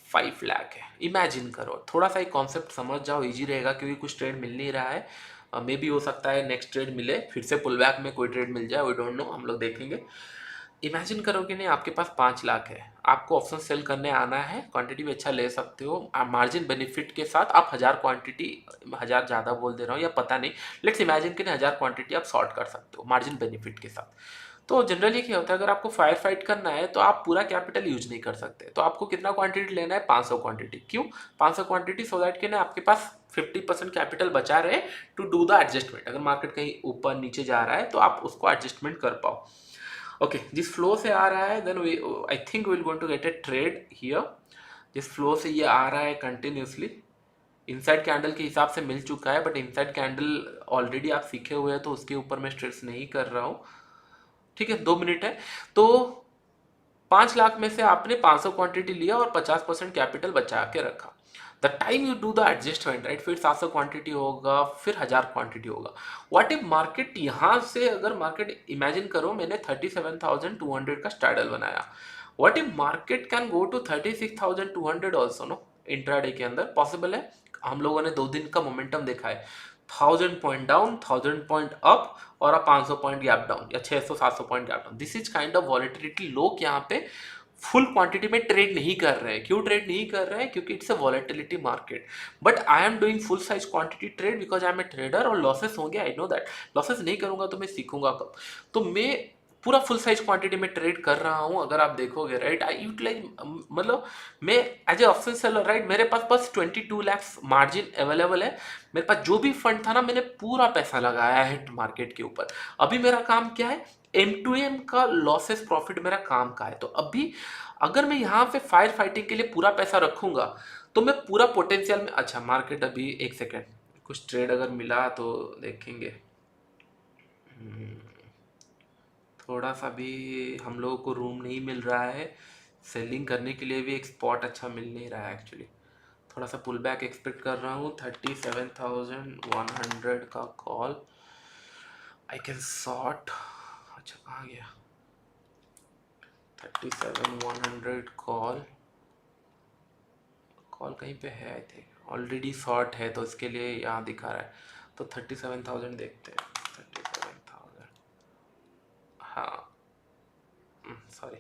5 लाख है, इमेजिन करो। थोड़ा सा एक कॉन्सेप्ट समझ जाओ, इजी रहेगा, क्योंकि कुछ ट्रेड मिल नहीं रहा है। मे भी हो सकता है नेक्स्ट ट्रेड मिले, फिर से पुल बैक में कोई ट्रेड मिल जाए, वी डोंट नो, हम लोग देखेंगे। इमेजिन करो कि नहीं, आपके पास 5 लाख है, आपको ऑप्शन सेल करने आना है, क्वांटिटी भी अच्छा ले सकते हो, मार्जिन बेनिफिट के साथ। आप 1000 क्वांटिटी, 1000 ज़्यादा बोल दे रहा हूँ या पता नहीं, लेट्स इमेजिन कि 1000 क्वांटिटी आप शॉर्ट कर सकते हो मार्जिन बेनिफिट के साथ। तो जनरली क्या होता है, अगर आपको फायर फाइट करना है तो आप पूरा कैपिटल यूज नहीं कर सकते। तो आपको कितना क्वांटिटी लेना है, 500 क्वांटिटी। क्यों 500 क्वांटिटी? सो दैट कि ना आपके पास 50% कैपिटल बचा रहे टू डू द एडजस्टमेंट। अगर मार्केट कहीं ऊपर नीचे जा रहा है तो आप उसको एडजस्टमेंट कर पाओ। ओके, जिस फ्लो से आ रहा है then we I think will going to get a trade here. जिस फ्लो से ये आ रहा है कंटिन्यूसली, इनसाइड कैंडल के हिसाब से मिल चुका है, बट इनसाइड कैंडल ऑलरेडी आप सीखे हुए हैं तो उसके ऊपर मैं स्ट्रेस नहीं कर रहा हूँ। ठीक है, 2 मिनट है। तो 5 लाख में से आपने 500 क्वांटिटी लिया और 50% कैपिटल बचा के रखा। The time you do the adjustment, right, फिर 700 क्वांटिटी होगा, फिर 1000 क्वांटिटी होगा। व्हाट इफ मार्केट यहाँ से, अगर मार्केट इमेजिन करो मैंने 37,200 का स्ट्रैडल बनाया, what if market can go to 36,200 also, no, intraday के अंदर पॉसिबल है। हम लोगों ने 2 दिन का मोमेंटम देखा है, 1000 पॉइंट डाउन, 1000 पॉइंट अप, और अब 500 पॉइंट गैप डाउन या 600-700 point gap down. This is kind of volatility. लोग यहाँ पे फुल क्वांटिटी में ट्रेड नहीं कर रहे हैं। क्यों ट्रेड नहीं कर रहे हैं? क्योंकि it's a volatility market. But I am doing full size quantity trade because I am a trader, और लॉसेस होंगे, आई नो दैट। लॉसेस नहीं करूंगा तो मैं सीखूंगा कब? तो मैं पूरा फुल साइज क्वांटिटी में ट्रेड कर रहा हूं। अगर आप देखोगे, राइट, आई यूटिलाइज, मतलब मैं as a option seller, right, मेरे पास बस 22 लाख मार्जिन अवेलेबल है। मेरे पास जो भी फंड था ना, मैंने पूरा पैसा लगाया है मार्केट के ऊपर। अभी मेरा काम क्या है? M2M का लॉसेस प्रॉफिट मेरा काम का है। तो अभी अगर मैं यहाँ पे फायर फाइटिंग के लिए पूरा पैसा रखूंगा तो मैं पूरा पोटेंशियल में, अच्छा मार्केट अभी, एक सेकेंड, कुछ ट्रेड अगर मिला तो देखेंगे। थोड़ा सा भी हम लोगों को रूम नहीं मिल रहा है, सेलिंग करने के लिए भी एक स्पॉट अच्छा मिल नहीं रहा है एक्चुअली। थोड़ा सा पुल बैक एक्सपेक्ट कर रहा हूँ। 37,100 का कॉल आई कैन शॉर्ट। अच्छा कहाँ गया? 37,100 कॉल, कॉल कहीं पे है, आई थिंक ऑलरेडी शॉर्ट है तो इसके लिए यहाँ दिखा रहा है। तो 37,000 देखते हैं। 37,000, हाँ, सॉरी,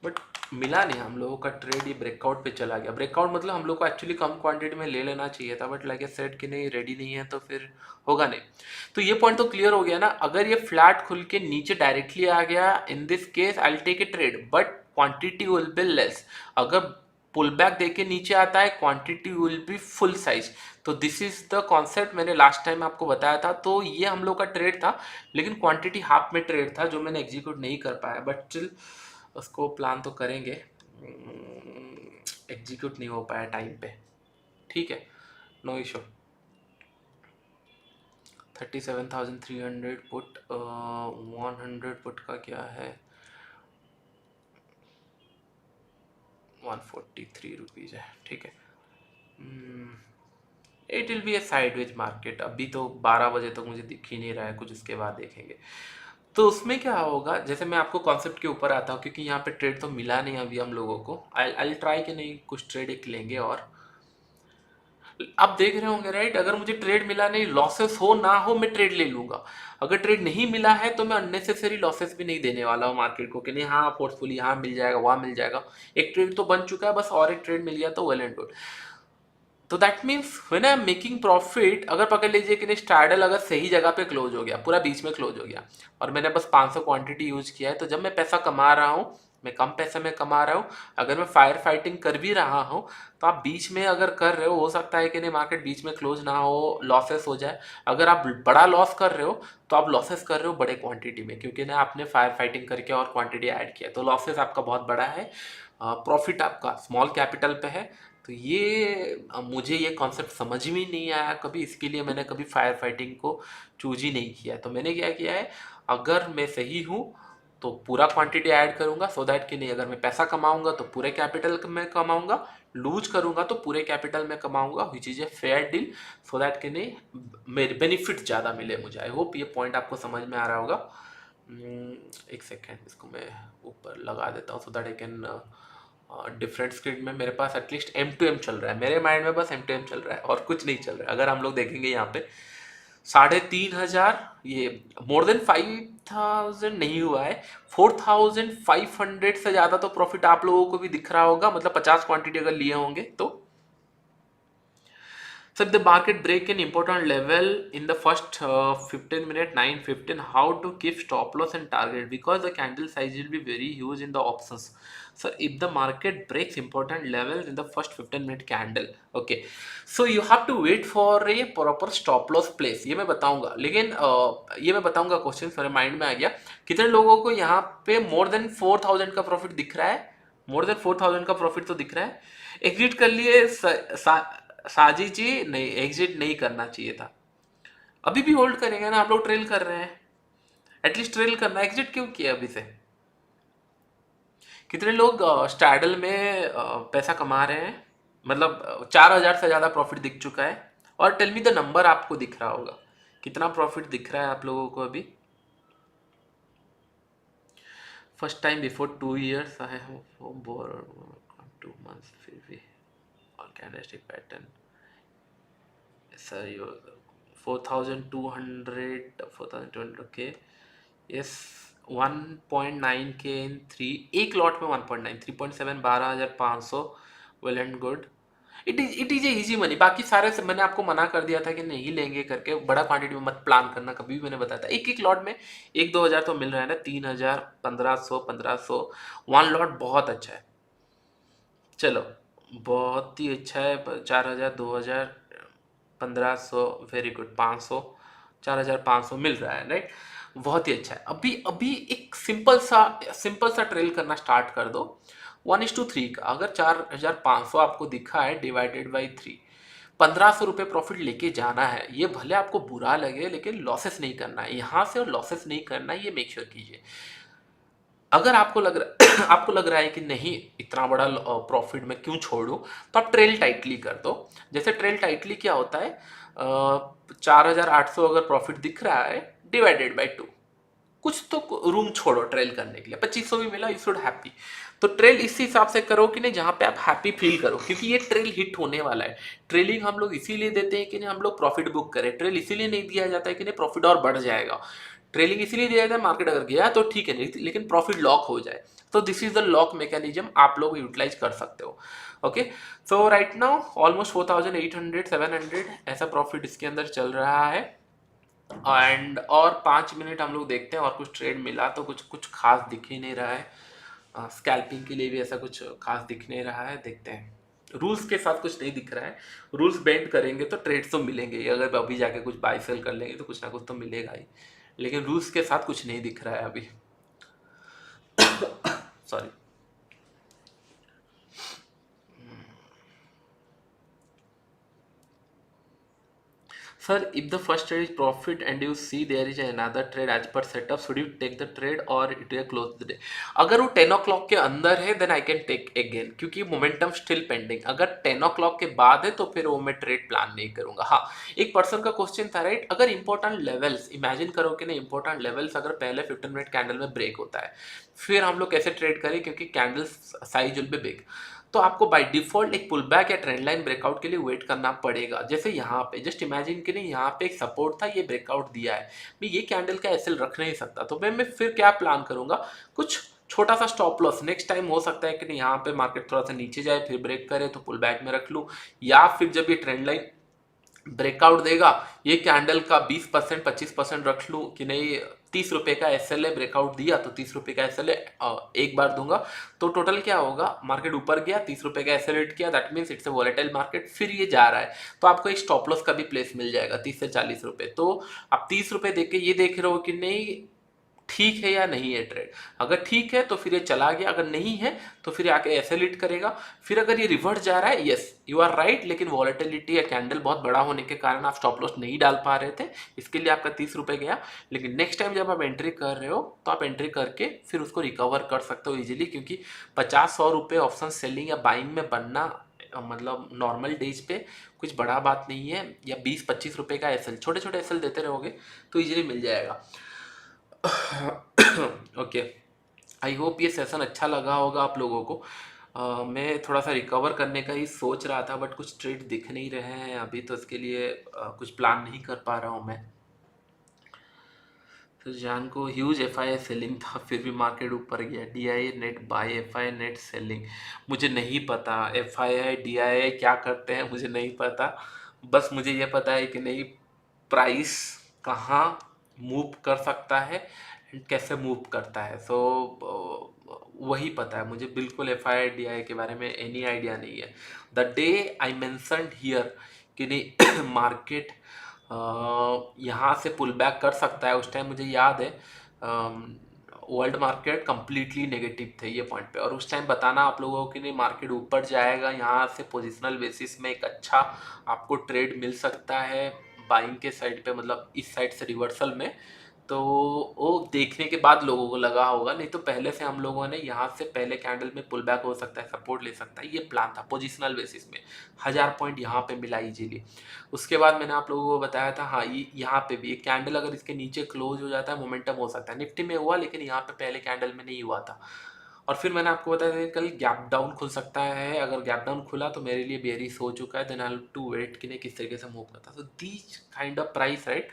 बट मिला नहीं हम लोगों का ट्रेड। ये ब्रेकआउट पे चला गया। ब्रेकआउट मतलब हम लोग को एक्चुअली कम क्वांटिटी में ले लेना चाहिए था, बट लाइक ए सेट कि नहीं, रेडी नहीं है तो फिर होगा नहीं। तो ये पॉइंट तो क्लियर हो गया ना। अगर ये फ्लैट खुल के नीचे डायरेक्टली आ गया, in this case I will take a trade, but quantity will be less. अगर पुल बैक देके नीचे आता है, quantity will be full size. तो दिस इज द कॉन्सेप्ट मैंने लास्ट टाइम आपको बताया था। तो ये हम लोग का ट्रेड था, लेकिन क्वांटिटी हाफ में ट्रेड था जो मैंने एग्जीक्यूट नहीं कर पाया, बट स्टिल उसको प्लान तो करेंगे। एग्जीक्यूट नहीं हो पाया टाइम पे, ठीक है, नो इशू। 37,300 पुट, 100 पुट का क्या है? 143 रुपीज़ है, ठीक है। It will B A sideways market. अभी तो 12 बजे तक मुझे दिख ही नहीं रहा है कुछ, उसके बाद देखेंगे। तो उसमें क्या होगा, जैसे मैं आपको कॉन्सेप्ट के ऊपर आता हूँ, क्योंकि यहाँ पे ट्रेड तो मिला नहीं अभी हम लोगों को। आई ट्राई कि नहीं कुछ ट्रेड एक लेंगे। और आप देख रहे होंगे, राइट, अगर मुझे ट्रेड मिला नहीं, लॉसेस हो ना हो, मैं ट्रेड ले लूंगा। अगर ट्रेड नहीं मिला है तो मैं अननेसेसरी लॉसेस भी नहीं देने वाला हूँ मार्केट को कि नहीं हाँ फोर्सफुली यहाँ मिल जाएगा, वहाँ मिल जाएगा। एक ट्रेड तो बन चुका है, बस और एक ट्रेड मिल गया तो वेल एंड गुड। तो that means when I am making profit, अगर पकड़ लीजिए कि नहीं, स्ट्रैडल अगर सही जगह पे क्लोज हो गया, पूरा बीच में क्लोज हो गया, और मैंने बस 500 क्वांटिटी यूज किया है, तो जब मैं पैसा कमा रहा हूँ, मैं कम पैसे में कमा रहा हूँ। अगर मैं फायर फाइटिंग कर भी रहा हूँ तो आप बीच में अगर कर रहे हो सकता है कि नहीं मार्केट बीच में क्लोज ना हो, लॉसेस हो जाए। अगर आप बड़ा लॉस कर रहे हो तो आप लॉसेस कर रहे हो बड़े क्वांटिटी में, क्योंकि ना आपने फायर फाइटिंग करके और क्वांटिटी ऐड किया, तो लॉसेस आपका बहुत बड़ा है, प्रॉफिट आपका स्मॉल कैपिटल पे है। तो ये मुझे ये कॉन्सेप्ट समझ में नहीं आया कभी, इसके लिए मैंने कभी फायर फाइटिंग को चूज ही नहीं किया। तो मैंने क्या किया है, अगर मैं सही हूँ तो पूरा क्वांटिटी ऐड करूंगा, सो दैट कि नहीं, अगर मैं पैसा कमाऊंगा तो पूरे कैपिटल में कमाऊंगा, लूज करूंगा तो पूरे कैपिटल में कमाऊंगा, which is a fair deal, so that कि नहीं मेरे बेनिफिट ज़्यादा मिले मुझे। आई होप ये पॉइंट आपको समझ में आ रहा होगा। एक सेकेंड, इसको मैं ऊपर लगा देता हूँ सो that I can different screen में मेरे पास एटलीस्ट M2M चल रहा है। मेरे माइंड में बस M2M चल रहा है और कुछ नहीं चल रहा है। अगर हम लोग देखेंगे यहाँ पे 3,500, ये मोर देन 5,000 नहीं हुआ है, 4,500 से ज़्यादा तो प्रॉफिट आप लोगों को भी दिख रहा होगा, मतलब 50 क्वांटिटी अगर लिए होंगे तो So if the market break an important level in the first 15 minute 9:15, how to keep stop loss and target, because the candle size will be very huge in the options. So if the market breaks important levels in the first 15-minute candle, okay, so you have to wait for a proper stop loss place. ये मैं बताऊंगा, लेकिन ये मैं बताऊंगा, क्वेश्चन मेरे माइंड में आ गया, कितने लोगों को यहाँ पे मोर देन 4000 का प्रॉफिट दिख रहा है? मोर देन 4000 का प्रॉफिट तो दिख रहा है। एग्जिट कर लिए साजी जी, नहीं एग्जिट नहीं करना चाहिए था। अभी भी होल्ड करेंगे ना, हम लोग ट्रेल कर रहे हैं, एटलीस्ट ट्रेल करना। एग्जिट क्यों किया अभी से? कितने लोग स्टैडल में पैसा कमा रहे हैं? मतलब 4000 से ज़्यादा प्रॉफिट दिख चुका है। और टेल मी द नंबर, आपको दिख रहा होगा कितना प्रॉफिट दिख रहा है आप लोगों को अभी। First time before 2 years I have 2 months फिर भी और कैंडलस्टिक पैटर्न सर, यो 4200 ओके, यस 1.9 के इन 3, एक लॉट में 1.9 3.7 12500, well and good. It is a easy money. बाकी सारे से मैंने आपको मना कर दिया था कि नहीं लेंगे करके, बड़ा क्वांटिटी में मत प्लान करना, कभी भी मैंने बताया था। एक एक लॉट में 1-2 हज़ार तो मिल रहा है ना, 3000 1500 वन लॉट बहुत अच्छा है। चलो बहुत ही अच्छा है। 4000 2000 1500, वेरी गुड, 500 4500 मिल रहा है, राइट? बहुत ही अच्छा है। अभी अभी एक सिंपल सा ट्रेल करना स्टार्ट कर दो 1:3 का। अगर 4500 आपको दिखा है डिवाइडेड बाई 3, 1500 रुपये प्रॉफिट लेके जाना है। ये भले आपको बुरा लगे, लेकिन लॉसेस नहीं करना है यहाँ से, और लॉसेस नहीं करना है, ये मेक श्योर कीजिए। अगर आपको लग रहा आपको लग रहा है कि नहीं इतना बड़ा प्रॉफिट मैं क्यों छोड़ूं, तो आप ट्रेल टाइटली कर दो। जैसे ट्रेल टाइटली क्या होता है, 4800 अगर प्रॉफिट दिख रहा है डिवाइडेड बाई 2, कुछ तो रूम छोड़ो ट्रेल करने के लिए। 2500 भी मिला, यू शुड हैप्पी। तो ट्रेल इस हिसाब से करो कि नहीं जहाँ पे आप हैप्पी फील करो, क्योंकि ये ट्रेल हिट होने वाला है। ट्रेलिंग हम लोग इसीलिए देते हैं कि नहीं हम लोग प्रॉफिट बुक करें। ट्रेल इसीलिए नहीं दिया जाता है कि नहीं प्रॉफिट और बढ़ जाएगा। ट्रेलिंग इसीलिए दिया जाता है मार्केट अगर गया तो ठीक है, नहीं लेकिन प्रॉफिट लॉक हो जाए। तो this is the lock mechanism, आप लोग यूटिलाइज कर सकते हो। ओके, सो राइट नाउ ऑलमोस्ट 4800 700 ऐसा प्रॉफिट इसके अंदर चल रहा है। एंड और 5 मिनट हम लोग देखते हैं, और कुछ ट्रेड मिला तो कुछ कुछ खास दिख ही नहीं रहा है। स्कैल्पिंग के लिए भी ऐसा कुछ खास दिख नहीं रहा है। देखते हैं, रूल्स के साथ कुछ नहीं दिख रहा है। रूल्स बेंड करेंगे तो ट्रेड्स तो मिलेंगे ही, अगर अभी जाके कुछ बाय सेल कर लेंगे तो कुछ ना कुछ तो मिलेगा ही, लेकिन रूल्स के साथ कुछ नहीं दिख रहा है अभी। Sorry. Sir, if the first trade is profit and you see there is another trade as per setup, should you take the trade or it will close the day? अगर वो 10 o'clock के अंदर है then I can take again, क्योंकि मोमेंटम स्टिल पेंडिंग। अगर 10 o'clock के बाद है तो फिर वो मैं ट्रेड प्लान नहीं करूंगा। हाँ, एक पर्सन का क्वेश्चन था, राइट, अगर इंपॉर्टेंट लेवल्स इमेजिन करो कि नहीं, इंपॉर्टेंट लेवल्स अगर पहले 15 मिनट कैंडल में ब्रेक होता है, फिर हम लोग कैसे ट्रेड करें, क्योंकि candle size will be big. तो आपको बाय डिफॉल्ट एक पुल बैक या ट्रेंड लाइन ब्रेकआउट के लिए वेट करना पड़ेगा। जैसे यहाँ पे जस्ट इमेजिन करें, यहाँ पे एक सपोर्ट था, ये ब्रेकआउट दिया है, मैं ये कैंडल का एसएल रख नहीं सकता, तो मैं फिर क्या प्लान करूंगा, कुछ छोटा सा स्टॉप लॉस। नेक्स्ट टाइम हो सकता है कि नहीं यहाँ पे मार्केट थोड़ा सा नीचे जाए फिर ब्रेक करे तो पुल बैक में रख लूँ, या फिर जब ये ट्रेंड लाइन ब्रेकआउट देगा, ये कैंडल का 20% 25% रख लूँ कि नहीं, 30 रुपए का एसएलए ब्रेकआउट दिया तो 30 रुपए का एसएलए एक बार दूंगा, तो टोटल क्या होगा, मार्केट ऊपर गया 30 रुपए का एसएलए किया, that means it's a volatile market, फिर ये जा रहा है तो आपको एक स्टॉप लॉस का भी प्लेस मिल जाएगा 30 से 40 रुपए। तो आप 30 रुपए देख के ये देख रहे हो कि नहीं ठीक है या नहीं है ट्रेड। अगर ठीक है तो फिर ये चला गया, अगर नहीं है तो फिर आके ऐसे लिट करेगा। फिर अगर ये रिवर्स जा रहा है, यस यू आर राइट, लेकिन वॉलेटिलिटी या कैंडल बहुत बड़ा होने के कारण आप स्टॉप लॉस नहीं डाल पा रहे थे, इसके लिए आपका 30 रुपए गया। लेकिन नेक्स्ट टाइम जब आप एंट्री कर रहे हो तो आप एंट्री करके फिर उसको रिकवर कर सकते हो इजीली, क्योंकि 50-100 रुपये ऑप्शन सेलिंग या बाइंग में बनना मतलब नॉर्मल डेज पे कुछ बड़ा बात नहीं है। या 20-25 रुपए का एसएल, छोटे छोटे एसएल देते रहोगे तो इजीली मिल जाएगा। ओके, आई होप ये सेशन अच्छा लगा होगा आप लोगों को। मैं थोड़ा सा रिकवर करने का ही सोच रहा था, बट कुछ ट्रेड दिख नहीं रहे हैं अभी, तो इसके लिए कुछ प्लान नहीं कर पा रहा हूँ मैं। तो जान को ह्यूज एफआई सेलिंग था, फिर भी मार्केट ऊपर गया। DI net buy, FI net selling, मुझे नहीं पता एफआई डीआई क्या करते हैं, मुझे नहीं पता, बस मुझे ये पता है कि नहीं प्राइस कहाँ मूव कर सकता है एंड कैसे मूव करता है। सो वही पता है मुझे, बिल्कुल एफ आई डी आई के बारे में एनी आइडिया नहीं है। The day I mentioned here कि नहीं मार्केट यहाँ से पुल बैक कर सकता है, उस टाइम मुझे याद है वर्ल्ड मार्केट कंप्लीटली नेगेटिव थे ये पॉइंट पे, और उस टाइम बताना आप लोगों को कि नहीं मार्केट ऊपर जाएगा, यहाँ से पोजिशनल बेसिस में एक अच्छा आपको ट्रेड मिल सकता है बाइंग के साइड पे, मतलब इस साइड से रिवर्सल में। तो वो देखने के बाद लोगों को लगा होगा, नहीं तो पहले से हम लोगों ने यहाँ से पहले कैंडल में पुल बैक हो सकता है, सपोर्ट ले सकता है, ये प्लान था पोजिशनल बेसिस में। 1000 पॉइंट यहाँ पे मिला इजीली। उसके बाद मैंने आप लोगों को बताया था हाँ ये यहाँ पे भी एक कैंडल अगर इसके नीचे क्लोज हो जाता है मोमेंटम हो सकता है। निफ्टी में हुआ लेकिन यहाँ पे पहले कैंडल में नहीं हुआ था। और फिर मैंने आपको बताया था कल गैप डाउन खुल सकता है, अगर गैप डाउन खुला तो मेरे लिए बेरिश हो चुका है, then I have to wait कि नहीं किस तरीके से मूव करता। So these kind of price right,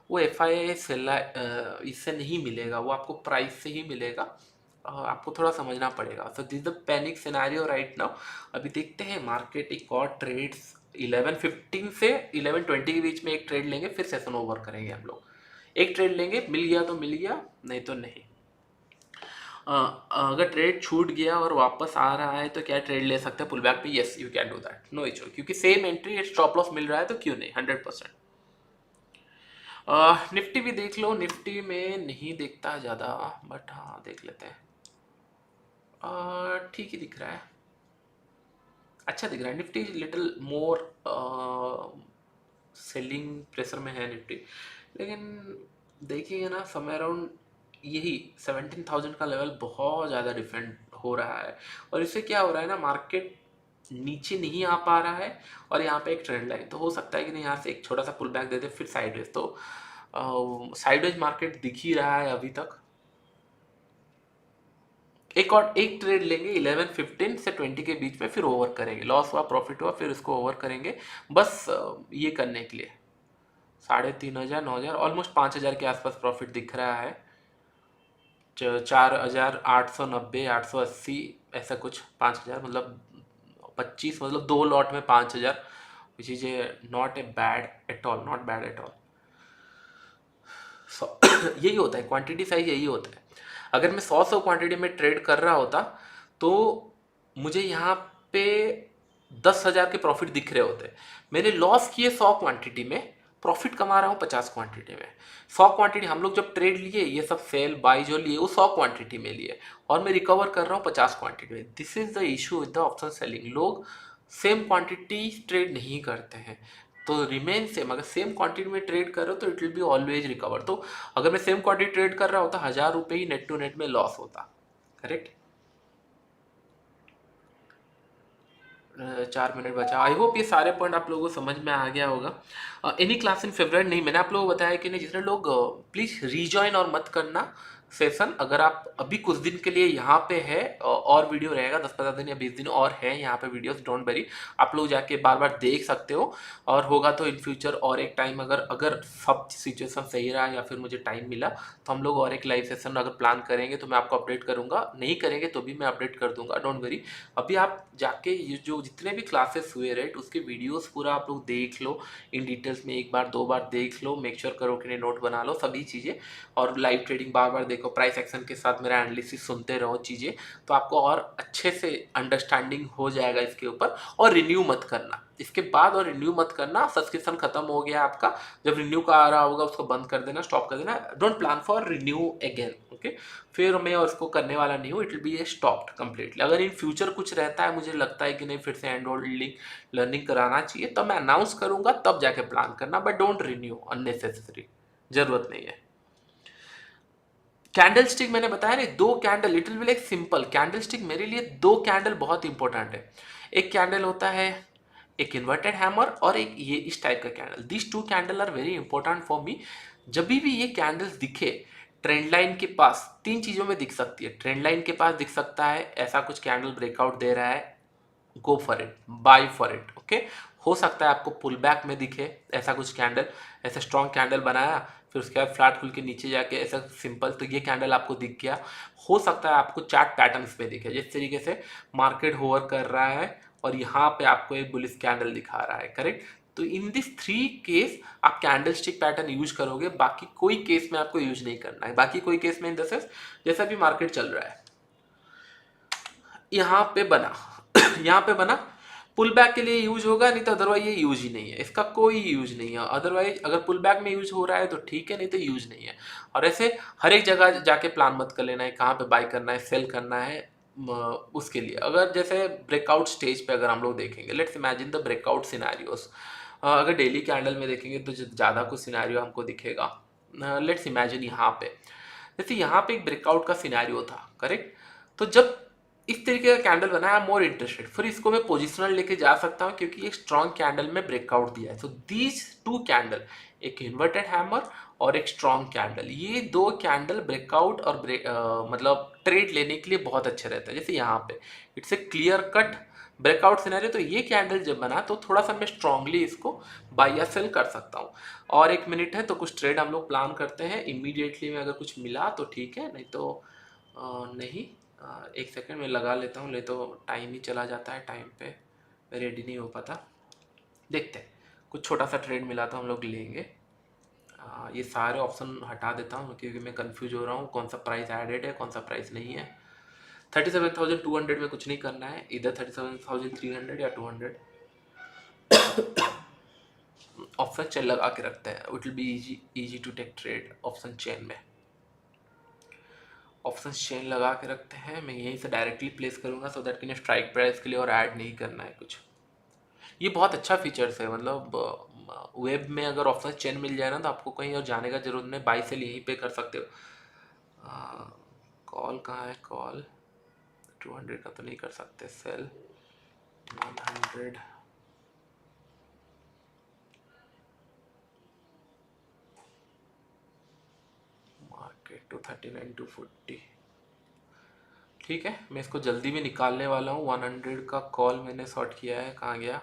वो एफ आई इससे नहीं मिलेगा, वो आपको प्राइस से ही मिलेगा। आपको थोड़ा समझना पड़ेगा। So this the panic scenario right now. अभी देखते हैं मार्केट एक और ट्रेड्स 11:15 से 11:20 के बीच में एक ट्रेड लेंगे, फिर सेशन ओवर करेंगे हम लोग। एक ट्रेड लेंगे, मिल गया तो मिल गया, नहीं तो नहीं। अगर ट्रेड छूट गया और वापस आ रहा है तो क्या ट्रेड ले सकते हैं पुल बैक पे? Yes you can do that, no issue, क्योंकि सेम एंट्री स्टॉप लॉस मिल रहा है तो क्यों नहीं, 100%। निफ्टी भी देख लो, निफ्टी में नहीं देखता ज़्यादा, बट हाँ देख लेते हैं। ठीक ही दिख रहा है, अच्छा दिख रहा है। Nifty little more selling pressure में है निफ्टी, लेकिन देखिए ना समय अराउंड यही 17,000 का लेवल बहुत ज़्यादा डिफेंड हो रहा है। और इससे क्या हो रहा है ना, मार्केट नीचे नहीं आ पा रहा है और यहाँ पे एक ट्रेंड लाइन, तो हो सकता है कि नहीं यहाँ से एक छोटा सा पुल बैक दे दे फिर साइडवेज। तो साइडवेज मार्केट दिख ही रहा है अभी तक। एक ट्रेड लेंगे 11:15 से 20 के बीच में, फिर ओवर करेंगे, लॉस हुआ प्रॉफिट हुआ फिर उसको ओवर करेंगे, बस ये करने के लिए। 3,500 9,000 ऑलमोस्ट 5,000 के आसपास प्रॉफिट दिख रहा है। 4,890 880 ऐसा कुछ, 5,000 मतलब 25, मतलब 2 लॉट में 5,000, विच is A not a bad at all, not bad at all. यही होता है क्वांटिटी साइज, यही होता है। अगर मैं 100 क्वांटिटी में ट्रेड कर रहा होता तो मुझे यहाँ पे 10,000 के प्रॉफिट दिख रहे होते। मैंने लॉस किए 100 क्वांटिटी में, प्रॉफिट कमा रहा हूँ 50 क्वांटिटी में। 100 क्वांटिटी हम लोग जब ट्रेड लिए, ये सब सेल बाई जो लिए वो 100 क्वांटिटी में लिए, और मैं रिकवर कर रहा हूँ 50 क्वांटिटी में। This is the issue with the option selling, लोग सेम क्वांटिटी ट्रेड नहीं करते हैं। तो रिमेन सेम, अगर सेम क्वांटिटी में ट्रेड कर रहे हो तो it will be always recover. तो अगर मैं सेम क्वांटिटी ट्रेड कर रहा होता 1,000 रुपये ही नेट टू नेट में लॉस होता, करेक्ट। 4 मिनट बचा। आई होप ये सारे पॉइंट आप लोगों को समझ में आ गया होगा। एनी क्लास इन फेवरेट नहीं, मैंने आप लोगों को बताया कि नहीं, जितने लोग प्लीज रीजॉइन और मत करना सेशन। अगर आप अभी कुछ दिन के लिए यहाँ पे है, और वीडियो रहेगा 10-15 दिन या 20 दिन और है यहाँ पे वीडियोस, डोंट वरी, आप लोग जाके बार बार देख सकते हो। और होगा तो इन फ्यूचर और एक टाइम, अगर अगर सब सिचुएशन सही रहा या फिर मुझे टाइम मिला तो हम लोग और एक लाइव सेशन अगर प्लान करेंगे तो मैं आपको अपडेट करूंगा, नहीं करेंगे तो भी मैं अपडेट कर दूंगा, डोंट वरी। अभी आप जाके ये जो जितने भी क्लासेस हुए राइट, उसके वीडियोस पूरा आप लोग देख लो इन डिटेल्स में, एक बार 2 बार देख लो, मेक श्योर करो कि नोट बना लो सभी चीज़ें, और लाइव ट्रेडिंग बार बार देखो, प्राइस एक्शन के साथ मेरा एनालिसिस सुनते रहो चीज़ें, तो आपको और अच्छे से अंडरस्टैंडिंग हो जाएगा इसके ऊपर। और रिन्यू मत करना इसके बाद, और रिन्यू मत करना, सब्सक्रिप्शन खत्म हो गया आपका, जब रिन्यू का आ रहा होगा उसको बंद कर देना, स्टॉप कर देना, don't plan for renew again, okay. फिर मैं उसको करने वाला नहीं हूँ, it will B A stopped completely. अगर इन फ्यूचर कुछ रहता है, मुझे लगता है कि नहीं फिर से एनरोलिंग लर्निंग कराना चाहिए, तब मैं अनाउंस करूंगा, तब जाके प्लान करना, बट डोंट रिन्यू अननेसेसरी, जरूरत नहीं है। कैंडल स्टिक मैंने बताया नहीं, 2 कैंडल, लिटिल विल एक सिंपल कैंडल स्टिक, मेरे लिए 2 कैंडल बहुत इंपॉर्टेंट है। एक कैंडल होता है एक इन्वर्टेड हैमर, और एक ये इस टाइप का candle, this 2 candle are very important for me. जब भी ये कैंडल्स दिखे ट्रेंड लाइन के पास, 3 चीजों में दिख सकती है, ट्रेंड लाइन के पास दिख सकता है, ऐसा कुछ कैंडल ब्रेकआउट दे रहा है, go for it, buy for it, okay. हो सकता है आपको पुल बैक में दिखे ऐसा कुछ कैंडल, ऐसा स्ट्रॉन्ग कैंडल बनाया, फिर उसके बाद फ्लैट खुल के नीचे जाके ऐसा सिंपल, तो ये कैंडल आपको दिख गया। हो सकता है आपको चार्ट पैटर्न्स पे दिखे, जिस तरीके से मार्केट होवर कर रहा है और यहाँ पे आपको एक बुलिश कैंडल दिखा रहा है, करेक्ट। तो इन दिस थ्री केस आप कैंडल स्टिक पैटर्न यूज करोगे, बाकी कोई केस में आपको यूज नहीं करना है। बाकी कोई केस में इन द सेंस जैसा भी मार्केट चल रहा है, यहाँ पे बना यहाँ पे बना, पुल बैक के लिए यूज होगा, नहीं तो अदरवाइज ये यूज ही नहीं है, इसका कोई यूज नहीं है। अदरवाइज अगर पुल बैक में यूज हो रहा है तो ठीक है, नहीं तो यूज नहीं है। और ऐसे हर एक जगह जाके प्लान मत कर लेना है कहाँ पे बाय करना है सेल करना है। उसके लिए अगर जैसे ब्रेकआउट स्टेज पे अगर हम लोग देखेंगे, let's imagine the breakout scenarios, अगर डेली कैंडल में देखेंगे तो ज़्यादा कुछ सिनेरियो हमको दिखेगा। लेट्स इमेजिन यहाँ पे, जैसे यहाँ पे एक ब्रेकआउट का सिनेरियो था, करेक्ट। तो जब इस तरीके का कैंडल बना है, मोर इंटरेस्टेड, फिर इसको मैं पोजिशनल लेके जा सकता हूँ क्योंकि एक स्ट्रॉन्ग कैंडल में ब्रेकआउट दिया है। तो दीज टू कैंडल, एक इन्वर्टेड हैमर और एक स्ट्रॉन्ग कैंडल, ये दो कैंडल ब्रेकआउट और मतलब ट्रेड लेने के लिए बहुत अच्छे रहते हैं। जैसे यहाँ पे it's a clear cut breakout scenario, तो ये कैंडल जब बना तो थोड़ा सा मैं स्ट्रांगली इसको बाय या सेल कर सकता हूँ। और 1 मिनट है तो कुछ ट्रेड हम लोग प्लान करते हैं इमीडिएटली में, अगर कुछ मिला तो ठीक है, नहीं तो नहीं। 1 सेकेंड में लगा लेता हूँ, नहीं तो टाइम ही चला जाता है, टाइम पे रेडी नहीं हो पाता। देखते हैं, कुछ छोटा सा ट्रेड मिला तो हम लोग लेंगे। ये सारे ऑप्शन हटा देता हूँ क्योंकि मैं कंफ्यूज हो रहा हूँ कौन सा प्राइस एडेड है कौन सा प्राइस नहीं है। 37,200 में कुछ नहीं करना है, इधर 37,300 या 200 ऑप्शन चेन लगा के रखते हैं। It will be easy to take trade option chain में। ऑप्शन चेन लगा के रखते हैं, मैं यहीं से डायरेक्टली प्लेस करूंगा सो दैट कि स्ट्राइक प्राइस के लिए और ऐड नहीं करना है कुछ। ये बहुत अच्छा फीचर्स है, मतलब वेब में अगर ऑप्शन चेन मिल जाए ना तो आपको कहीं और जाने का जरूरत नहीं, बाई सेल यहीं पे कर सकते हो। कॉल कहाँ है, कॉल 200 का तो नहीं कर सकते, सेल 100। मार्केट 239 240, ठीक है। मैं इसको जल्दी भी निकालने वाला हूँ। 100 का कॉल मैंने शॉर्ट किया है, कहाँ गया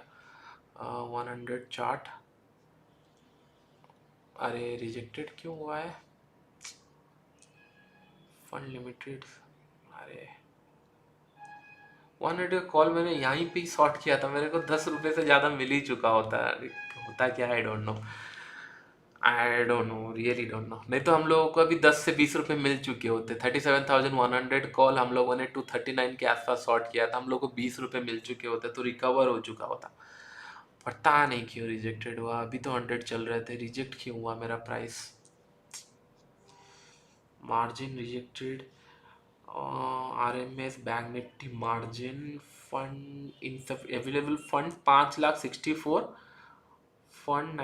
100 चार्ट, अरे रिजेक्टेड क्यों हुआ है, फंड लिमिटेड, अरे 100 का कॉल मैंने यहीं पे ही शॉर्ट किया था, मेरे को 10 रुपये से ज़्यादा मिल ही चुका होता क्या, आई don't no really don't know. नहीं तो हम लोगों को अभी 10 से 20 रुपये मिल चुके होते। 37,100 कॉल हम लोगों ने 239 के आसपास शॉर्ट किया था, हम लोग को 20 रुपये मिल चुके होते तो रिकवर हो चुका होता। पता नहीं क्यों रिजेक्टेड हुआ, अभी तो 100 चल रहे थे, रिजेक्ट क्यों हुआ मेरा price, margin rejected. RMS bank Nifty margin fund in available fund 5,64,000, fund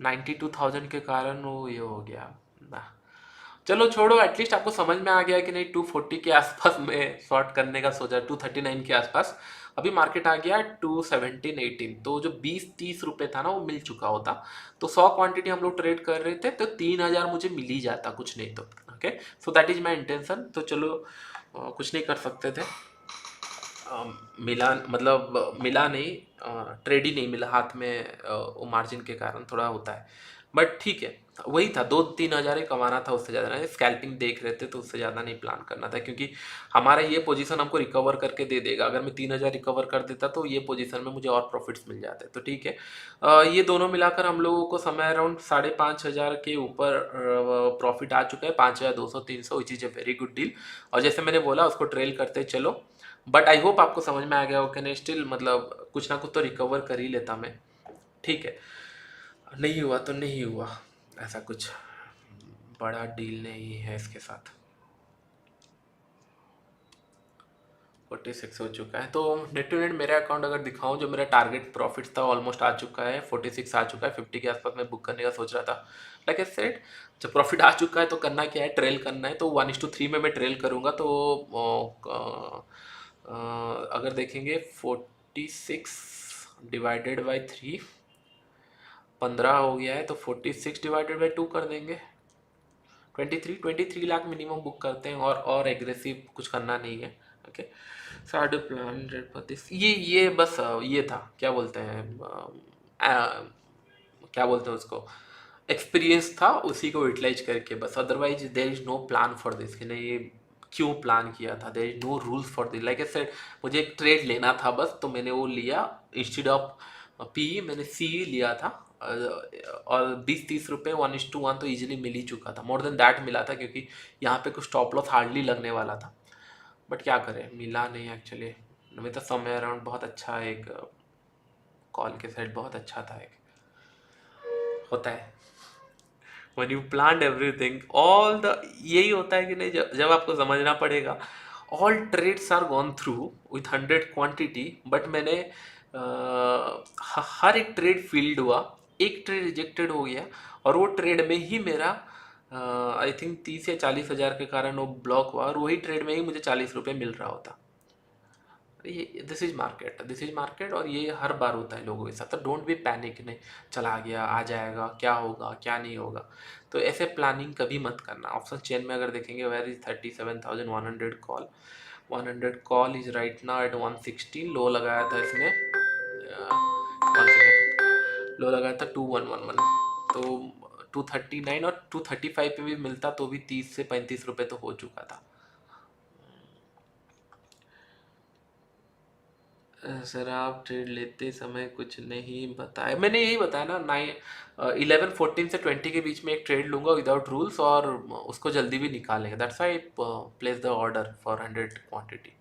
92,000 के कारण वो ये हो गया ना। चलो छोड़ो, एटलीस्ट आपको समझ में आ गया कि नहीं 240 के आसपास में शॉर्ट करने का सोचा, 239 के आसपास। अभी मार्केट आ गया 217-18, तो जो 20-30 रुपए था ना वो मिल चुका होता। तो 100 क्वांटिटी हम लोग ट्रेड कर रहे थे तो 3,000 मुझे मिल ही जाता, कुछ नहीं तो। Okay, so that is my intention. तो चलो कुछ नहीं कर सकते थे, मिला मतलब मिला नहीं, ट्रेड ही नहीं मिला हाथ में, वो मार्जिन के कारण थोड़ा होता है, बट ठीक है। वही था, 2-3 हज़ार ही कमाना था, उससे ज़्यादा नहीं। स्कैल्पिंग देख रहे थे तो उससे ज़्यादा नहीं प्लान करना था क्योंकि हमारा ये पोजीशन हमको रिकवर करके दे देगा। अगर मैं 3,000 रिकवर कर देता तो ये पोजीशन में मुझे और प्रॉफिट्स मिल जाते, तो ठीक है। ये दोनों मिलाकर हम लोगों को समय अराउंड 5,500 के ऊपर प्रॉफिट आ चुका है, 5,200-300, which is a very good deal. और जैसे मैंने बोला उसको ट्रेल करते चलो, बट आई होप आपको समझ में आ गया हो कि नहीं, स्टिल मतलब कुछ ना कुछ तो रिकवर कर ही लेता मैं, ठीक है। नहीं हुआ तो नहीं हुआ, ऐसा कुछ बड़ा डील नहीं है इसके साथ। 46 हो चुका है, तो नेट टू नेट मेरा अकाउंट अगर दिखाऊं, जो मेरा टारगेट प्रॉफिट था ऑलमोस्ट आ चुका है, 46 आ चुका है। 50 के आसपास मैं बुक करने का सोच रहा था, लाइक आई सेड जब प्रॉफिट आ चुका है तो करना क्या है, ट्रेल करना है। तो 1:3 में मैं ट्रेल करूँगा। तो अगर देखेंगे 46 डिवाइडेड बाई 3, 15 हो गया है, तो 46 डिवाइडेड बाई 2 कर देंगे, 23 लाख मिनिमम बुक करते हैं, और एग्रेसिव कुछ करना नहीं है। ओके, साढ़े प्लान रेट 32, ये बस ये था, क्या बोलते हैं क्या बोलते हैं उसको, एक्सपीरियंस था, उसी को यूटिलाइज करके बस। Otherwise there is no plan for this कि नहीं ये क्यों प्लान किया था, there is no rules for this. Like I said मुझे एक ट्रेड लेना था बस, तो मैंने वो लिया, इंस्टेड ऑफ पी मैंने सी लिया था। और 20-30 रुपये 1:1 तो इजीली मिल ही चुका था, मोर देन दैट मिला था, क्योंकि यहाँ पे कुछ स्टॉप लॉस हार्डली लगने वाला था। बट क्या करें, मिला नहीं एक्चुअली। नहीं तो समय अराउंड बहुत अच्छा एक कॉल के साइड बहुत अच्छा था, एक होता है when you planned everything all the, यही होता है कि नहीं, जब आपको समझना पड़ेगा। All trades are gone through with 100 quantity, but मैंने हर एक ट्रेड फील्ड हुआ, एक ट्रेड रिजेक्टेड हो गया, और वो ट्रेड में ही मेरा आई थिंक 30 या 40 हज़ार के कारण वो ब्लॉक हुआ, और वही ट्रेड में ही मुझे 40 रुपये मिल रहा होता। ये दिस इज मार्केट, और ये हर बार होता है लोगों के साथ। तो डोंट बी पैनिक, नहीं चला गया आ जाएगा, क्या होगा क्या नहीं होगा, तो ऐसे प्लानिंग कभी मत करना। ऑप्शन चेन में अगर देखेंगे, where is 37,100 call, 100 call is right now at 116। Low लगाया था इसने, 1 सेकेंड, लो लगाया था 2111, तो 239 और 235 पे भी मिलता तो भी 30 से 35 रुपये तो हो चुका था। सर आप ट्रेड लेते समय कुछ नहीं बताया, मैंने यही बताया ना, 11-14 से 20 के बीच में एक ट्रेड लूंगा विदाउट रूल्स, और उसको जल्दी भी निकालेंगे। That's why place the order for 100 quantity.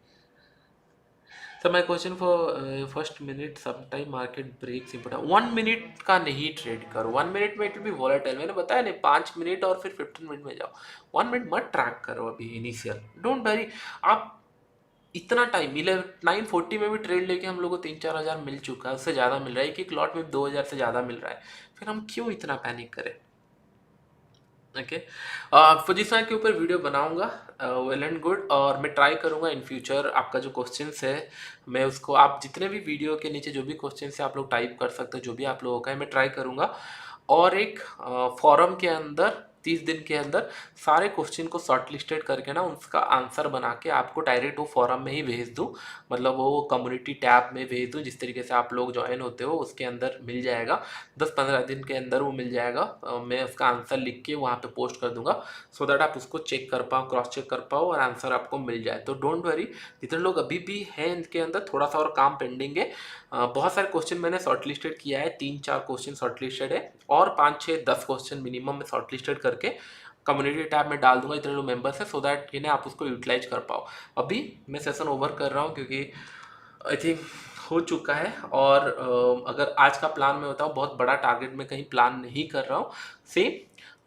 Sir my question for first minute, sometime market breaks important. 1 minute का नहीं ट्रेड करो, 1 मिनट में इट विल बी वॉलेटाइल, मैंने बताया नहीं। 5 मिनट और फिर 15 मिनट में जाओ, 1 मिनट मत ट्रैक करो अभी इनिशियल, डोंट वरी। आप इतना टाइम 9:40 में भी ट्रेड लेके हम लोग को 3-4 हज़ार मिल चुका है, उससे ज़्यादा मिल रहा है, एक एक लॉट में 2 हज़ार से ज़्यादा मिल रहा है, फिर हम क्यों इतना पैनिक करें। ओके, पोजीशन के ऊपर वीडियो बनाऊंगा, वेल एंड गुड, और मैं ट्राई करूंगा इन फ्यूचर आपका जो क्वेश्चंस है, मैं उसको, आप जितने भी वीडियो के नीचे जो भी क्वेश्चंस है आप लोग टाइप कर सकते हो, जो भी आप लोगों का है मैं ट्राई करूंगा, और एक फॉरम के अंदर 30 दिन के अंदर सारे क्वेश्चन को शॉर्ट लिस्टेड करके ना उसका आंसर बना के आपको डायरेक्ट वो फॉरम में ही भेज दूँ, मतलब वो कम्युनिटी टैब में भेज दूँ, जिस तरीके से आप लोग ज्वाइन होते हो उसके अंदर मिल जाएगा। 10-15 दिन के अंदर वो मिल जाएगा, मैं उसका आंसर लिख के वहाँ पे पोस्ट कर दूंगा, सो दैट आप उसको चेक कर पाओ, क्रॉस चेक कर पाओ, और आंसर आपको मिल जाए। तो डोंट वरी, जितने लोग अभी भी हैं इनके अंदर थोड़ा सा और काम पेंडिंग है। बहुत सारे क्वेश्चन मैंने शॉर्ट लिस्टेड किया है, 3-4 क्वेश्चन शॉर्ट लिस्टेड है, और 5-6-10 क्वेश्चन मिनिमम में शॉर्ट लिस्टेड करके कम्युनिटी टैब में डाल दूंगा, इतने लोग मेंबर्स है, सो दैट कि आप उसको यूटिलाइज कर पाओ। अभी मैं सेशन ओवर कर रहा हूँ, क्योंकि आई थिंक हो चुका है, और अगर आज का प्लान मैं बताऊँ, बहुत बड़ा टारगेट में कहीं प्लान नहीं कर रहा हूँ। सेम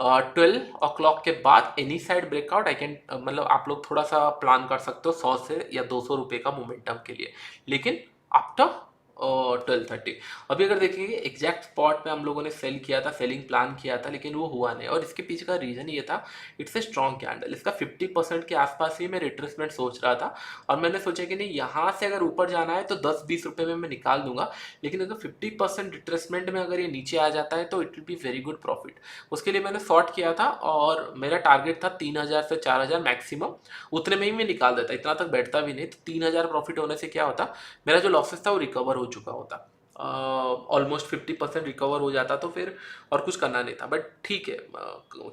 12 o'clock के बाद any side breakout I can, मतलब आप लोग थोड़ा सा प्लान कर सकते हो 100 से या 200 रुपये का मोमेंटम के लिए, लेकिन आफ्टर 12:30। अभी अगर देखेंगे एग्जैक्ट स्पॉट पे हम लोगों ने सेल किया था, सेलिंग प्लान किया था, लेकिन वो हुआ नहीं, और इसके पीछे का रीजन ये था, इट्स ए स्ट्रॉन्ग कैंडल, इसका 50% के आसपास ही मैं रिट्रेसमेंट सोच रहा था, और मैंने सोचा कि नहीं यहाँ से अगर ऊपर जाना है तो 10-20 रुपये में मैं निकाल दूंगा, लेकिन अगर 50% रिट्रेसमेंट में अगर ये नीचे आ जाता है तो it will be very good profit. उसके लिए मैंने शॉर्ट किया था, और मेरा टारगेट था 3,000 से 4,000 मैक्सिमम, उतने में ही मैं निकाल देता, इतना तक बैठता भी नहीं। तो 3,000 प्रॉफिट होने से क्या होता, मेरा जो लॉसेस था वो रिकवर हो चुका होता, ऑलमोस्ट 50% रिकवर हो जाता, तो फिर और कुछ करना नहीं था। बट ठीक है,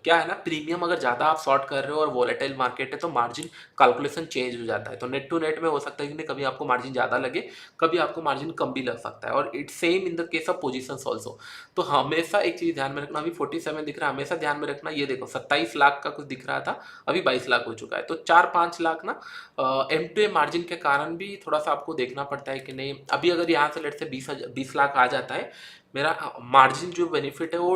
क्या है ना, प्रीमियम अगर ज़्यादा आप शॉर्ट कर रहे हो और वॉलेटाइल मार्केट है तो मार्जिन कैलकुलेशन चेंज हो जाता है, तो नेट टू नेट में हो सकता है कि नहीं, कभी आपको मार्जिन ज़्यादा लगे, कभी आपको मार्जिन कम भी लग सकता है, और it's same in the case of position also. तो हमेशा एक चीज़ ध्यान में रखना, अभी 47 दिख रहा है, हमेशा ध्यान में रखना, ये देखो 27 लाख का कुछ दिख रहा था, अभी 22 लाख हो चुका है, तो 4-5 लाख ना एम टू ए मार्जिन के कारण भी थोड़ा सा आपको देखना पड़ता है कि नहीं। अभी अगर यहाँ से लेट से 20 लाख आ जाता है, मेरा मार्जिन जो बेनिफिट है वो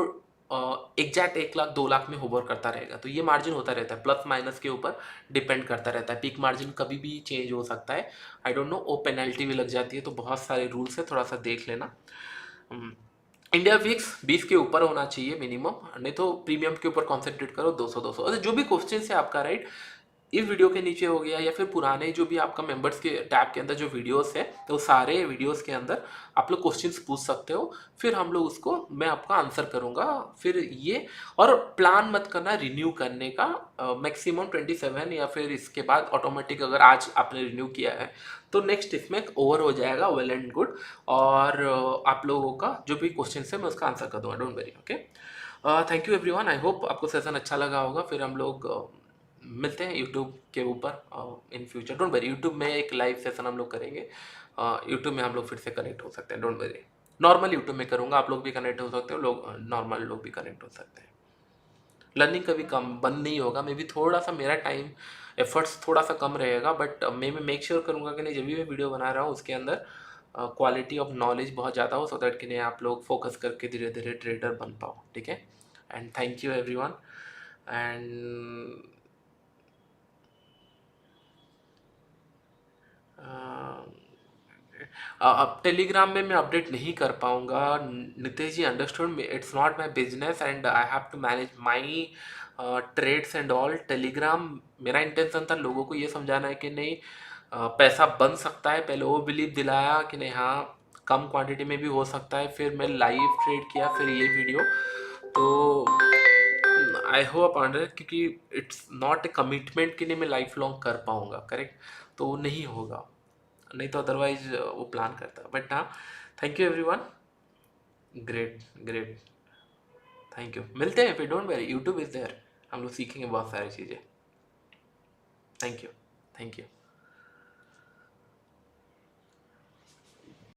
एग्जैक्ट 1 लाख 2 लाख में होवर करता रहेगा, तो ये मार्जिन होता रहता है, प्लस माइनस के ऊपर डिपेंड करता रहता है, पीक मार्जिन कभी भी चेंज हो सकता है, आई डोंट नो, वो पेनल्टी भी लग जाती है, तो बहुत सारे रूल्स है, थोड़ा सा देख लेना। इंडिया विक्स 20 के ऊपर होना चाहिए मिनिमम, नहीं तो प्रीमियम के ऊपर कॉन्सेंट्रेट करो, 200-200। अच्छा, जो भी क्वेश्चन है आपका राइट, इस वीडियो के नीचे हो गया, या फिर पुराने जो भी आपका मेंबर्स के टैब के अंदर जो वीडियोस है, तो सारे वीडियोस के अंदर आप लोग क्वेश्चंस पूछ सकते हो, फिर हम लोग उसको, मैं आपका आंसर करूंगा, फिर ये। और प्लान मत करना रिन्यू करने का, मैक्सिमम 27, या फिर इसके बाद ऑटोमेटिक अगर आज आपने रिन्यू किया है तो नेक्स्ट इसमें ओवर हो जाएगा, वेल एंड गुड, और आप लोगों का जो भी क्वेश्चन है मैं उसका आंसर कर दूंगा, don't worry. Okay, thank you everyone, I hope आपको सेशन अच्छा लगा होगा। फिर हम लोग मिलते हैं यूट्यूब के ऊपर in future. Don't worry, YouTube में एक लाइव सेशन हम लोग करेंगे। यूट्यूब में हम लोग फिर से कनेक्ट हो सकते हैं, डोंट वरी। नॉर्मल यूट्यूब में करूँगा, आप लोग भी कनेक्ट हो सकते हो, लोग नॉर्मल लोग भी कनेक्ट हो सकते हैं। लर्निंग कभी कम बंद नहीं होगा, मे बी थोड़ा सा मेरा टाइम एफर्ट्स थोड़ा सा कम रहेगा, बट मैं मेक श्योर करूँगा कि नहीं, जब भी मैं वीडियो बना रहा हूँ उसके अंदर क्वालिटी ऑफ नॉलेज बहुत ज़्यादा हो, सो दैट कि नहीं आप लोग फोकस करके धीरे धीरे ट्रेडर बन पाओ, ठीक है। And thank you everyone. And अब टेलीग्राम में मैं अपडेट नहीं कर पाऊँगा। Nitesh ji understood, it's not my business and I have to manage my trades and all. Telegram मेरा इंटेंशन था लोगों को ये समझाना है कि नहीं, पैसा बन सकता है। पहले वो बिलीव दिलाया कि नहीं हाँ कम क्वांटिटी में भी हो सकता है, फिर मैं लाइव ट्रेड किया, फिर ये वीडियो। तो आई होप अंडर, क्योंकि इट्स नॉट ए कमिटमेंट कि नहीं मैं लाइफ लॉन्ग कर पाऊँगा, करेक्ट, तो वो नहीं होगा, नहीं तो अदरवाइज वो प्लान करता। बट हाँ, thank you everyone, great great, thank you. मिलते हैं फिर, don't worry, YouTube is there, हम लोग सीखेंगे बहुत सारी चीज़ें। Thank you, thank you.